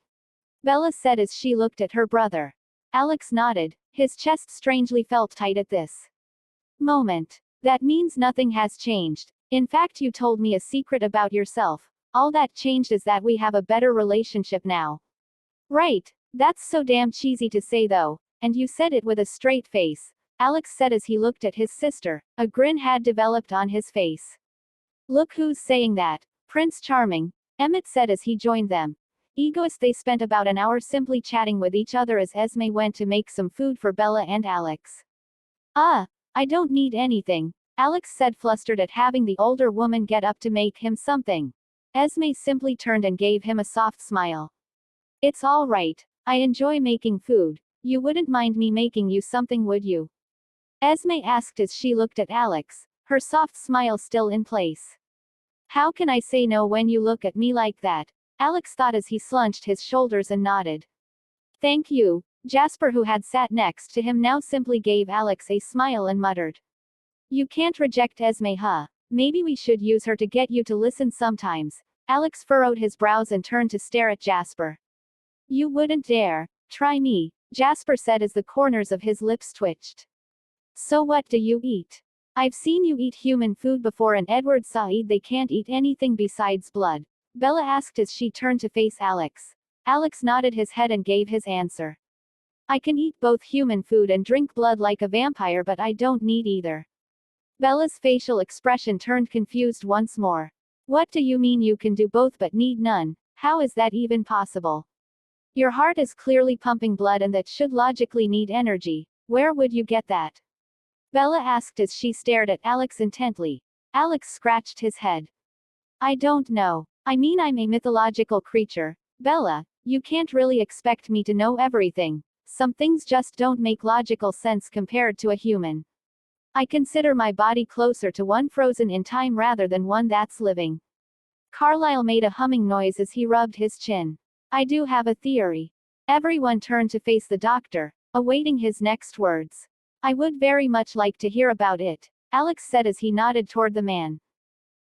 Bella said as she looked at her brother. Alex nodded, his chest strangely felt tight at this moment. That means nothing has changed. In fact, you told me a secret about yourself. All that changed is that we have a better relationship now. Right. That's so damn cheesy to say though, and you said it with a straight face, Alex said as he looked at his sister. A grin had developed on his face. Look who's saying that. Prince Charming, Emmett said as he joined them. Egoist. They spent about an hour simply chatting with each other as Esme went to make some food for Bella and Alex. I don't need anything, Alex said, flustered at having the older woman get up to make him something. Esme simply turned and gave him a soft smile. It's all right. I enjoy making food. You wouldn't mind me making you something, would you? Esme asked as she looked at Alex, her soft smile still in place. How can I say no when you look at me like that? Alex thought as he slunched his shoulders and nodded. Thank you. Jasper, who had sat next to him, now simply gave Alex a smile and muttered. You can't reject Esme, huh? Maybe we should use her to get you to listen sometimes. Alex furrowed his brows and turned to stare at Jasper. You wouldn't dare. Try me, Jasper said as the corners of his lips twitched. So what do you eat? I've seen you eat human food before, and Edward Said they can't eat anything besides blood. Bella asked as she turned to face Alex. Alex nodded his head and gave his answer. I can eat both human food and drink blood like a vampire, but I don't need either. Bella's facial expression turned confused once more. What do you mean you can do both but need none? How is that even possible? Your heart is clearly pumping blood and that should logically need energy. Where would you get that? Bella asked as she stared at Alex intently. Alex scratched his head. I don't know. I mean, I'm a mythological creature. Bella, you can't really expect me to know everything. Some things just don't make logical sense compared to a human. I consider my body closer to one frozen in time rather than one that's living. Carlyle made a humming noise as he rubbed his chin. I do have a theory. Everyone turned to face the doctor, awaiting his next words. I would very much like to hear about it, Alex said as he nodded toward the man.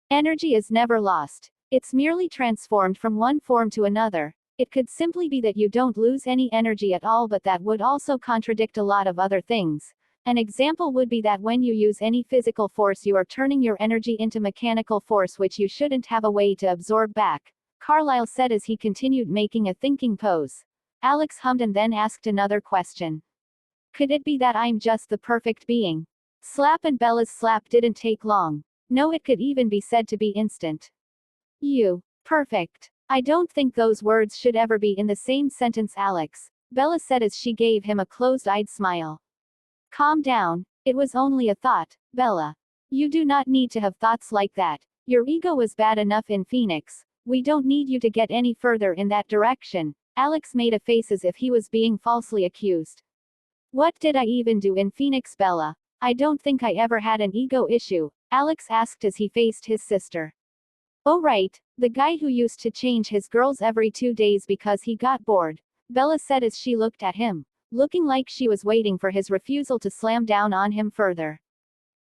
Energy is never lost. It's merely transformed from one form to another. It could simply be that you don't lose any energy at all, but that would also contradict a lot of other things. An example would be that when you use any physical force, you are turning your energy into mechanical force, which you shouldn't have a way to absorb back, Carlyle said as he continued making a thinking pose. Alex hummed and then asked another question. Could it be that I'm just the perfect being? Slap, and Bella's slap didn't take long. No, it could even be said to be instant. You. Perfect. I don't think those words should ever be in the same sentence, Alex, Bella said as she gave him a closed-eyed smile. Calm down. It was only a thought, Bella. You do not need to have thoughts like that. Your ego was bad enough in Phoenix. We don't need you to get any further in that direction. Alex made a face as if he was being falsely accused. What did I even do in Phoenix, Bella? I don't think I ever had an ego issue, Alex asked as he faced his sister. Oh right, the guy who used to change his girls every 2 days because he got bored, Bella said as she looked at him, looking like she was waiting for his refusal to slam down on him further.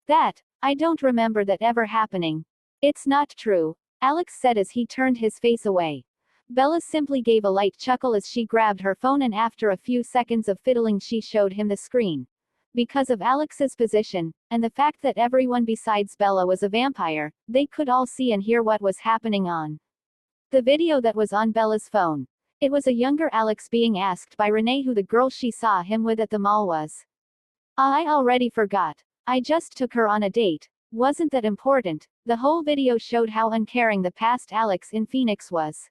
I don't remember that ever happening. It's not true, Alex said as he turned his face away. Bella simply gave a light chuckle as she grabbed her phone, and after a few seconds of fiddling she showed him the screen. Because of Alex's position, and the fact that everyone besides Bella was a vampire, they could all see and hear what was happening on the video that was on Bella's phone. It was a younger Alex being asked by Renee who the girl she saw him with at the mall was. I already forgot. I just took her on a date. Wasn't that important? The whole video showed how uncaring the past Alex in Phoenix was.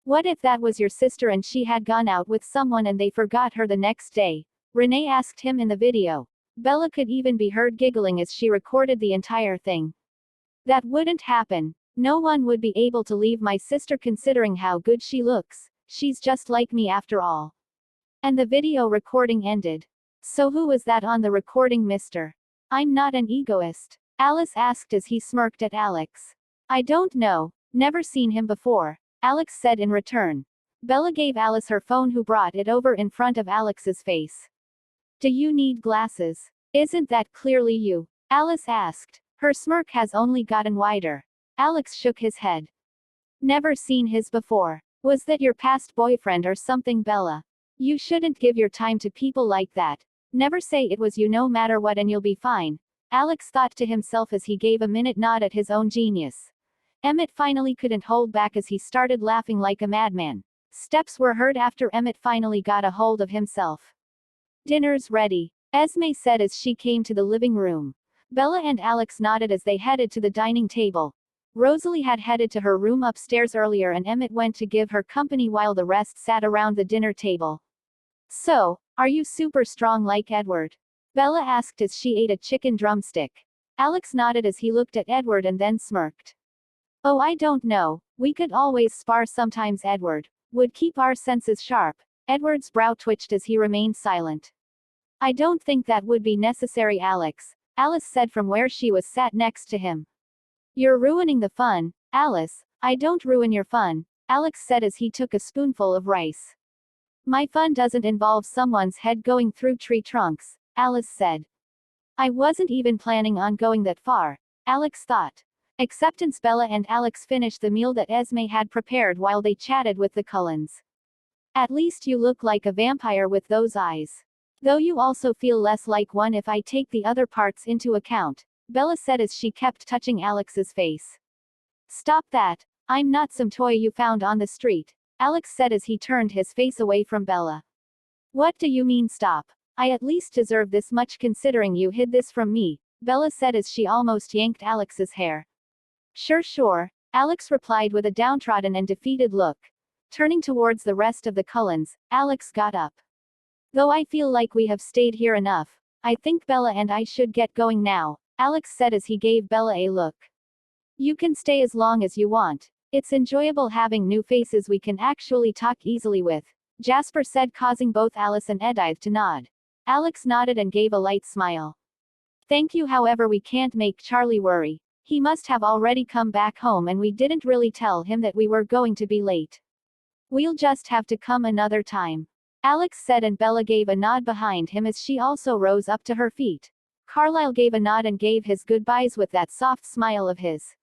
What if that was your sister and she had gone out with someone and they forgot her the next day? Renee asked him in the video. Bella could even be heard giggling as she recorded the entire thing. That wouldn't happen. No one would be able to leave my sister considering how good she looks. She's just like me after all. And the video recording ended. So who was that on the recording, mister? I'm not an egoist, Alice asked as he smirked at Alex. I don't know. Never seen him before, Alex said in return. Bella gave Alice her phone, who brought it over in front of Alex's face. Do you need glasses? Isn't that clearly you? Alice asked. Her smirk has only gotten wider. Alex shook his head. Never seen his before. Was that your past boyfriend or something, Bella? You shouldn't give your time to people like that. Never say it was you no matter what and you'll be fine. Alex thought to himself as he gave a minute nod at his own genius. Emmett finally couldn't hold back as he started laughing like a madman. Steps were heard after Emmett finally got a hold of himself. Dinner's ready, Esme said as she came to the living room. Bella and Alex nodded as they headed to the dining table. Rosalie had headed to her room upstairs earlier and Emmett went to give her company while the rest sat around the dinner table. So, are you super strong like Edward? Bella asked as she ate a chicken drumstick. Alex nodded as he looked at Edward and then smirked. Oh, I don't know, we could always spar sometimes. Edward would keep our senses sharp. Edward's brow twitched as he remained silent. I don't think that would be necessary, Alex, Alice said from where she was sat next to him. You're ruining the fun, Alice. I don't ruin your fun, Alex said as he took a spoonful of rice. My fun doesn't involve someone's head going through tree trunks, Alice said. I wasn't even planning on going that far, Alex thought. Acceptance. Bella and Alex finished the meal that Esme had prepared while they chatted with the Cullens. At least you look like a vampire with those eyes. Though you also feel less like one if I take the other parts into account, Bella said as she kept touching Alex's face. Stop that, I'm not some toy you found on the street, Alex said as he turned his face away from Bella. What do you mean stop? I at least deserve this much considering you hid this from me, Bella said as she almost yanked Alex's hair. Sure, Alex replied with a downtrodden and defeated look. Turning towards the rest of the Cullens, Alex got up. Though I feel like we have stayed here enough, I think Bella and I should get going now, Alex said as he gave Bella a look. You can stay as long as you want. It's enjoyable having new faces we can actually talk easily with, Jasper said, causing both Alice and Edith to nod. Alex nodded and gave a light smile. Thank you, however we can't make Charlie worry. He must have already come back home and we didn't really tell him that we were going to be late. We'll just have to come another time, Alex said, and Bella gave a nod behind him as she also rose up to her feet. Carlisle gave a nod and gave his goodbyes with that soft smile of his.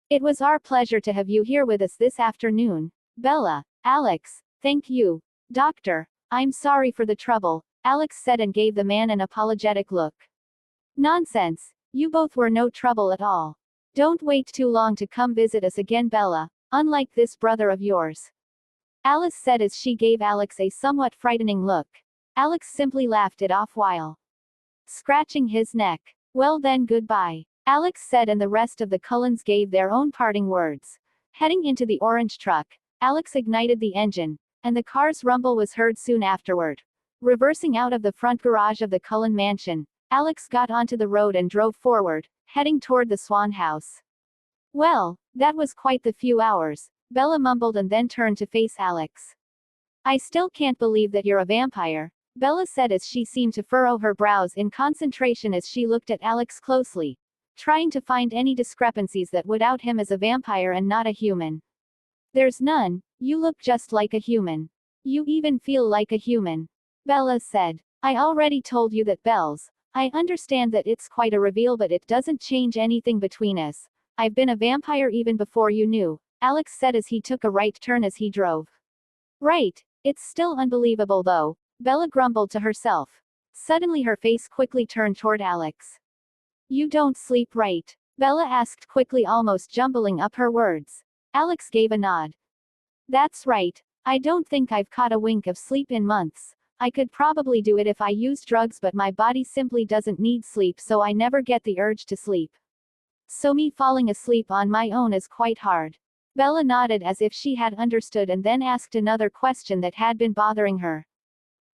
It was our pleasure to have you here with us this afternoon, Bella. Alex, thank you. Doctor, I'm sorry for the trouble, Alex said and gave the man an apologetic look. Nonsense, you both were no trouble at all. Don't wait too long to come visit us again, Bella, unlike this brother of yours, Alice said as she gave Alex a somewhat frightening look. Alex simply laughed it off while scratching his neck. Well then, goodbye, Alex said, and the rest of the Cullens gave their own parting words. Heading into the orange truck, Alex ignited the engine, and the car's rumble was heard soon afterward. Reversing out of the front garage of the Cullen mansion, Alex got onto the road and drove forward, heading toward the Swan house. Well, that was quite the few hours, Bella mumbled and then turned to face Alex. I still can't believe that you're a vampire, Bella said as she seemed to furrow her brows in concentration as she looked at Alex closely, trying to find any discrepancies that would out him as a vampire and not a human. There's none, you look just like a human. You even feel like a human, Bella said. I already told you that, Bells. I understand that it's quite a reveal, but it doesn't change anything between us. I've been a vampire even before you knew, Alex said as he took a right turn as he drove. Right, it's still unbelievable though, Bella grumbled to herself. Suddenly her face quickly turned toward Alex. You don't sleep, right? Bella asked quickly, almost jumbling up her words. Alex gave a nod. That's right, I don't think I've caught a wink of sleep in months. I could probably do it if I used drugs, but my body simply doesn't need sleep, so I never get the urge to sleep. So me falling asleep on my own is quite hard. Bella nodded as if she had understood and then asked another question that had been bothering her.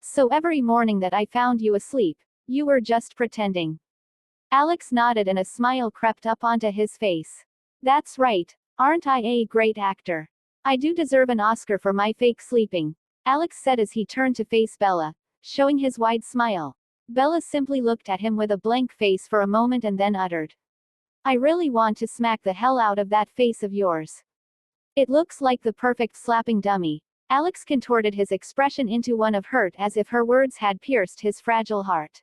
So every morning that I found you asleep, you were just pretending? Alex nodded and a smile crept up onto his face. That's right, aren't I a great actor? I do deserve an Oscar for my fake sleeping, Alex said as he turned to face Bella, showing his wide smile. Bella simply looked at him with a blank face for a moment and then uttered. I really want to smack the hell out of that face of yours. It looks like the perfect slapping dummy. Alex contorted his expression into one of hurt as if her words had pierced his fragile heart.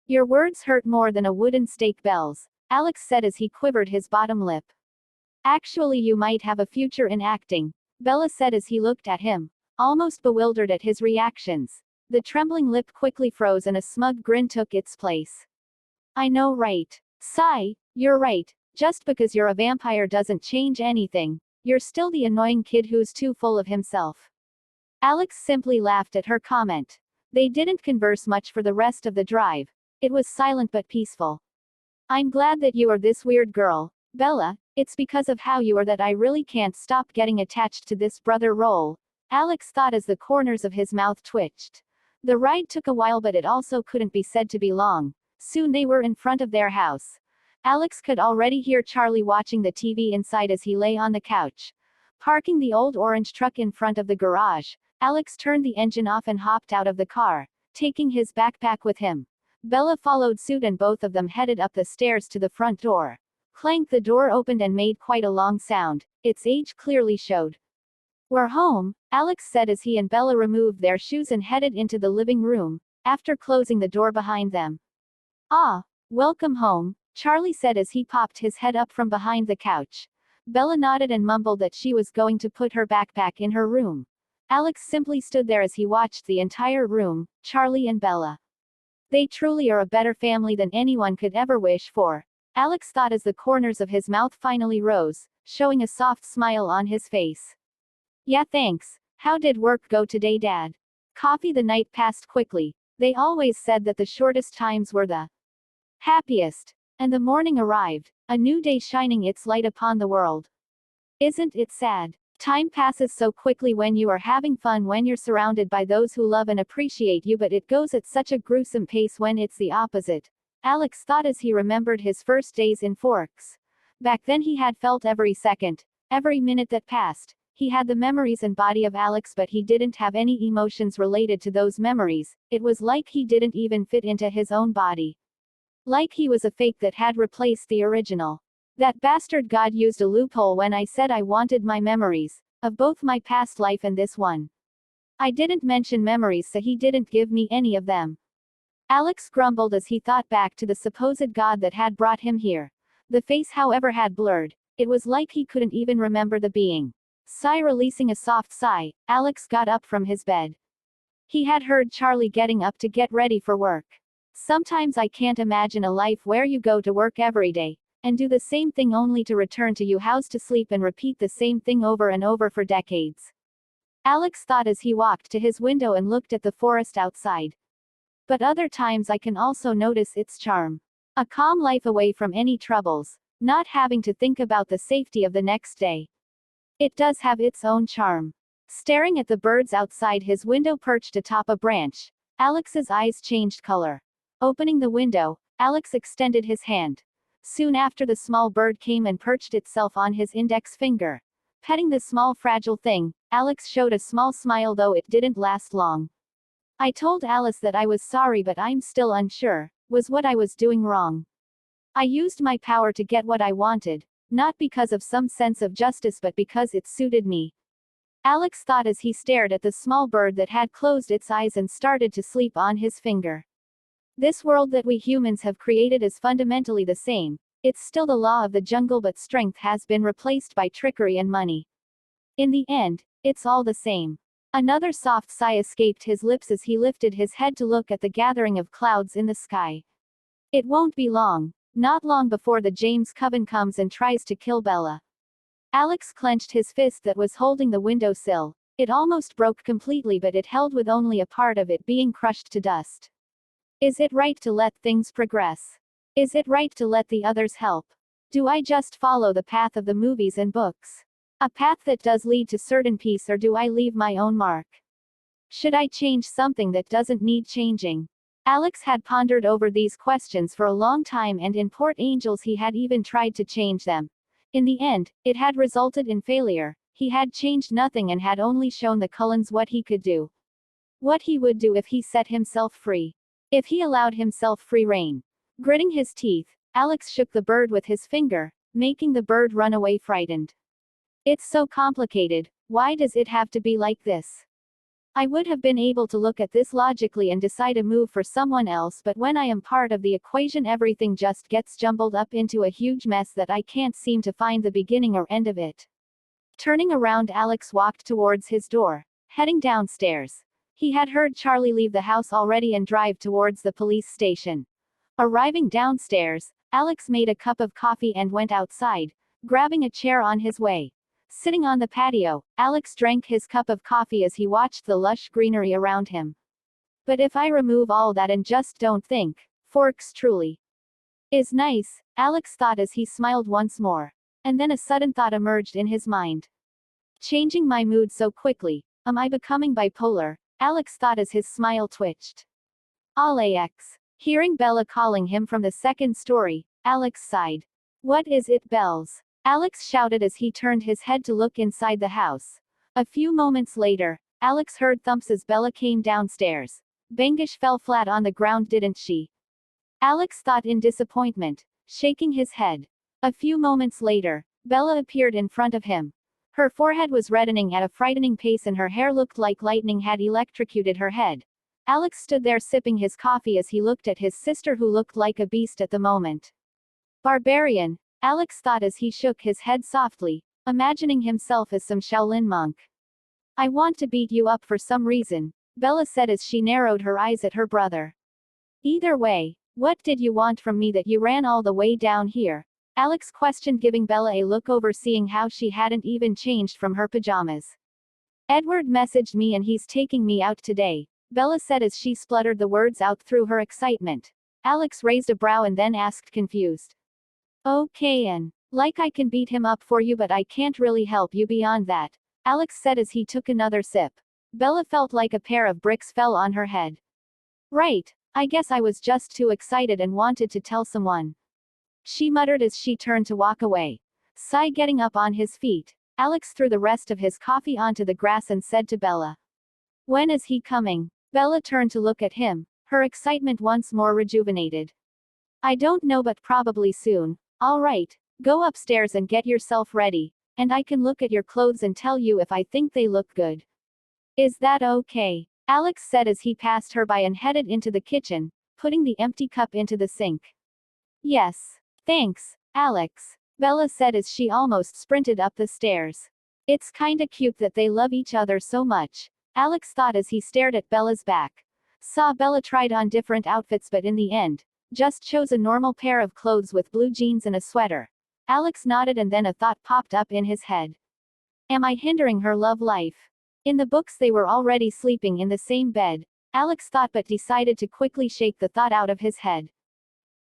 Your words hurt more than a wooden stake, Bells, Alex said as he quivered his bottom lip. Actually, you might have a future in acting, Bella said as he looked at him, almost bewildered at his reactions. The trembling lip quickly froze and a smug grin took its place. I know, right? Sigh, you're right. Just because you're a vampire doesn't change anything. You're still the annoying kid who's too full of himself. Alex simply laughed at her comment. They didn't converse much for the rest of the drive. It was silent but peaceful. I'm glad that you are this weird girl, Bella. It's because of how you are that I really can't stop getting attached to this brother role, Alex thought as the corners of his mouth twitched. The ride took a while, but it also couldn't be said to be long. Soon they were in front of their house. Alex could already hear Charlie watching the TV inside as he lay on the couch. Parking the old orange truck in front of the garage, Alex turned the engine off and hopped out of the car, taking his backpack with him. Bella followed suit and both of them headed up the stairs to the front door. Clank, the door opened and made quite a long sound. Its age clearly showed. We're home, Alex said as he and Bella removed their shoes and headed into the living room, after closing the door behind them. Ah, welcome home, Charlie said as he popped his head up from behind the couch. Bella nodded and mumbled that she was going to put her backpack in her room. Alex simply stood there as he watched the entire room, Charlie and Bella. They truly are a better family than anyone could ever wish for, Alex thought as the corners of his mouth finally rose, showing a soft smile on his face. Yeah, thanks. How did work go today, Dad? Coffee. The night passed quickly. They always said that the shortest times were the happiest. And the morning arrived, a new day shining its light upon the world. Isn't it sad? Time passes so quickly when you are having fun, when you're surrounded by those who love and appreciate you, but it goes at such a gruesome pace when it's the opposite, Alex thought as he remembered his first days in Forks. Back then he had felt every second, every minute that passed. He had the memories and body of Alex, but he didn't have any emotions related to those memories. It was like he didn't even fit into his own body. Like he was a fake that had replaced the original. That bastard God used a loophole when I said I wanted my memories, of both my past life and this one. I didn't mention memories, so he didn't give me any of them. Alex grumbled as he thought back to the supposed God that had brought him here. The face, however, had blurred. It was like he couldn't even remember the being. Sigh, releasing a soft sigh, Alex got up from his bed. He had heard Charlie getting up to get ready for work. Sometimes I can't imagine a life where you go to work every day, and do the same thing only to return to your house to sleep and repeat the same thing over and over for decades. Alex thought as he walked to his window and looked at the forest outside. But other times I can also notice its charm. A calm life away from any troubles, not having to think about the safety of the next day. It does have its own charm. Staring at the birds outside his window perched atop a branch, Alex's eyes changed color. Opening the window, Alex extended his hand. Soon after, the small bird came and perched itself on his index finger. Petting the small fragile thing, Alex showed a small smile, though it didn't last long. I told Alice that I was sorry, but I'm still unsure, was what I was doing wrong. I used my power to get what I wanted, not because of some sense of justice but because it suited me. Alex thought as he stared at the small bird that had closed its eyes and started to sleep on his finger. This world that we humans have created is fundamentally the same. It's still the law of the jungle, but strength has been replaced by trickery and money. In the end, it's all the same. Another soft sigh escaped his lips as he lifted his head to look at the gathering of clouds in the sky. It won't be long. Not long before the James Coven comes and tries to kill Bella. Alex clenched his fist that was holding the windowsill. It almost broke completely, but it held with only a part of it being crushed to dust. Is it right to let things progress? Is it right to let the others help? Do I just follow the path of the movies and books? A path that does lead to certain peace, or do I leave my own mark? Should I change something that doesn't need changing? Alex had pondered over these questions for a long time, and in Port Angels he had even tried to change them. In the end, it had resulted in failure. He had changed nothing and had only shown the Cullens what he could do. What he would do if he set himself free. If he allowed himself free rein. Gritting his teeth, Alex shook the bird with his finger, making the bird run away frightened. It's so complicated. Why does it have to be like this? I would have been able to look at this logically and decide a move for someone else, but when I am part of the equation everything just gets jumbled up into a huge mess that I can't seem to find the beginning or end of it. Turning around, Alex walked towards his door, heading downstairs. He had heard Charlie leave the house already and drive towards the police station. Arriving downstairs, Alex made a cup of coffee and went outside, grabbing a chair on his way. Sitting on the patio, Alex drank his cup of coffee as he watched the lush greenery around him. But if I remove all that and just don't think, Forks truly is nice, Alex thought as he smiled once more. And then a sudden thought emerged in his mind. Changing my mood so quickly, am I becoming bipolar? Alex thought as his smile twitched. Alex. Hearing Bella calling him from the second story, Alex sighed. What is it, Bells? Alex shouted as he turned his head to look inside the house. A few moments later, Alex heard thumps as Bella came downstairs. Bangish fell flat on the ground, didn't she? Alex thought in disappointment, shaking his head. A few moments later, Bella appeared in front of him. Her forehead was reddening at a frightening pace and her hair looked like lightning had electrocuted her head. Alex stood there sipping his coffee as he looked at his sister, who looked like a beast at the moment. Barbarian, Alex thought as he shook his head softly, imagining himself as some Shaolin monk. I want to beat you up for some reason, Bella said as she narrowed her eyes at her brother. Either way, what did you want from me that you ran all the way down here? Alex questioned, giving Bella a look over, seeing how she hadn't even changed from her pajamas. Edward messaged me and he's taking me out today, Bella said as she spluttered the words out through her excitement. Alex raised a brow and then asked, confused. Okay, and like I can beat him up for you, but I can't really help you beyond that, Alex said as he took another sip. Bella felt like a pair of bricks fell on her head. Right, I guess I was just too excited and wanted to tell someone, she muttered as she turned to walk away. Sigh, getting up on his feet, Alex threw the rest of his coffee onto the grass and said to Bella, when is he coming? Bella turned to look at him, her excitement once more rejuvenated. I don't know, but probably soon. All right, go upstairs and get yourself ready, and I can look at your clothes and tell you if I think they look good. Is that okay? Alex said as he passed her by and headed into the kitchen, putting the empty cup into the sink. Yes. Thanks, Alex, Bella said as she almost sprinted up the stairs. It's kinda cute that they love each other so much, Alex thought as he stared at Bella's back. Saw Bella tried on different outfits but in the end, just chose a normal pair of clothes with blue jeans and a sweater. Alex nodded and then a thought popped up in his head. Am I hindering her love life? In the books they were already sleeping in the same bed, Alex thought, but decided to quickly shake the thought out of his head.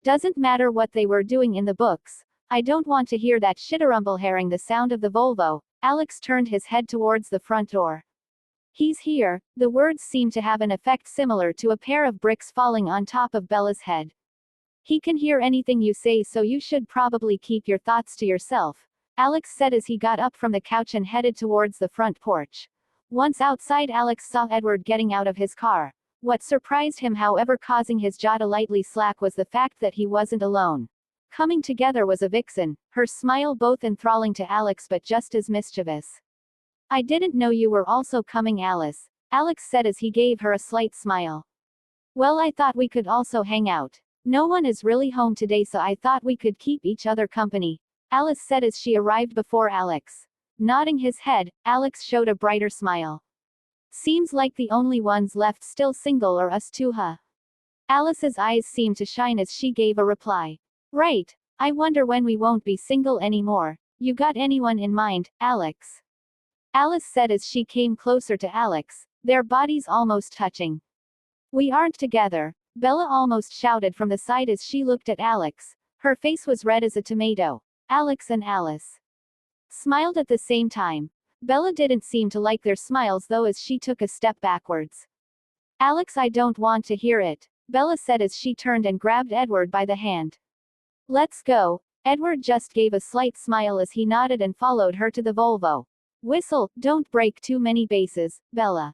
Doesn't matter what they were doing in the books, I don't want to hear that shitterumble. Hearing the sound of the Volvo, Alex turned his head towards the front door. He's here. The words seemed to have an effect similar to a pair of bricks falling on top of Bella's head. He can hear anything you say, so you should probably keep your thoughts to yourself, Alex said as he got up from the couch and headed towards the front porch. Once outside, Alex saw Edward getting out of his car. What surprised him, however, causing his jaw to lightly slack, was the fact that he wasn't alone. Coming together was a vixen, her smile both enthralling to Alex but just as mischievous. I didn't know you were also coming, Alice, Alex said as he gave her a slight smile. Well, I thought we could also hang out. No one is really home today, so I thought we could keep each other company, Alice said as she arrived before Alex. Nodding his head, Alex showed a brighter smile. Seems like the only ones left still single are us two, huh? Alice's eyes seemed to shine as she gave a reply. Right. I wonder when we won't be single anymore. You got anyone in mind, Alex? Alice said as she came closer to Alex, their bodies almost touching. We aren't together, Bella almost shouted from the side as she looked at Alex. Her face was red as a tomato. Alex and Alice smiled at the same time. Bella didn't seem to like their smiles though as she took a step backwards. Alex, I don't want to hear it, Bella said as she turned and grabbed Edward by the hand. Let's go. Edward just gave a slight smile as he nodded and followed her to the Volvo. Whistle, don't break too many bases, Bella,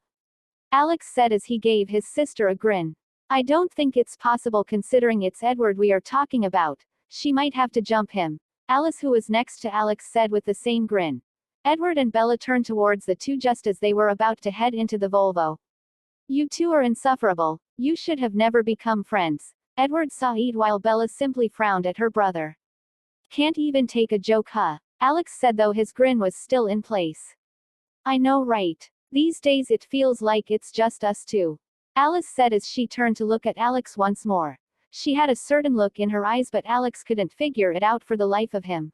Alex said as he gave his sister a grin. I don't think it's possible considering it's Edward we are talking about. She might have to jump him, Alice, who was next to Alex, said with the same grin. Edward and Bella turned towards the two just as they were about to head into the Volvo. You two are insufferable. You should have never become friends. Edward sighed while Bella simply frowned at her brother. Can't even take a joke, huh? Alex said, though his grin was still in place. I know, right? These days it feels like it's just us two. Alice said as she turned to look at Alex once more. She had a certain look in her eyes, but Alex couldn't figure it out for the life of him.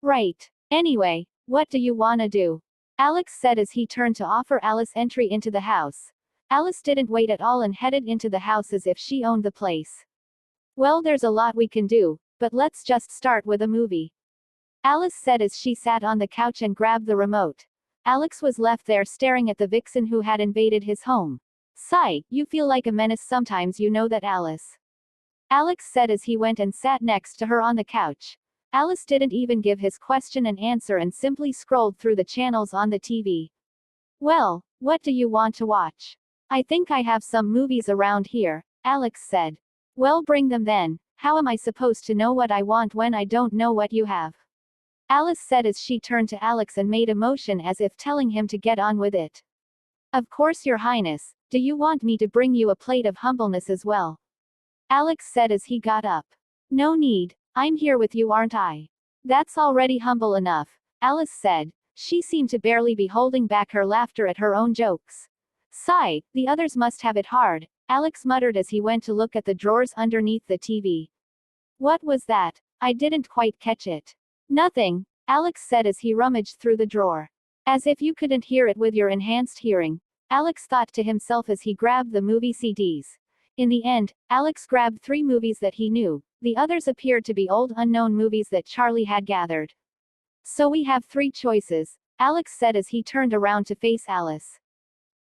Right. Anyway, what do you wanna do? Alex said as he turned to offer Alice entry into the house. Alice didn't wait at all and headed into the house as if she owned the place. Well, there's a lot we can do, but let's just start with a movie. Alice said as she sat on the couch and grabbed the remote. Alex was left there staring at the vixen who had invaded his home. Sigh, you feel like a menace sometimes, you know that, Alice. Alex said as he went and sat next to her on the couch. Alice didn't even give his question an answer and simply scrolled through the channels on the TV. Well, what do you want to watch? I think I have some movies around here, Alex said. Well, bring them then. How am I supposed to know what I want when I don't know what you have? Alice said as she turned to Alex and made a motion as if telling him to get on with it. Of course, Your Highness. Do you want me to bring you a plate of humbleness as well? Alex said as he got up. No need. I'm here with you, aren't I? That's already humble enough, Alice said. She seemed to barely be holding back her laughter at her own jokes. Sigh, the others must have it hard, Alex muttered as he went to look at the drawers underneath the TV. What was that? I didn't quite catch it. Nothing, Alex said as he rummaged through the drawer. As if you couldn't hear it with your enhanced hearing, Alex thought to himself as he grabbed the movie CDs. In the end, Alex grabbed 3 movies that he knew. The others appeared to be old unknown movies that Charlie had gathered. So we have 3 choices, Alex said as he turned around to face Alice.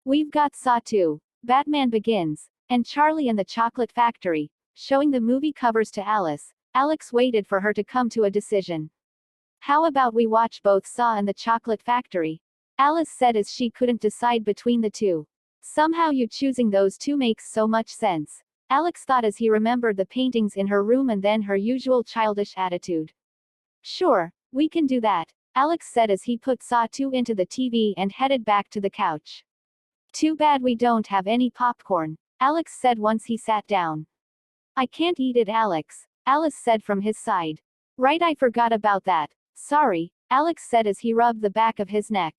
We've got Saw 2, Batman Begins, and Charlie and the Chocolate Factory. Showing the movie covers to Alice, Alex waited for her to come to a decision. How about we watch both Saw and the Chocolate Factory? Alice said as she couldn't decide between the two. Somehow you choosing those two makes so much sense, Alex thought as he remembered the paintings in her room and then her usual childish attitude. Sure, we can do that, Alex said as he put Saw 2 into the TV and headed back to the couch. Too bad we don't have any popcorn, Alex said once he sat down. I can't eat it, Alex, Alice said from his side. Right, I forgot about that. Sorry, Alex said as he rubbed the back of his neck.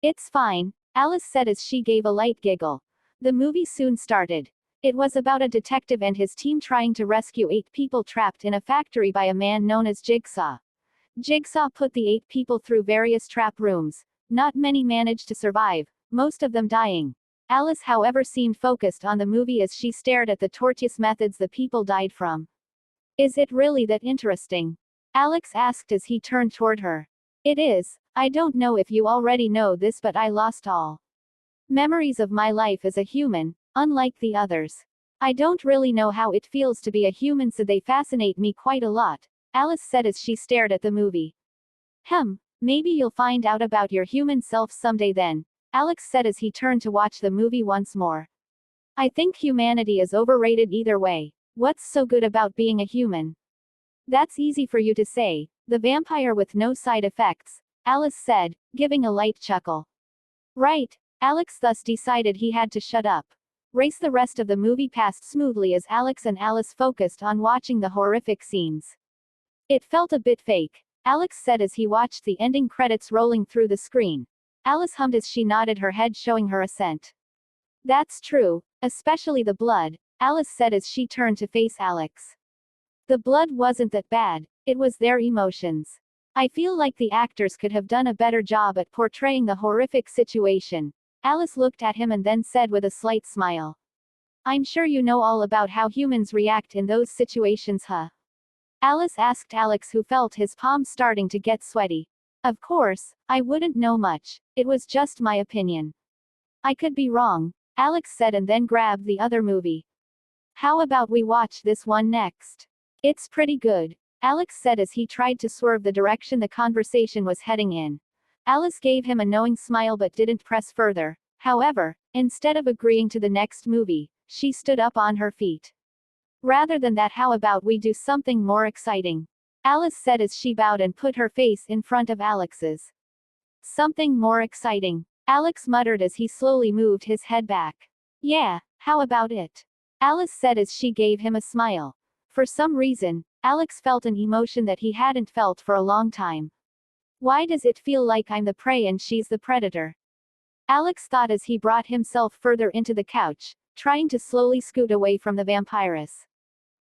It's fine, Alice said as she gave a light giggle. The movie soon started. It was about a detective and his team trying to rescue 8 people trapped in a factory by a man known as Jigsaw. Jigsaw put the 8 people through various trap rooms. Not many managed to survive, most of them dying. Alice, however, seemed focused on the movie as she stared at the torturous methods the people died from. Is it really that interesting? Alex asked as he turned toward her. It is. I don't know if you already know this, but I lost all memories of my life as a human, unlike the others. I don't really know how it feels to be a human, so they fascinate me quite a lot, Alice said as she stared at the movie. Maybe you'll find out about your human self someday then, Alex said as he turned to watch the movie once more. I think humanity is overrated either way. What's so good about being a human? That's easy for you to say. The vampire with no side effects, Alice said, giving a light chuckle. Right, Alex thus decided he had to shut up. The rest of the movie passed smoothly as Alex and Alice focused on watching the horrific scenes. It felt a bit fake, Alex said as he watched the ending credits rolling through the screen. Alice hummed as she nodded her head, showing her assent. That's true, especially the blood, Alice said as she turned to face Alex. The blood wasn't that bad, it was their emotions. I feel like the actors could have done a better job at portraying the horrific situation. Alice looked at him and then said with a slight smile. I'm sure you know all about how humans react in those situations, huh? Alice asked Alex, who felt his palms starting to get sweaty. Of course, I wouldn't know much, it was just my opinion. I could be wrong, Alex said and then grabbed the other movie. How about we watch this one next? It's pretty good, Alex said as he tried to swerve the direction the conversation was heading in. Alice gave him a knowing smile but didn't press further. However, instead of agreeing to the next movie, she stood up on her feet. Rather than that, how about we do something more exciting? Alice said as she bowed and put her face in front of Alex's. Something more exciting, Alex muttered as he slowly moved his head back. Yeah, how about it? Alice said as she gave him a smile. For some reason, Alex felt an emotion that he hadn't felt for a long time. Why does it feel like I'm the prey and she's the predator? Alex thought as he brought himself further into the couch, trying to slowly scoot away from the vampiress.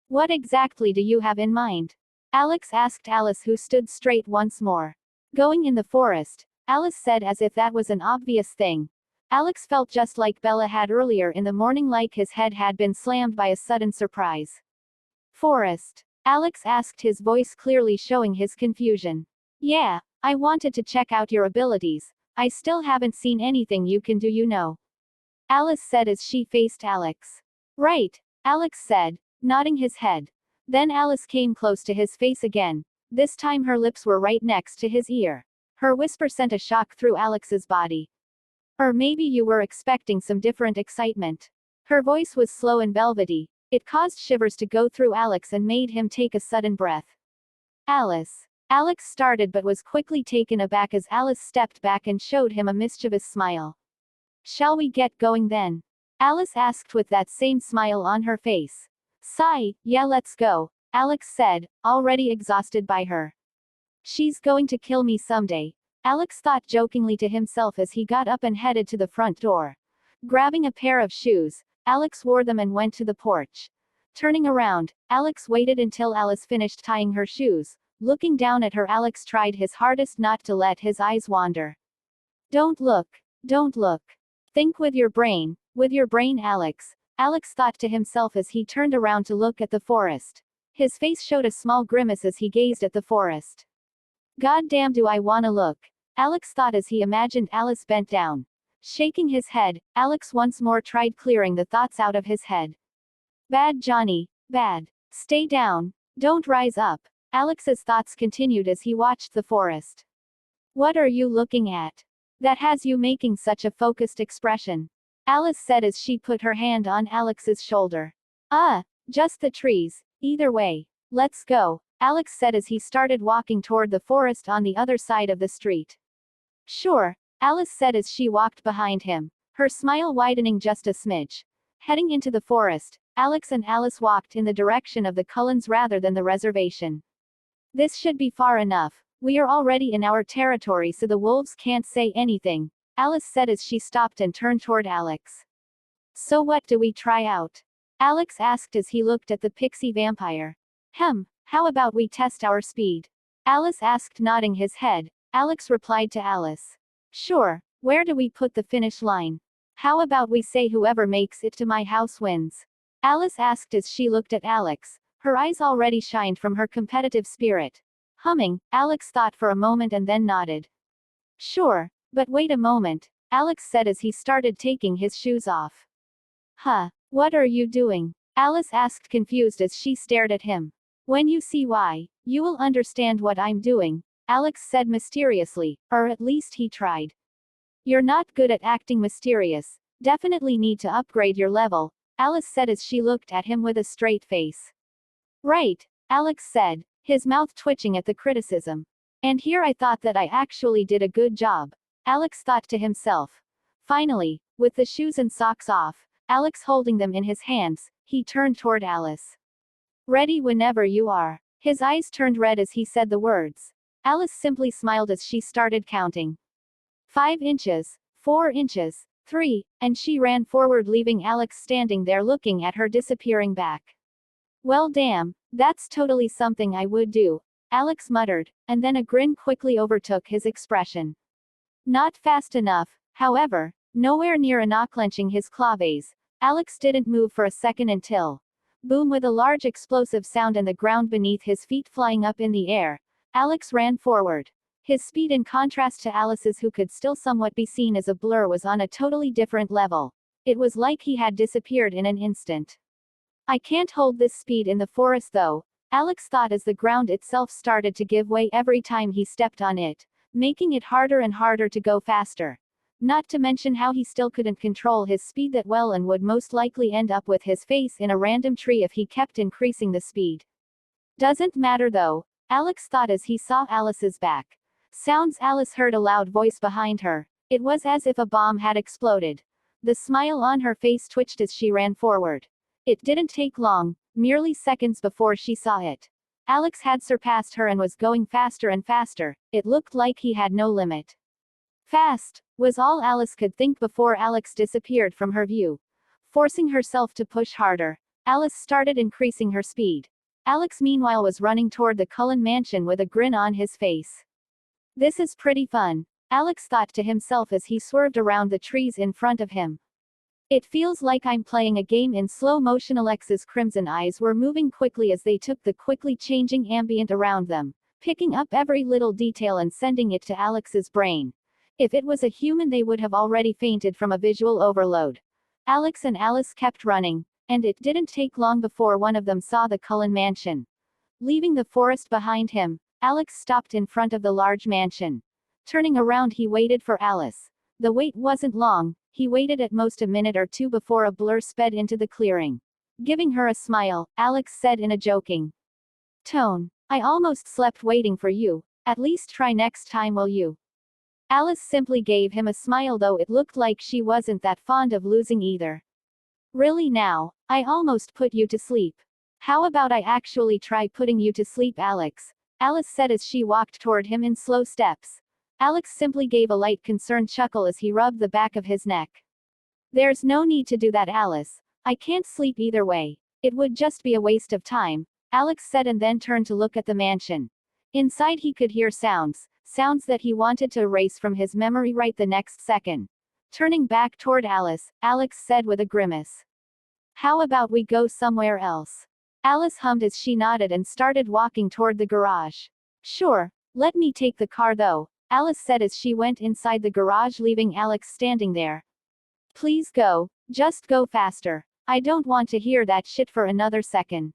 What exactly do you have in mind? Alex asked Alice, who stood straight once more. Going in the forest, Alice said as if that was an obvious thing. Alex felt just like Bella had earlier in the morning, like his head had been slammed by a sudden surprise. Forest? Alex asked, his voice clearly showing his confusion. Yeah, I wanted to check out your abilities. I still haven't seen anything you can do, you know. Alice said as she faced Alex. Right, Alex said, nodding his head. Then Alice came close to his face again. This time her lips were right next to his ear. Her whisper sent a shock through Alex's body. Or maybe you were expecting some different excitement. Her voice was slow and velvety. It caused shivers to go through Alex and made him take a sudden breath. Alice. Alex started but was quickly taken aback as Alice stepped back and showed him a mischievous smile. Shall we get going then? Alice asked with that same smile on her face. Sigh, yeah, let's go, Alex said, already exhausted by her. She's going to kill me someday, Alex thought jokingly to himself as he got up and headed to the front door. Grabbing a pair of shoes, Alex wore them and went to the porch. Turning around, Alex waited until Alice finished tying her shoes. Looking down at her, Alex tried his hardest not to let his eyes wander. Don't look. Don't look. Think with your brain, Alex. Alex thought to himself as he turned around to look at the forest. His face showed a small grimace as he gazed at the forest. God damn, do I wanna look? Alex thought as he imagined Alice bent down. Shaking his head, Alex once more tried clearing the thoughts out of his head. Bad Johnny, bad. Stay down. Don't rise up. Alex's thoughts continued as he watched the forest. What are you looking at? That has you making such a focused expression. Alice said as she put her hand on Alex's shoulder. Just the trees. Either way. Let's go, Alex said as he started walking toward the forest on the other side of the street. Sure, Alice said as she walked behind him, her smile widening just a smidge. Heading into the forest, Alex and Alice walked in the direction of the Cullens rather than the reservation. This should be far enough. We are already in our territory, so the wolves can't say anything, Alice said as she stopped and turned toward Alex. So what do we try out? Alex asked as he looked at the pixie vampire. How about we test our speed? Alice asked, nodding his head. Alex replied to Alice. Sure, where do we put the finish line? How about we say whoever makes it to my house wins? Alice asked as she looked at Alex. Her eyes already shined from her competitive spirit. Humming, Alex thought for a moment and then nodded. Sure, but wait a moment, Alex said as he started taking his shoes off. What are you doing? Alice asked, confused as she stared at him. When you see why, you will understand what I'm doing, Alex said mysteriously, or at least he tried. You're not good at acting mysterious. Definitely need to upgrade your level, Alice said as she looked at him with a straight face. Right, Alex said, his mouth twitching at the criticism. And here I thought that I actually did a good job, Alex thought to himself. Finally, with the shoes and socks off, Alex holding them in his hands, he turned toward Alice. Ready whenever you are. His eyes turned red as he said the words. Alice simply smiled as she started counting. 5 inches, 4 inches, 3, and she ran forward, leaving Alex standing there looking at her disappearing back. Well damn, that's totally something I would do, Alex muttered, and then a grin quickly overtook his expression. Not fast enough, however, nowhere near enough. Clenching his claves, Alex didn't move for a second until, boom, with a large explosive sound and the ground beneath his feet flying up in the air, Alex ran forward. His speed, in contrast to Alice's, who could still somewhat be seen as a blur, was on a totally different level. It was like he had disappeared in an instant. I can't hold this speed in the forest though, Alex thought as the ground itself started to give way every time he stepped on it, making it harder and harder to go faster. Not to mention how he still couldn't control his speed that well and would most likely end up with his face in a random tree if he kept increasing the speed. Doesn't matter though, Alex thought as he saw Alice's back. Sounds. Alice heard a loud voice behind her. It was as if a bomb had exploded. The smile on her face twitched as she ran forward. It didn't take long, merely seconds before she saw it. Alex had surpassed her and was going faster and faster. It looked like he had no limit. Fast, was all Alice could think before Alex disappeared from her view. Forcing herself to push harder, Alice started increasing her speed. Alex meanwhile was running toward the Cullen mansion with a grin on his face. This is pretty fun, Alex thought to himself as he swerved around the trees in front of him. It feels like I'm playing a game in slow motion. Alex's crimson eyes were moving quickly as they took the quickly changing ambient around them, picking up every little detail and sending it to Alex's brain. If it was a human they would have already fainted from a visual overload. Alex and Alice kept running, and it didn't take long before one of them saw the Cullen mansion. Leaving the forest behind him, Alex stopped in front of the large mansion. Turning around he waited for Alice. The wait wasn't long. He waited at most a minute or two before a blur sped into the clearing. Giving her a smile, Alex said in a joking tone, I almost slept waiting for you. At least try next time, will you? Alice simply gave him a smile, though it looked like she wasn't that fond of losing either. Really now? I almost put you to sleep. How about I actually try putting you to sleep, Alex? Alice said as she walked toward him in slow steps. Alex simply gave a light concerned chuckle as he rubbed the back of his neck. There's no need to do that, Alice. I can't sleep either way. It would just be a waste of time, Alex said and then turned to look at the mansion. Inside he could hear sounds that he wanted to erase from his memory right the next second. Turning back toward Alice, Alex said with a grimace. How about we go somewhere else? Alice hummed as she nodded and started walking toward the garage. Sure, let me take the car though, Alice said as she went inside the garage, leaving Alex standing there. Please go, just go faster. I don't want to hear that shit for another second.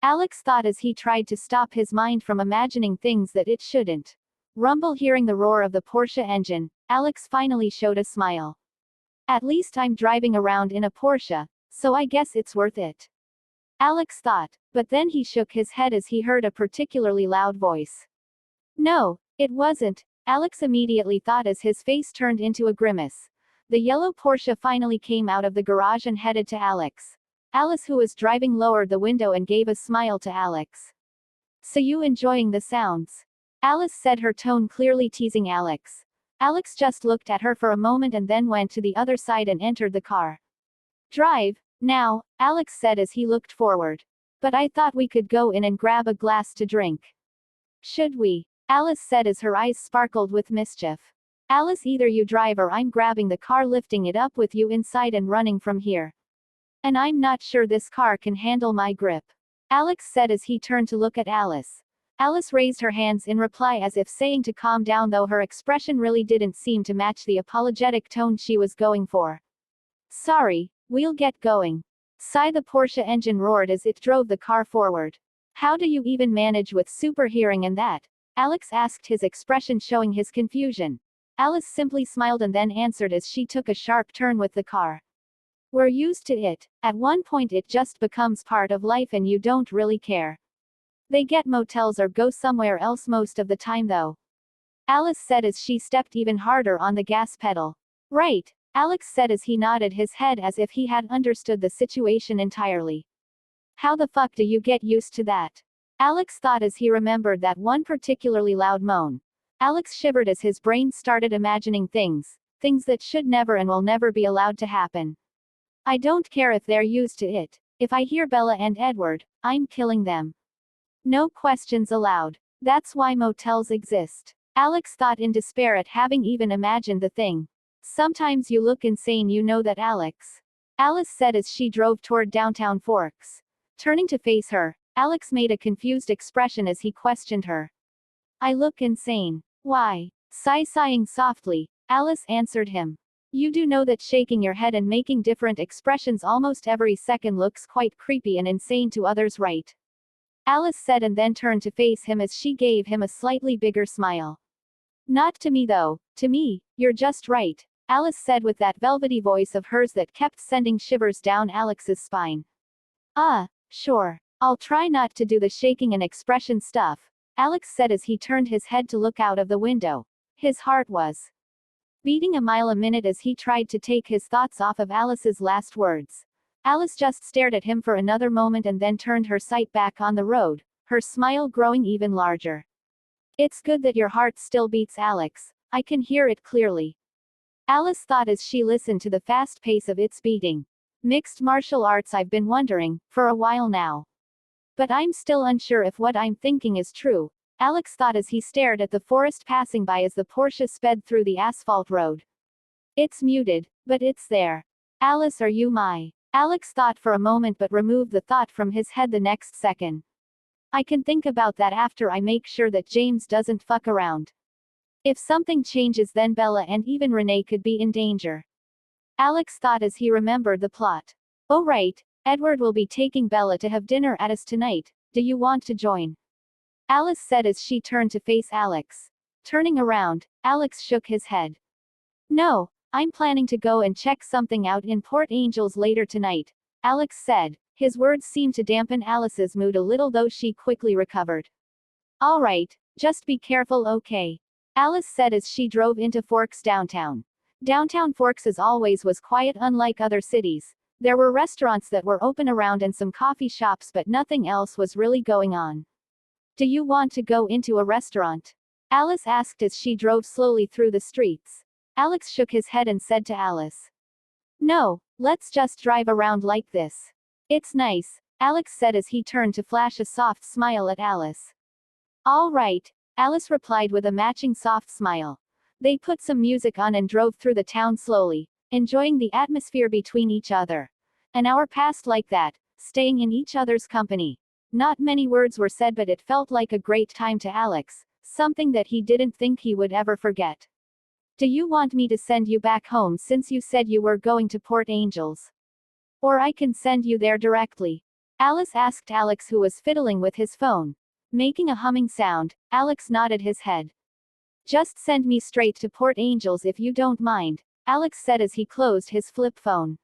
Alex thought as he tried to stop his mind from imagining things that it shouldn't. Rumble. Hearing the roar of the Porsche engine, Alex finally showed a smile. At least I'm driving around in a Porsche, so I guess it's worth it. Alex thought, but then he shook his head as he heard a particularly loud voice. No, it wasn't, Alex immediately thought as his face turned into a grimace. The yellow Porsche finally came out of the garage and headed to Alex. Alice, who was driving, lowered the window and gave a smile to Alex. So you enjoying the sounds? Alice said, her tone clearly teasing Alex. Alex just looked at her for a moment and then went to the other side and entered the car. Drive, now, Alex said as he looked forward. But I thought we could go in and grab a glass to drink. Should we? Alice said as her eyes sparkled with mischief. Alice, either you drive or I'm grabbing the car, lifting it up with you inside and running from here. And I'm not sure this car can handle my grip. Alex said as he turned to look at Alice. Alice raised her hands in reply as if saying to calm down, though her expression really didn't seem to match the apologetic tone she was going for. Sorry, we'll get going. Sigh. The Porsche engine roared as it drove the car forward. How do you even manage with super hearing and that? Alex asked, his expression showing his confusion. Alice simply smiled and then answered as she took a sharp turn with the car. We're used to it. At one point it just becomes part of life and you don't really care. They get motels or go somewhere else most of the time though. Alice said as she stepped even harder on the gas pedal. Right, Alex said as he nodded his head as if he had understood the situation entirely. How the fuck do you get used to that? Alex thought as he remembered that one particularly loud moan. Alex shivered as his brain started imagining things that should never and will never be allowed to happen. I don't care if they're used to it. If I hear Bella and Edward, I'm killing them. No questions allowed. That's why motels exist. Alex thought in despair at having even imagined the thing. Sometimes you look insane, you know that, Alex. Alice said as she drove toward downtown Forks. Turning to face her, Alex made a confused expression as he questioned her. I look insane. Why? Sighing softly, Alice answered him. You do know that shaking your head and making different expressions almost every second looks quite creepy and insane to others, right? Alice said and then turned to face him as she gave him a slightly bigger smile. Not to me though. To me, you're just right, Alice said with that velvety voice of hers that kept sending shivers down Alex's spine. Sure. I'll try not to do the shaking and expression stuff, Alex said as he turned his head to look out of the window. His heart was beating a mile a minute as he tried to take his thoughts off of Alice's last words. Alice just stared at him for another moment and then turned her sight back on the road, her smile growing even larger. It's good that your heart still beats, Alex. I can hear it clearly. Alice thought as she listened to the fast pace of its beating. Mixed martial arts, I've been wondering, for a while now. But I'm still unsure if what I'm thinking is true, Alex thought as he stared at the forest passing by as the Porsche sped through the asphalt road. It's muted, but it's there. Alice, are you my? Alex thought for a moment but removed the thought from his head the next second. I can think about that after I make sure that James doesn't fuck around. If something changes, then Bella and even Renee could be in danger. Alex thought as he remembered the plot. Oh right, Edward will be taking Bella to have dinner at us tonight. Do you want to join? Alice said as she turned to face Alex. Turning around, Alex shook his head. No, I'm planning to go and check something out in Port Angels later tonight, Alex said. His words seemed to dampen Alice's mood a little, though she quickly recovered. All right, just be careful, okay? Alice said as she drove into Forks downtown. Downtown Forks as always was quiet, unlike other cities. There were restaurants that were open around and some coffee shops, but nothing else was really going on. Do you want to go into a restaurant? Alice asked as she drove slowly through the streets. Alex shook his head and said to Alice. No, let's just drive around like this. It's nice, Alex said as he turned to flash a soft smile at Alice. All right, Alice replied with a matching soft smile. They put some music on and drove through the town slowly, enjoying the atmosphere between each other. An hour passed like that, staying in each other's company. Not many words were said, but it felt like a great time to Alex, something that he didn't think he would ever forget. Do you want me to send you back home since you said you were going to Port Angels? Or I can send you there directly? Alice asked Alex, who was fiddling with his phone. Making a humming sound, Alex nodded his head. Just send me straight to Port Angels if you don't mind, Alex said as he closed his flip phone.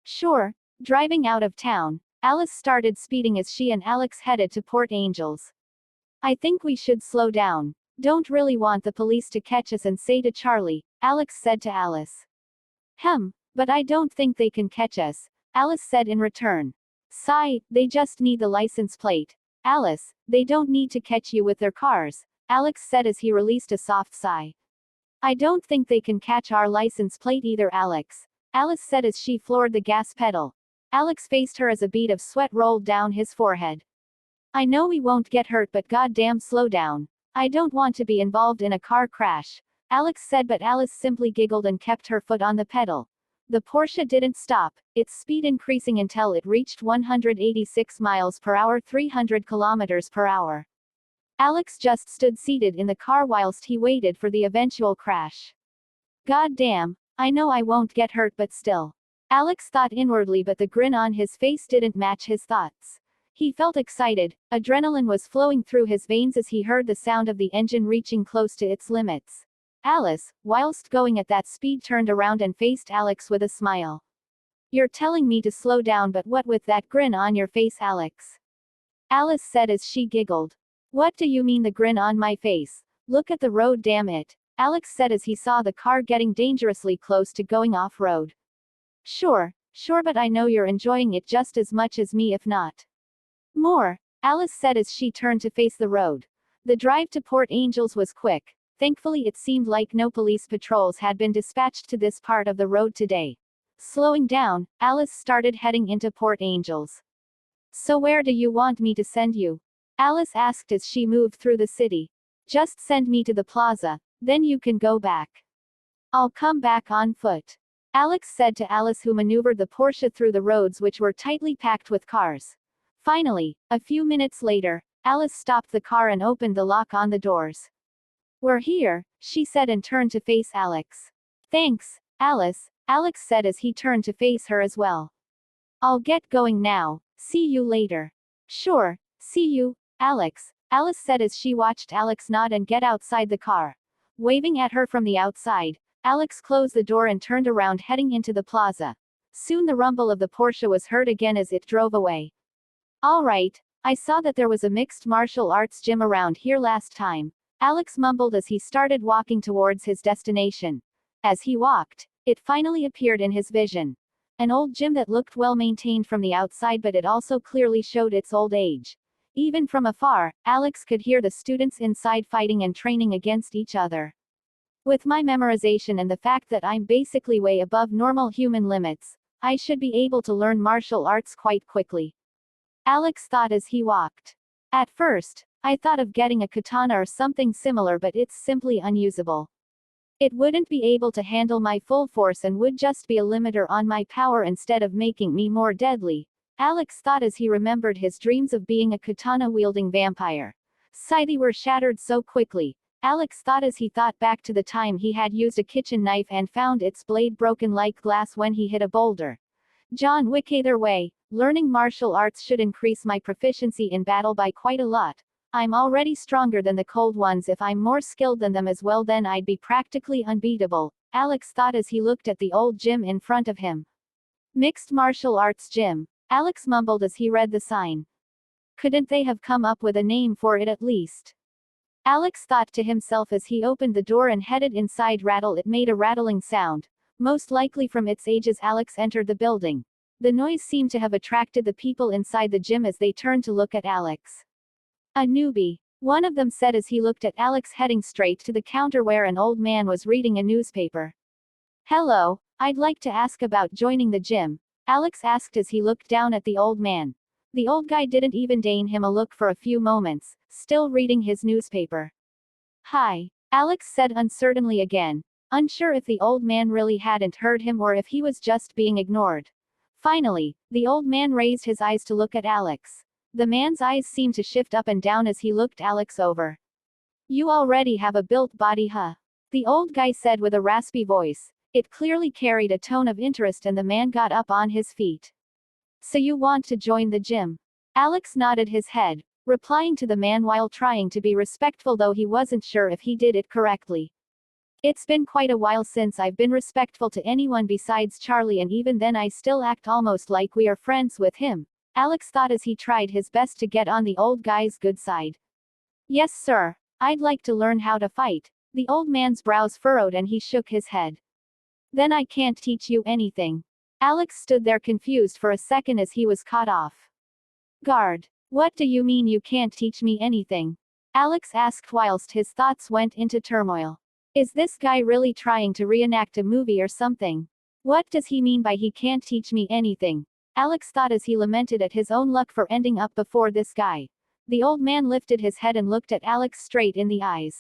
Sure. Driving out of town, Alice started speeding as she and Alex headed to Port Angels. I think we should slow down. Don't really want the police to catch us and say to Charlie, Alex said to Alice. But I don't think they can catch us, Alice said in return. Sigh, they just need the license plate. Alice, they don't need to catch you with their cars, Alex said as he released a soft sigh. I don't think they can catch our license plate either, Alex, Alice said as she floored the gas pedal. Alex faced her as a bead of sweat rolled down his forehead. I know we won't get hurt, but goddamn slow down. I don't want to be involved in a car crash, Alex said, but Alice simply giggled and kept her foot on the pedal. The Porsche didn't stop, its speed increasing until it reached 186 miles per hour, 300 kilometers per hour. Alex just stood seated in the car whilst he waited for the eventual crash. God damn, I know I won't get hurt, but still. Alex thought inwardly, but the grin on his face didn't match his thoughts. He felt excited, adrenaline was flowing through his veins as he heard the sound of the engine reaching close to its limits. Alice, whilst going at that speed, turned around and faced Alex with a smile. You're telling me to slow down, but what with that grin on your face, Alex? Alice said as she giggled. What do you mean, the grin on my face? Look at the road, damn it, Alex said as he saw the car getting dangerously close to going off-road. Sure, but I know you're enjoying it just as much as me, if not more, Alice said as she turned to face the road. The drive to Port Angels was quick. Thankfully, it seemed like no police patrols had been dispatched to this part of the road today. Slowing down, Alice started heading into Port Angels. So where do you want me to send you? Alice asked as she moved through the city. Just send me to the plaza, then you can go back. I'll come back on foot, Alex said to Alice, who maneuvered the Porsche through the roads which were tightly packed with cars. Finally, a few minutes later, Alice stopped the car and opened the lock on the doors. We're here, she said and turned to face Alex. Thanks, Alice, Alex said as he turned to face her as well. I'll get going now, see you later. Sure, see you, Alex, Alice said as she watched Alex nod and get outside the car. Waving at her from the outside, Alex closed the door and turned around, heading into the plaza. Soon the rumble of the Porsche was heard again as it drove away. All right, I saw that there was a mixed martial arts gym around here last time, Alex mumbled as he started walking towards his destination. As he walked, it finally appeared in his vision. An old gym that looked well maintained from the outside, but it also clearly showed its old age. Even from afar, Alex could hear the students inside fighting and training against each other. With my memorization and the fact that I'm basically way above normal human limits, I should be able to learn martial arts quite quickly. Alex thought as he walked. At first, I thought of getting a katana or something similar, but it's simply unusable. It wouldn't be able to handle my full force and would just be a limiter on my power instead of making me more deadly, Alex thought as he remembered his dreams of being a katana-wielding vampire. They were shattered so quickly, Alex thought as he thought back to the time he had used a kitchen knife and found its blade broken like glass when he hit a boulder. John Wick. Either way, learning martial arts should increase my proficiency in battle by quite a lot. I'm already stronger than the cold ones. If I'm more skilled than them as well, then I'd be practically unbeatable, Alex thought as he looked at the old gym in front of him. Mixed martial arts gym, Alex mumbled as he read the sign. Couldn't they have come up with a name for it at least? Alex thought to himself as he opened the door and headed inside. It made a rattling sound, most likely from its age. As Alex entered the building, the noise seemed to have attracted the people inside the gym as they turned to look at Alex. A newbie, one of them said as he looked at Alex heading straight to the counter where an old man was reading a newspaper. Hello, I'd like to ask about joining the gym, Alex asked as he looked down at the old man. The old guy didn't even deign him a look for a few moments, still reading his newspaper. Hi, Alex said uncertainly again, unsure if the old man really hadn't heard him or if he was just being ignored. Finally, the old man raised his eyes to look at Alex. The man's eyes seemed to shift up and down as he looked Alex over. You already have a built body, huh? The old guy said with a raspy voice. It clearly carried a tone of interest, and the man got up on his feet. So you want to join the gym? Alex nodded his head, replying to the man while trying to be respectful, though he wasn't sure if he did it correctly. It's been quite a while since I've been respectful to anyone besides Charlie, and even then I still act almost like we are friends with him, Alex thought as he tried his best to get on the old guy's good side. Yes sir, I'd like to learn how to fight. The old man's brows furrowed and he shook his head. Then I can't teach you anything. Alex stood there confused for a second as he was caught off guard. What do you mean you can't teach me anything? Alex asked whilst his thoughts went into turmoil. Is this guy really trying to reenact a movie or something? What does he mean by he can't teach me anything? Alex thought as he lamented at his own luck for ending up before this guy. The old man lifted his head and looked at Alex straight in the eyes.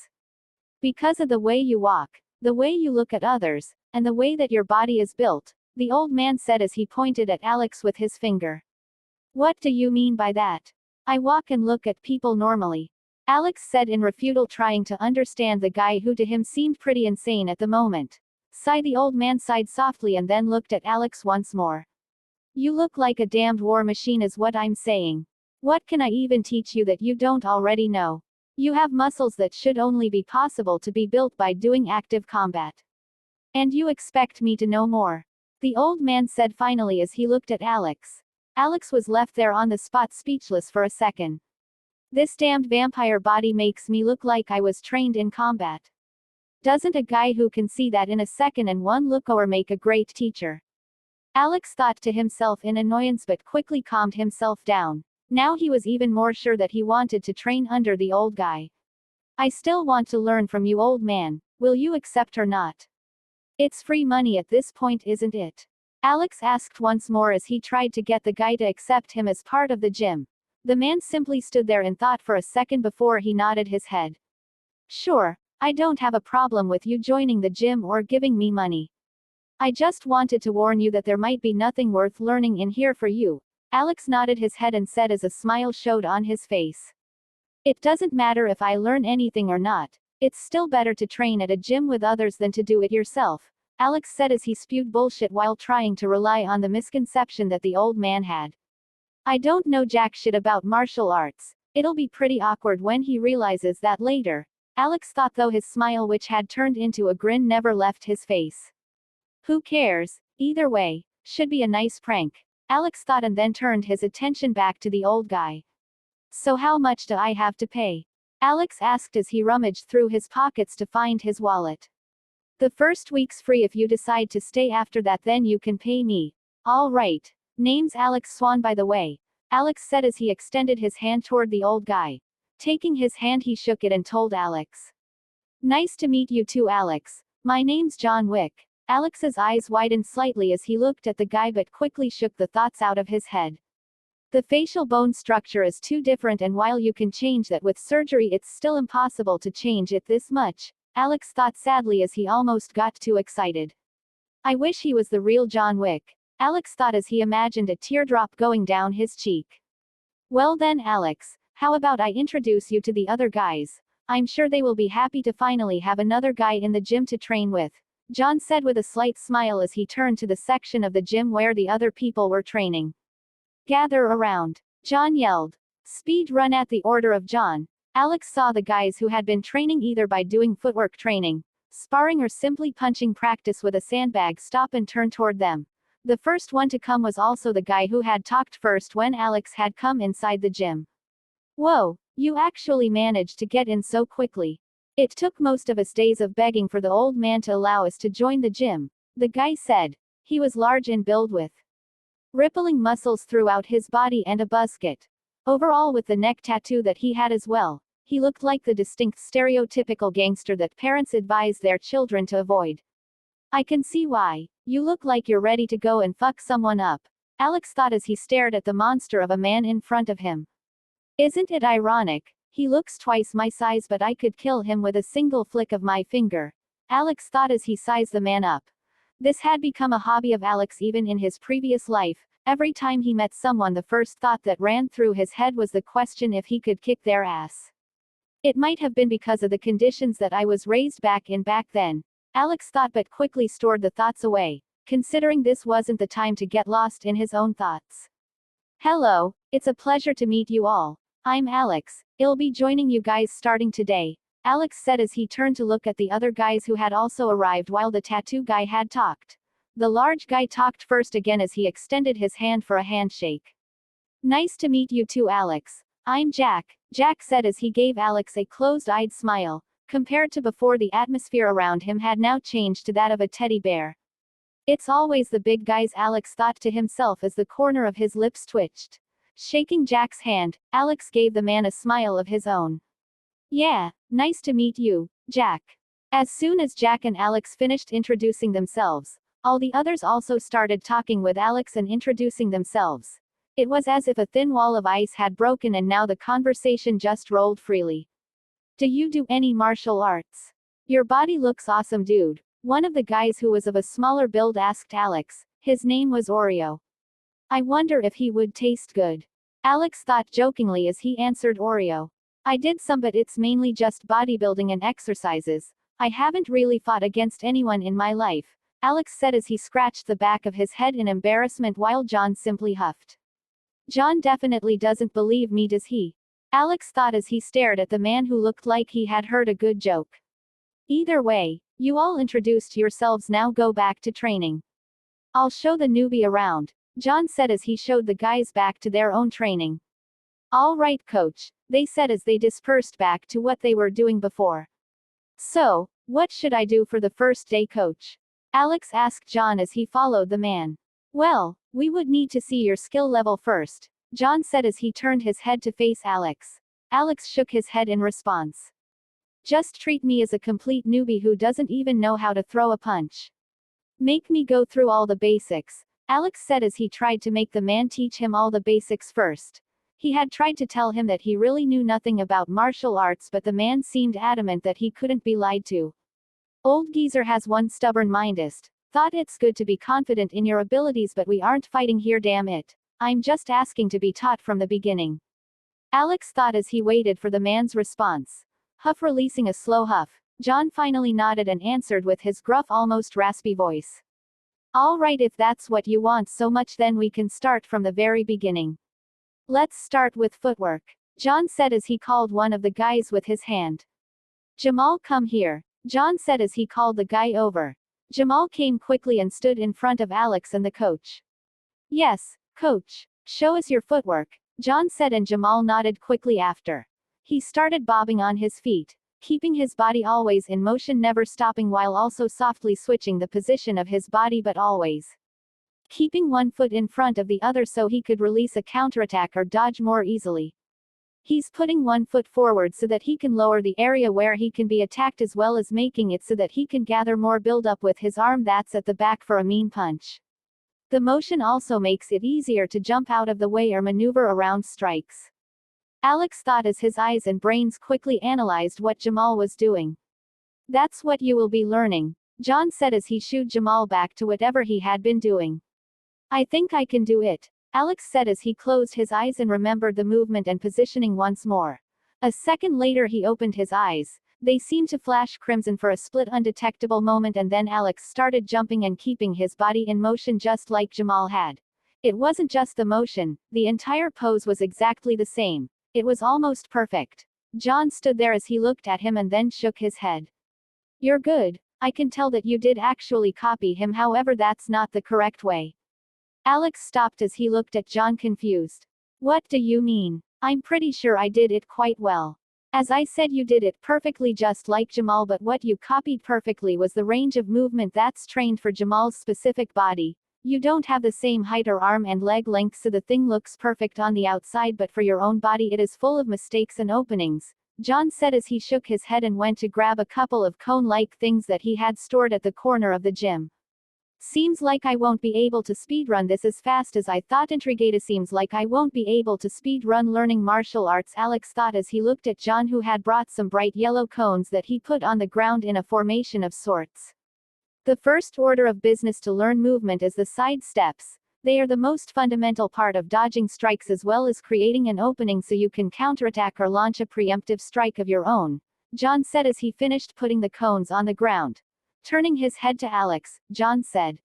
Because of the way you walk, the way you look at others, and the way that your body is built, the old man said as he pointed at Alex with his finger. What do you mean by that? I walk and look at people normally, Alex said in refutal, trying to understand the guy who to him seemed pretty insane at the moment. The old man sighed softly and then looked at Alex once more. You look like a damned war machine is what I'm saying. What can I even teach you that you don't already know? You have muscles that should only be possible to be built by doing active combat. And you expect me to know more? The old man said finally as he looked at Alex. Alex was left there on the spot, speechless for a second. This damned vampire body makes me look like I was trained in combat. Doesn't a guy who can see that in a second and one look over make a great teacher? Alex thought to himself in annoyance, but quickly calmed himself down. Now he was even more sure that he wanted to train under the old guy. I still want to learn from you, old man. Will you accept or not? It's free money at this point, isn't it? Alex asked once more as he tried to get the guy to accept him as part of the gym. The man simply stood there in thought for a second before he nodded his head. Sure, I don't have a problem with you joining the gym or giving me money. I just wanted to warn you that there might be nothing worth learning in here for you. Alex nodded his head and said as a smile showed on his face. It doesn't matter if I learn anything or not. It's still better to train at a gym with others than to do it yourself, Alex said as he spewed bullshit while trying to rely on the misconception that the old man had. I don't know jack shit about martial arts. It'll be pretty awkward when he realizes that later, Alex thought, though his smile, which had turned into a grin, never left his face. Who cares? Either way, should be a nice prank, Alex thought, and then turned his attention back to the old guy. So how much do I have to pay? Alex asked as he rummaged through his pockets to find his wallet. The first week's free if you decide to stay after that, then you can pay me. All right. Name's Alex Swan, by the way, Alex said as he extended his hand toward the old guy. Taking his hand, he shook it and told Alex. Nice to meet you too, Alex. My name's John Wick. Alex's eyes widened slightly as he looked at the guy but quickly shook the thoughts out of his head. The facial bone structure is too different, and while you can change that with surgery, it's still impossible to change it this much, Alex thought sadly as he almost got too excited. I wish he was the real John Wick, Alex thought as he imagined a teardrop going down his cheek. Well then, Alex, how about I introduce you to the other guys? I'm sure they will be happy to finally have another guy in the gym to train with, John said with a slight smile as he turned to the section of the gym where the other people were training. Gather around, John yelled. Speed run at the order of John. Alex saw the guys who had been training either by doing footwork training, sparring, or simply punching practice with a sandbag stop and turn toward them. The first one to come was also the guy who had talked first when Alex had come inside the gym. Whoa, you actually managed to get in so quickly. It took most of us days of begging for the old man to allow us to join the gym, the guy said. He was large in build with rippling muscles throughout his body and a buzz-cut. Overall, with the neck tattoo that he had as well, he looked like the distinct stereotypical gangster that parents advise their children to avoid. I can see why. You look like you're ready to go and fuck someone up, Alex thought as he stared at the monster of a man in front of him. Isn't it ironic? He looks twice my size, but I could kill him with a single flick of my finger, Alex thought as he sized the man up. This had become a hobby of Alex even in his previous life. Every time he met someone, the first thought that ran through his head was the question if he could kick their ass. It might have been because of the conditions that I was raised back then, Alex thought, but quickly stored the thoughts away, considering this wasn't the time to get lost in his own thoughts. Hello, it's a pleasure to meet you all. I'm Alex. I'll be joining you guys starting today, Alex said as he turned to look at the other guys who had also arrived while the tattoo guy had talked. The large guy talked first again as he extended his hand for a handshake. Nice to meet you too, Alex. I'm Jack, Jack said as he gave Alex a closed-eyed smile. Compared to before, the atmosphere around him had now changed to that of a teddy bear. It's always the big guys, Alex thought to himself as the corner of his lips twitched. Shaking Jack's hand, Alex gave the man a smile of his own. Yeah, nice to meet you, Jack. As soon as Jack and Alex finished introducing themselves, all the others also started talking with Alex and introducing themselves. It was as if a thin wall of ice had broken and now the conversation just rolled freely. Do you do any martial arts? Your body looks awesome, dude. One of the guys who was of a smaller build asked Alex. His name was Oreo. I wonder if he would taste good, Alex thought jokingly as he answered Oreo. I did some, but it's mainly just bodybuilding and exercises. I haven't really fought against anyone in my life, Alex said as he scratched the back of his head in embarrassment while John simply huffed. John definitely doesn't believe me, does he? Alex thought as he stared at the man who looked like he had heard a good joke. Either way, you all introduced yourselves, now go back to training. I'll show the newbie around, John said as he showed the guys back to their own training. All right, coach, they said as they dispersed back to what they were doing before. So, what should I do for the first day, coach? Alex asked John as he followed the man. Well, we would need to see your skill level first, John said as he turned his head to face Alex. Alex shook his head in response. Just treat me as a complete newbie who doesn't even know how to throw a punch. Make me go through all the basics, Alex said as he tried to make the man teach him all the basics first. He had tried to tell him that he really knew nothing about martial arts, but the man seemed adamant that he couldn't be lied to. Old geezer has one stubborn mindest. Thought it's good to be confident in your abilities, but we aren't fighting here, damn it. I'm just asking to be taught from the beginning, Alex thought as he waited for the man's response. Huff releasing a slow huff, John finally nodded and answered with his gruff, almost raspy voice. All right, if that's what you want so much, then we can start from the very beginning. Let's start with footwork, John said as he called one of the guys with his hand. Jamal, come here, John said as he called the guy over. Jamal came quickly and stood in front of Alex and the coach. Yes, coach. Show us your footwork, John said, and Jamal nodded quickly after. He started bobbing on his feet. keeping his body always in motion, never stopping, while also softly switching the position of his body, but always keeping one foot in front of the other so he could release a counterattack or dodge more easily. He's putting one foot forward so that he can lower the area where he can be attacked, as well as making it so that he can gather more buildup with his arm that's at the back for a mean punch. The motion also makes it easier to jump out of the way or maneuver around strikes. Alex thought as his eyes and brains quickly analyzed what Jamal was doing. That's what you will be learning, John said as he shooed Jamal back to whatever he had been doing. I think I can do it, Alex said as he closed his eyes and remembered the movement and positioning once more. A second later he opened his eyes. They seemed to flash crimson for a split undetectable moment, and then Alex started jumping and keeping his body in motion just like Jamal had. It wasn't just the motion, the entire pose was exactly the same. It was almost perfect. John stood there as he looked at him and then shook his head. You're good. I can tell that you did actually copy him, however that's not the correct way. Alex stopped as he looked at John, confused. What do you mean? I'm pretty sure I did it quite well. As I said, you did it perfectly just like Jamal, but what you copied perfectly was the range of movement that's trained for Jamal's specific body. You don't have the same height or arm and leg length, so the thing looks perfect on the outside, but for your own body it is full of mistakes and openings, John said as he shook his head and went to grab a couple of cone-like things that he had stored at the corner of the gym. Seems like I won't be able to speedrun this as fast as I thought. Intrigued. Seems like I won't be able to speedrun learning martial arts, Alex thought as he looked at John, who had brought some bright yellow cones that he put on the ground in a formation of sorts. The first order of business to learn movement is the side steps. They are the most fundamental part of dodging strikes, as well as creating an opening so you can counterattack or launch a preemptive strike of your own, John said as he finished putting the cones on the ground. Turning his head to Alex, John said,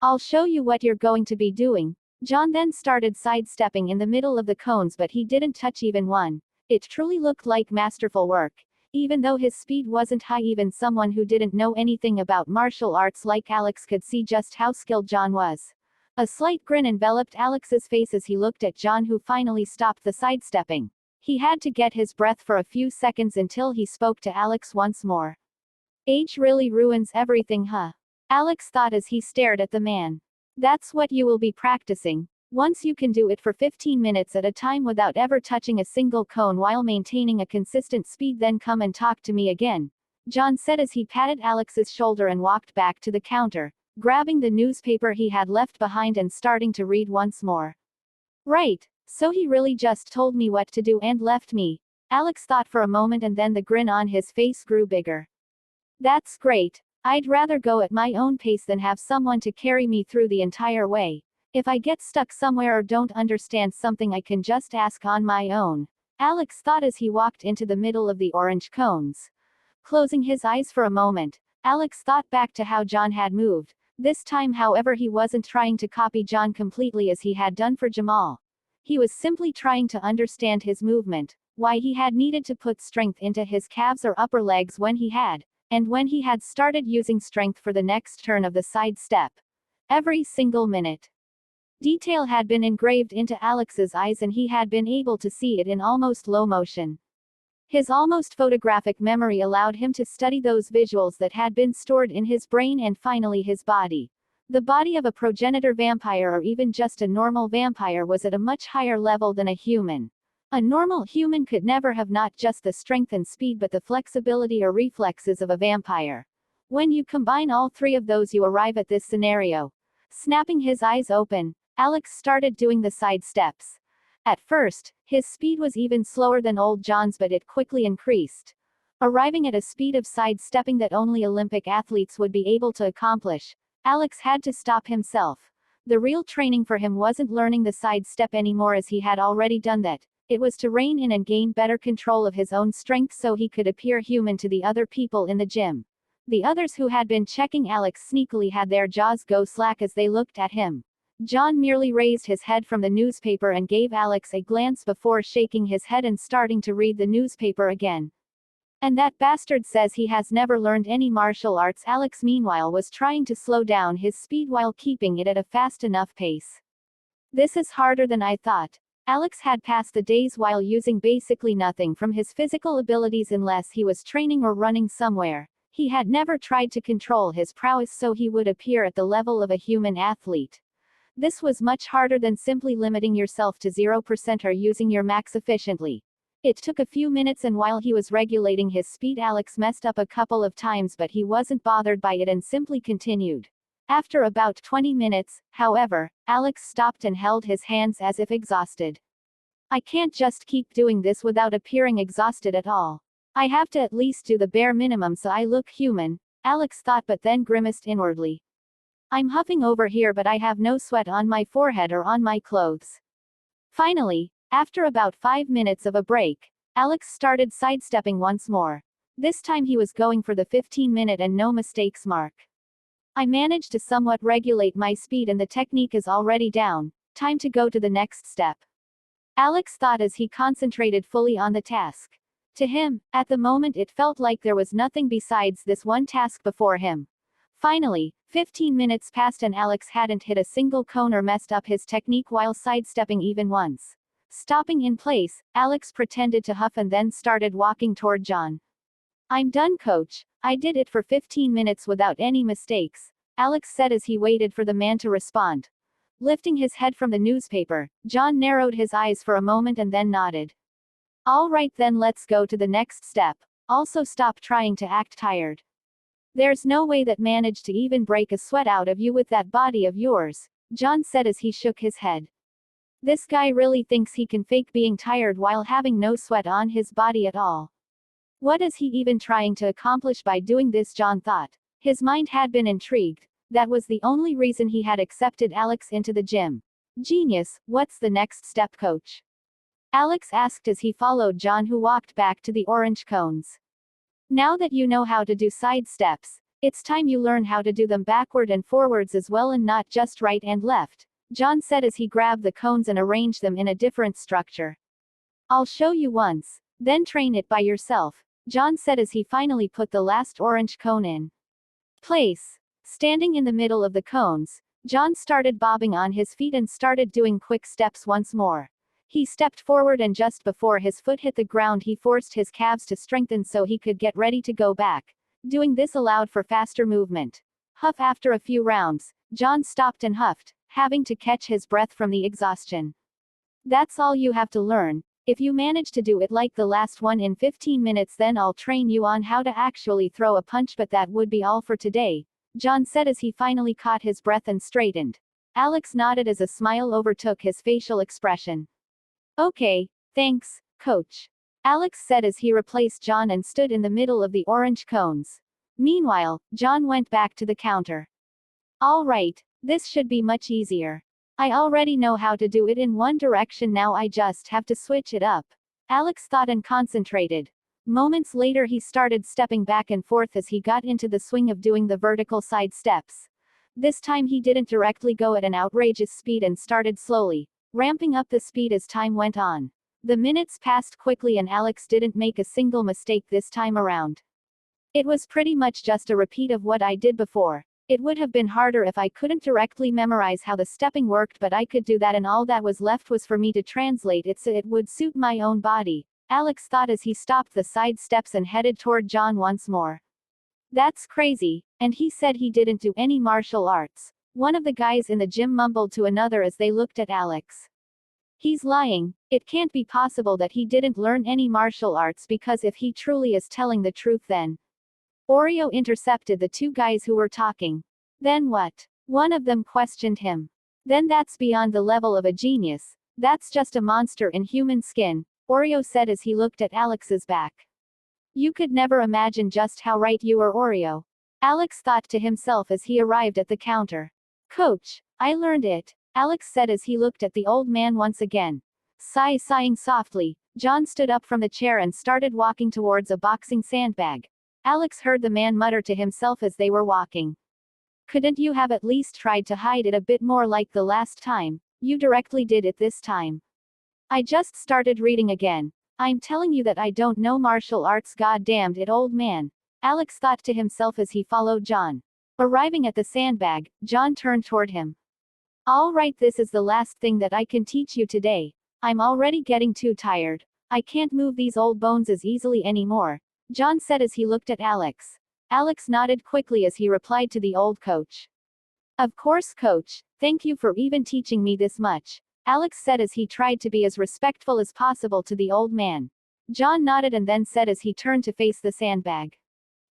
I'll show you what you're going to be doing. John then started sidestepping in the middle of the cones, but he didn't touch even one. It truly looked like masterful work. Even though his speed wasn't high, even someone who didn't know anything about martial arts like Alex could see just how skilled John was. A slight grin enveloped Alex's face as he looked at John, who finally stopped the sidestepping. He had to get his breath for a few seconds until he spoke to Alex once more. Age really ruins everything, huh? Alex thought as he stared at the man. That's what you will be practicing. Once you can do it for 15 minutes at a time without ever touching a single cone while maintaining a consistent speed, then come and talk to me again, John said as he patted Alex's shoulder and walked back to the counter, grabbing the newspaper he had left behind and starting to read once more. Right, so he really just told me what to do and left me, Alex thought for a moment, and then the grin on his face grew bigger. That's great. I'd rather go at my own pace than have someone to carry me through the entire way. If I get stuck somewhere or don't understand something, I can just ask on my own, Alex thought as he walked into the middle of the orange cones. Closing his eyes for a moment, Alex thought back to how John had moved. This time, however, he wasn't trying to copy John completely as he had done for Jamal. He was simply trying to understand his movement, why he had needed to put strength into his calves or upper legs when he had, and when he had started using strength for the next turn of the side step. Every single minute. Detail had been engraved into Alex's eyes, and he had been able to see it in almost slow motion. His almost photographic memory allowed him to study those visuals that had been stored in his brain and finally his body. The body of a progenitor vampire, or even just a normal vampire, was at a much higher level than a human. A normal human could never have not just the strength and speed but the flexibility or reflexes of a vampire. When you combine all three of those, you arrive at this scenario. Snapping his eyes open, Alex started doing the side steps. At first, his speed was even slower than old John's, but it quickly increased, arriving at a speed of sidestepping that only Olympic athletes would be able to accomplish. Alex had to stop himself. The real training for him wasn't learning the sidestep anymore, as he had already done that. It was to rein in and gain better control of his own strength so he could appear human to the other people in the gym. The others who had been checking Alex sneakily had their jaws go slack as they looked at him. John merely raised his head from the newspaper and gave Alex a glance before shaking his head and starting to read the newspaper again. And that bastard says he has never learned any martial arts. Alex meanwhile was trying to slow down his speed while keeping it at a fast enough pace. This is harder than I thought. Alex had passed the days while using basically nothing from his physical abilities unless he was training or running somewhere. He had never tried to control his prowess so he would appear at the level of a human athlete. This was much harder than simply limiting yourself to 0% or using your max efficiently. It took a few minutes, and while he was regulating his speed, Alex messed up a couple of times, but he wasn't bothered by it and simply continued. After about 20 minutes, however, Alex stopped and held his hands as if exhausted. I can't just keep doing this without appearing exhausted at all. I have to at least do the bare minimum so I look human, Alex thought, but then grimaced inwardly. I'm huffing over here, but I have no sweat on my forehead or on my clothes. Finally, after about 5 minutes of a break, Alex started sidestepping once more. This time he was going for the 15-minute and no mistakes mark. I managed to somewhat regulate my speed and the technique is already down. Time to go to the next step. Alex thought as he concentrated fully on the task. To him, at the moment it felt like there was nothing besides this one task before him. Finally, 15 minutes passed and Alex hadn't hit a single cone or messed up his technique while sidestepping even once. Stopping in place, Alex pretended to huff and then started walking toward John. I'm done, coach. I did it for 15 minutes without any mistakes, Alex said as he waited for the man to respond. Lifting his head from the newspaper, John narrowed his eyes for a moment and then nodded. All right then, let's go to the next step. Also stop trying to act tired. There's no way that managed to even break a sweat out of you with that body of yours, John said as he shook his head. This guy really thinks he can fake being tired while having no sweat on his body at all. What is he even trying to accomplish by doing this, John thought. His mind had been intrigued. That was the only reason he had accepted Alex into the gym. Genius, what's the next step, coach? Alex asked as he followed John, who walked back to the orange cones. Now that you know how to do side steps, it's time you learn how to do them backward and forwards as well, and not just right and left, John said as he grabbed the cones and arranged them in a different structure. I'll show you once, then train it by yourself, John said as he finally put the last orange cone in place. Standing in the middle of the cones, John started bobbing on his feet and started doing quick steps once more. He stepped forward and just before his foot hit the ground he forced his calves to strengthen so he could get ready to go back. Doing this allowed for faster movement. Huff. After a few rounds, John stopped and huffed, having to catch his breath from the exhaustion. That's all you have to learn. If you manage to do it like the last one in 15 minutes, then I'll train you on how to actually throw a punch, but that would be all for today, John said as he finally caught his breath and straightened. Alex nodded as a smile overtook his facial expression. Okay, thanks, coach, Alex said as he replaced John and stood in the middle of the orange cones. Meanwhile, John went back to the counter. All right, this should be much easier. I already know how to do it in one direction, now I just have to switch it up, Alex thought and concentrated. Moments later he started stepping back and forth as he got into the swing of doing the vertical side steps. This time he didn't directly go at an outrageous speed and started slowly, ramping up the speed as time went on. The minutes passed quickly and Alex didn't make a single mistake this time around. It was pretty much just a repeat of what I did before. It would have been harder if I couldn't directly memorize how the stepping worked, but I could do that, and all that was left was for me to translate it so it would suit my own body, Alex thought as he stopped the side steps and headed toward John once more. That's crazy, and he said he didn't do any martial arts, one of the guys in the gym mumbled to another as they looked at Alex. He's lying. It can't be possible that he didn't learn any martial arts, because if he truly is telling the truth, then Oreo intercepted the two guys who were talking. Then what? One of them questioned him. Then that's beyond the level of a genius. That's just a monster in human skin, Oreo said as he looked at Alex's back. You could never imagine just how right you are, Oreo, Alex thought to himself as he arrived at the counter. Coach, I learned it, Alex said as he looked at the old man once again. Sighing softly, John stood up from the chair and started walking towards a boxing sandbag. Alex heard the man mutter to himself as they were walking. Couldn't you have at least tried to hide it a bit more like the last time? You directly did it this time. I just started reading again. I'm telling you that I don't know martial arts, goddamned it, old man, Alex thought to himself as he followed John. Arriving at the sandbag, John turned toward him. All right, this is the last thing that I can teach you today. I'm already getting too tired. I can't move these old bones as easily anymore, John said as he looked at Alex. Alex nodded quickly as he replied to the old coach. Of course, coach. Thank you for even teaching me this much, Alex said as he tried to be as respectful as possible to the old man. John nodded and then said as he turned to face the sandbag.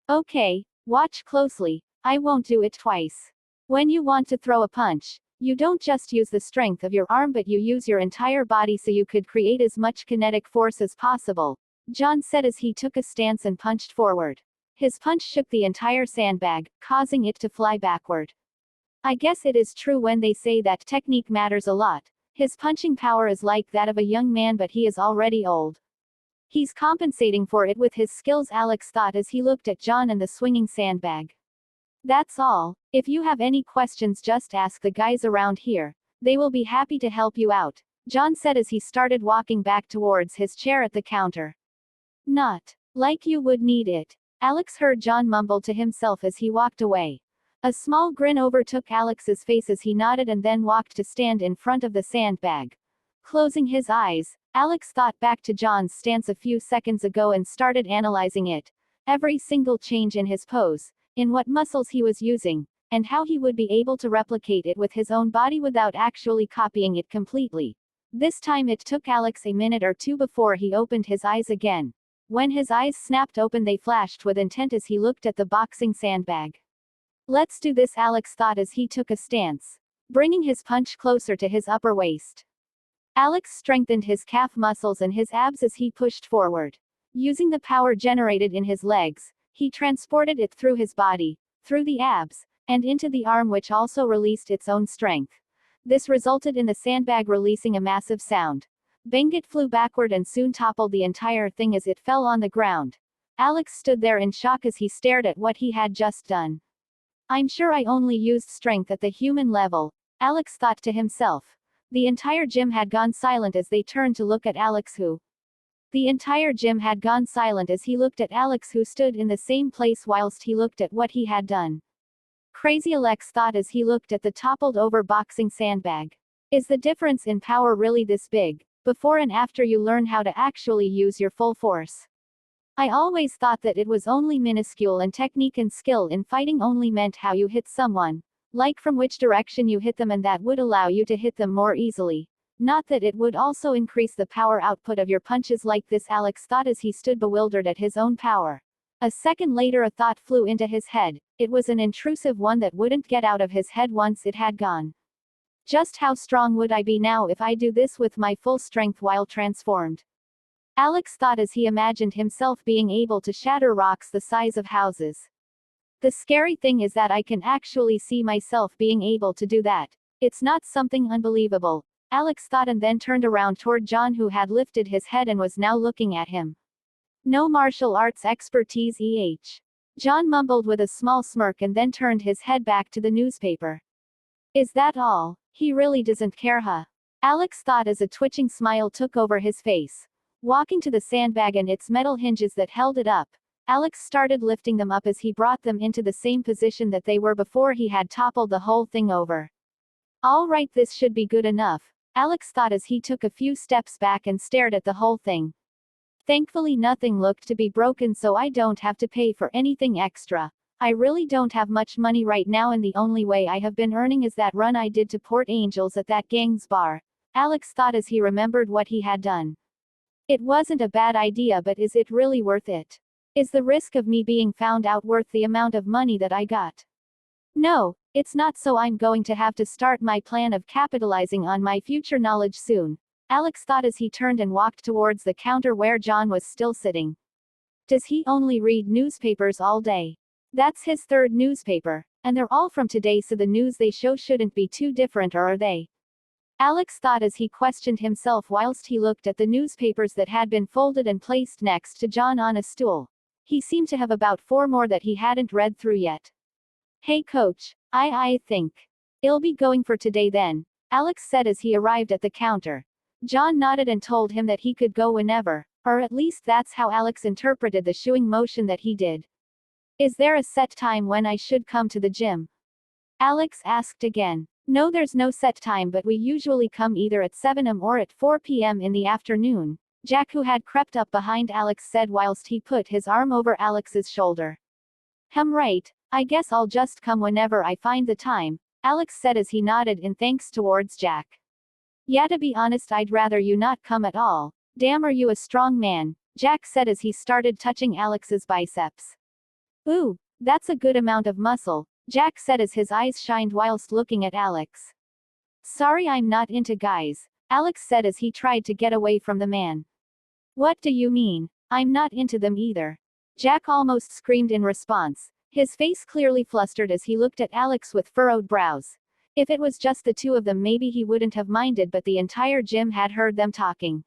Okay, watch closely. I won't do it twice. When you want to throw a punch, you don't just use the strength of your arm but you use your entire body so you could create as much kinetic force as possible, John said as he took a stance and punched forward. His punch shook the entire sandbag, causing it to fly backward. I guess it is true when they say that technique matters a lot. His punching power is like that of a young man but he is already old. He's compensating for it with his skills, Alex thought as he looked at John and the swinging sandbag. That's all. If you have any questions just ask the guys around here. They will be happy to help you out, John said as he started walking back towards his chair at the counter. Not like you would need it, Alex heard John mumble to himself as he walked away. A small grin overtook Alex's face as he nodded and then walked to stand in front of the sandbag. Closing his eyes, Alex thought back to John's stance a few seconds ago and started analyzing it. Every single change in his pose, in what muscles he was using, and how he would be able to replicate it with his own body without actually copying it completely. This time it took Alex a minute or two before he opened his eyes again. When his eyes snapped open they flashed with intent as he looked at the boxing sandbag. Let's do this, Alex thought as he took a stance, bringing his punch closer to his upper waist. Alex strengthened his calf muscles and his abs as he pushed forward. Using the power generated in his legs, he transported it through his body, through the abs, and into the arm which also released its own strength. This resulted in the sandbag releasing a massive sound. Bang! It flew backward and soon toppled the entire thing as it fell on the ground. Alex stood there in shock as he stared at what he had just done. I'm sure I only used strength at the human level, Alex thought to himself. The entire gym had gone silent as they turned to look at Alex The entire gym had gone silent as he looked at Alex who stood in the same place whilst he looked at what he had done. Crazy, Alex thought as he looked at the toppled over boxing sandbag. Is the difference in power really this big, before and after you learn how to actually use your full force? I always thought that it was only minuscule and technique and skill in fighting only meant how you hit someone, like from which direction you hit them, and that would allow you to hit them more easily. Not that it would also increase the power output of your punches like this, Alex thought as he stood bewildered at his own power. A second later a thought flew into his head. It was an intrusive one that wouldn't get out of his head once it had gone. Just how strong would I be now if I do this with my full strength while transformed? Alex thought as he imagined himself being able to shatter rocks the size of houses. The scary thing is that I can actually see myself being able to do that. It's not something unbelievable, Alex thought, and then turned around toward John who had lifted his head and was now looking at him. No martial arts expertise, John mumbled with a small smirk and then turned his head back to the newspaper. Is that all? He really doesn't care, huh? Alex thought as a twitching smile took over his face. Walking to the sandbag and its metal hinges that held it up, Alex started lifting them up as he brought them into the same position that they were before he had toppled the whole thing over. All right, this should be good enough, Alex thought as he took a few steps back and stared at the whole thing. Thankfully nothing looked to be broken, so I don't have to pay for anything extra. I really don't have much money right now and the only way I have been earning is that run I did to Port Angels at that gang's bar, Alex thought as he remembered what he had done. It wasn't a bad idea, but is it really worth it? Is the risk of me being found out worth the amount of money that I got? No, it's not, so I'm going to have to start my plan of capitalizing on my future knowledge soon, Alex thought as he turned and walked towards the counter where John was still sitting. Does he only read newspapers all day? That's his third newspaper, and they're all from today, so the news they show shouldn't be too different, or are they? Alex thought as he questioned himself whilst he looked at the newspapers that had been folded and placed next to John on a stool. He seemed to have about 4 more that he hadn't read through yet. Hey coach, I think I'll be going for today then, Alex said as he arrived at the counter. John nodded and told him that he could go whenever, or at least that's how Alex interpreted the shooing motion that he did. Is there a set time when I should come to the gym? Alex asked again. No, there's no set time, but we usually come either at 7 am or at 4 p.m. in the afternoon, Jack, who had crept up behind Alex, said whilst he put his arm over Alex's shoulder. Right, I guess I'll just come whenever I find the time, Alex said as he nodded in thanks towards Jack. Yeah, to be honest, I'd rather you not come at all. Damn, are you a strong man, Jack said as he started touching Alex's biceps. Ooh, that's a good amount of muscle, Jack said as his eyes shined whilst looking at Alex. Sorry, I'm not into guys, Alex said as he tried to get away from the man. What do you mean? I'm not into them either, Jack almost screamed in response, his face clearly flustered as he looked at Alex with furrowed brows. If it was just the two of them, maybe he wouldn't have minded, but the entire gym had heard them talking.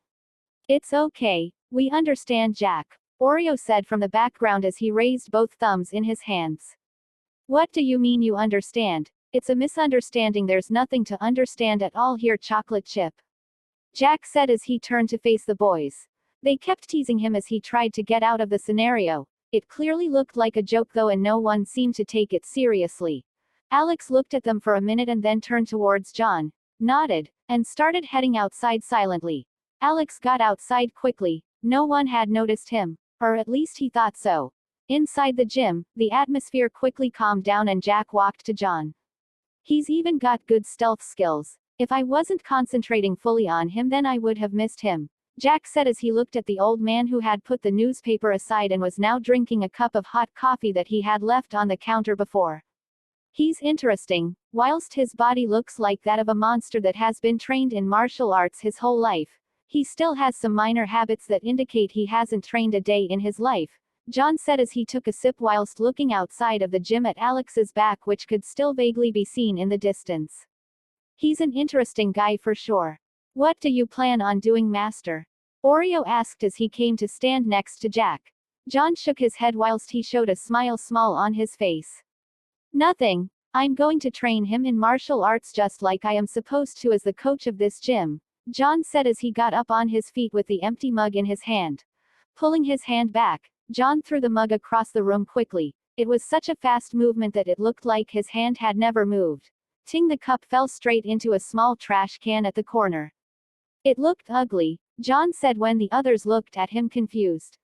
It's okay, we understand, Jack, Oreo said from the background as he raised both thumbs in his hands. What do you mean you understand? It's a misunderstanding, there's nothing to understand at all here, chocolate chip, Jack said as he turned to face the boys. They kept teasing him as he tried to get out of the scenario. It clearly looked like a joke though, and no one seemed to take it seriously. Alex looked at them for a minute and then turned towards John, nodded, and started heading outside silently. Alex got outside quickly. No one had noticed him, or at least he thought so. Inside the gym, the atmosphere quickly calmed down and Jack walked to John. He's even got good stealth skills. If I wasn't concentrating fully on him, then I would have missed him, Jack said as he looked at the old man who had put the newspaper aside and was now drinking a cup of hot coffee that he had left on the counter before. He's interesting. Whilst his body looks like that of a monster that has been trained in martial arts his whole life, he still has some minor habits that indicate he hasn't trained a day in his life, John said as he took a sip whilst looking outside of the gym at Alex's back, which could still vaguely be seen in the distance. He's an interesting guy for sure. What do you plan on doing, Master? Oreo asked as he came to stand next to Jack. John shook his head whilst he showed a smile small on his face. Nothing. I'm going to train him in martial arts just like I am supposed to as the coach of this gym, John said as he got up on his feet with the empty mug in his hand. Pulling his hand back, John threw the mug across the room quickly. It was such a fast movement that it looked like his hand had never moved. Ting, the cup fell straight into a small trash can at the corner. It looked ugly, John said when the others looked at him confused.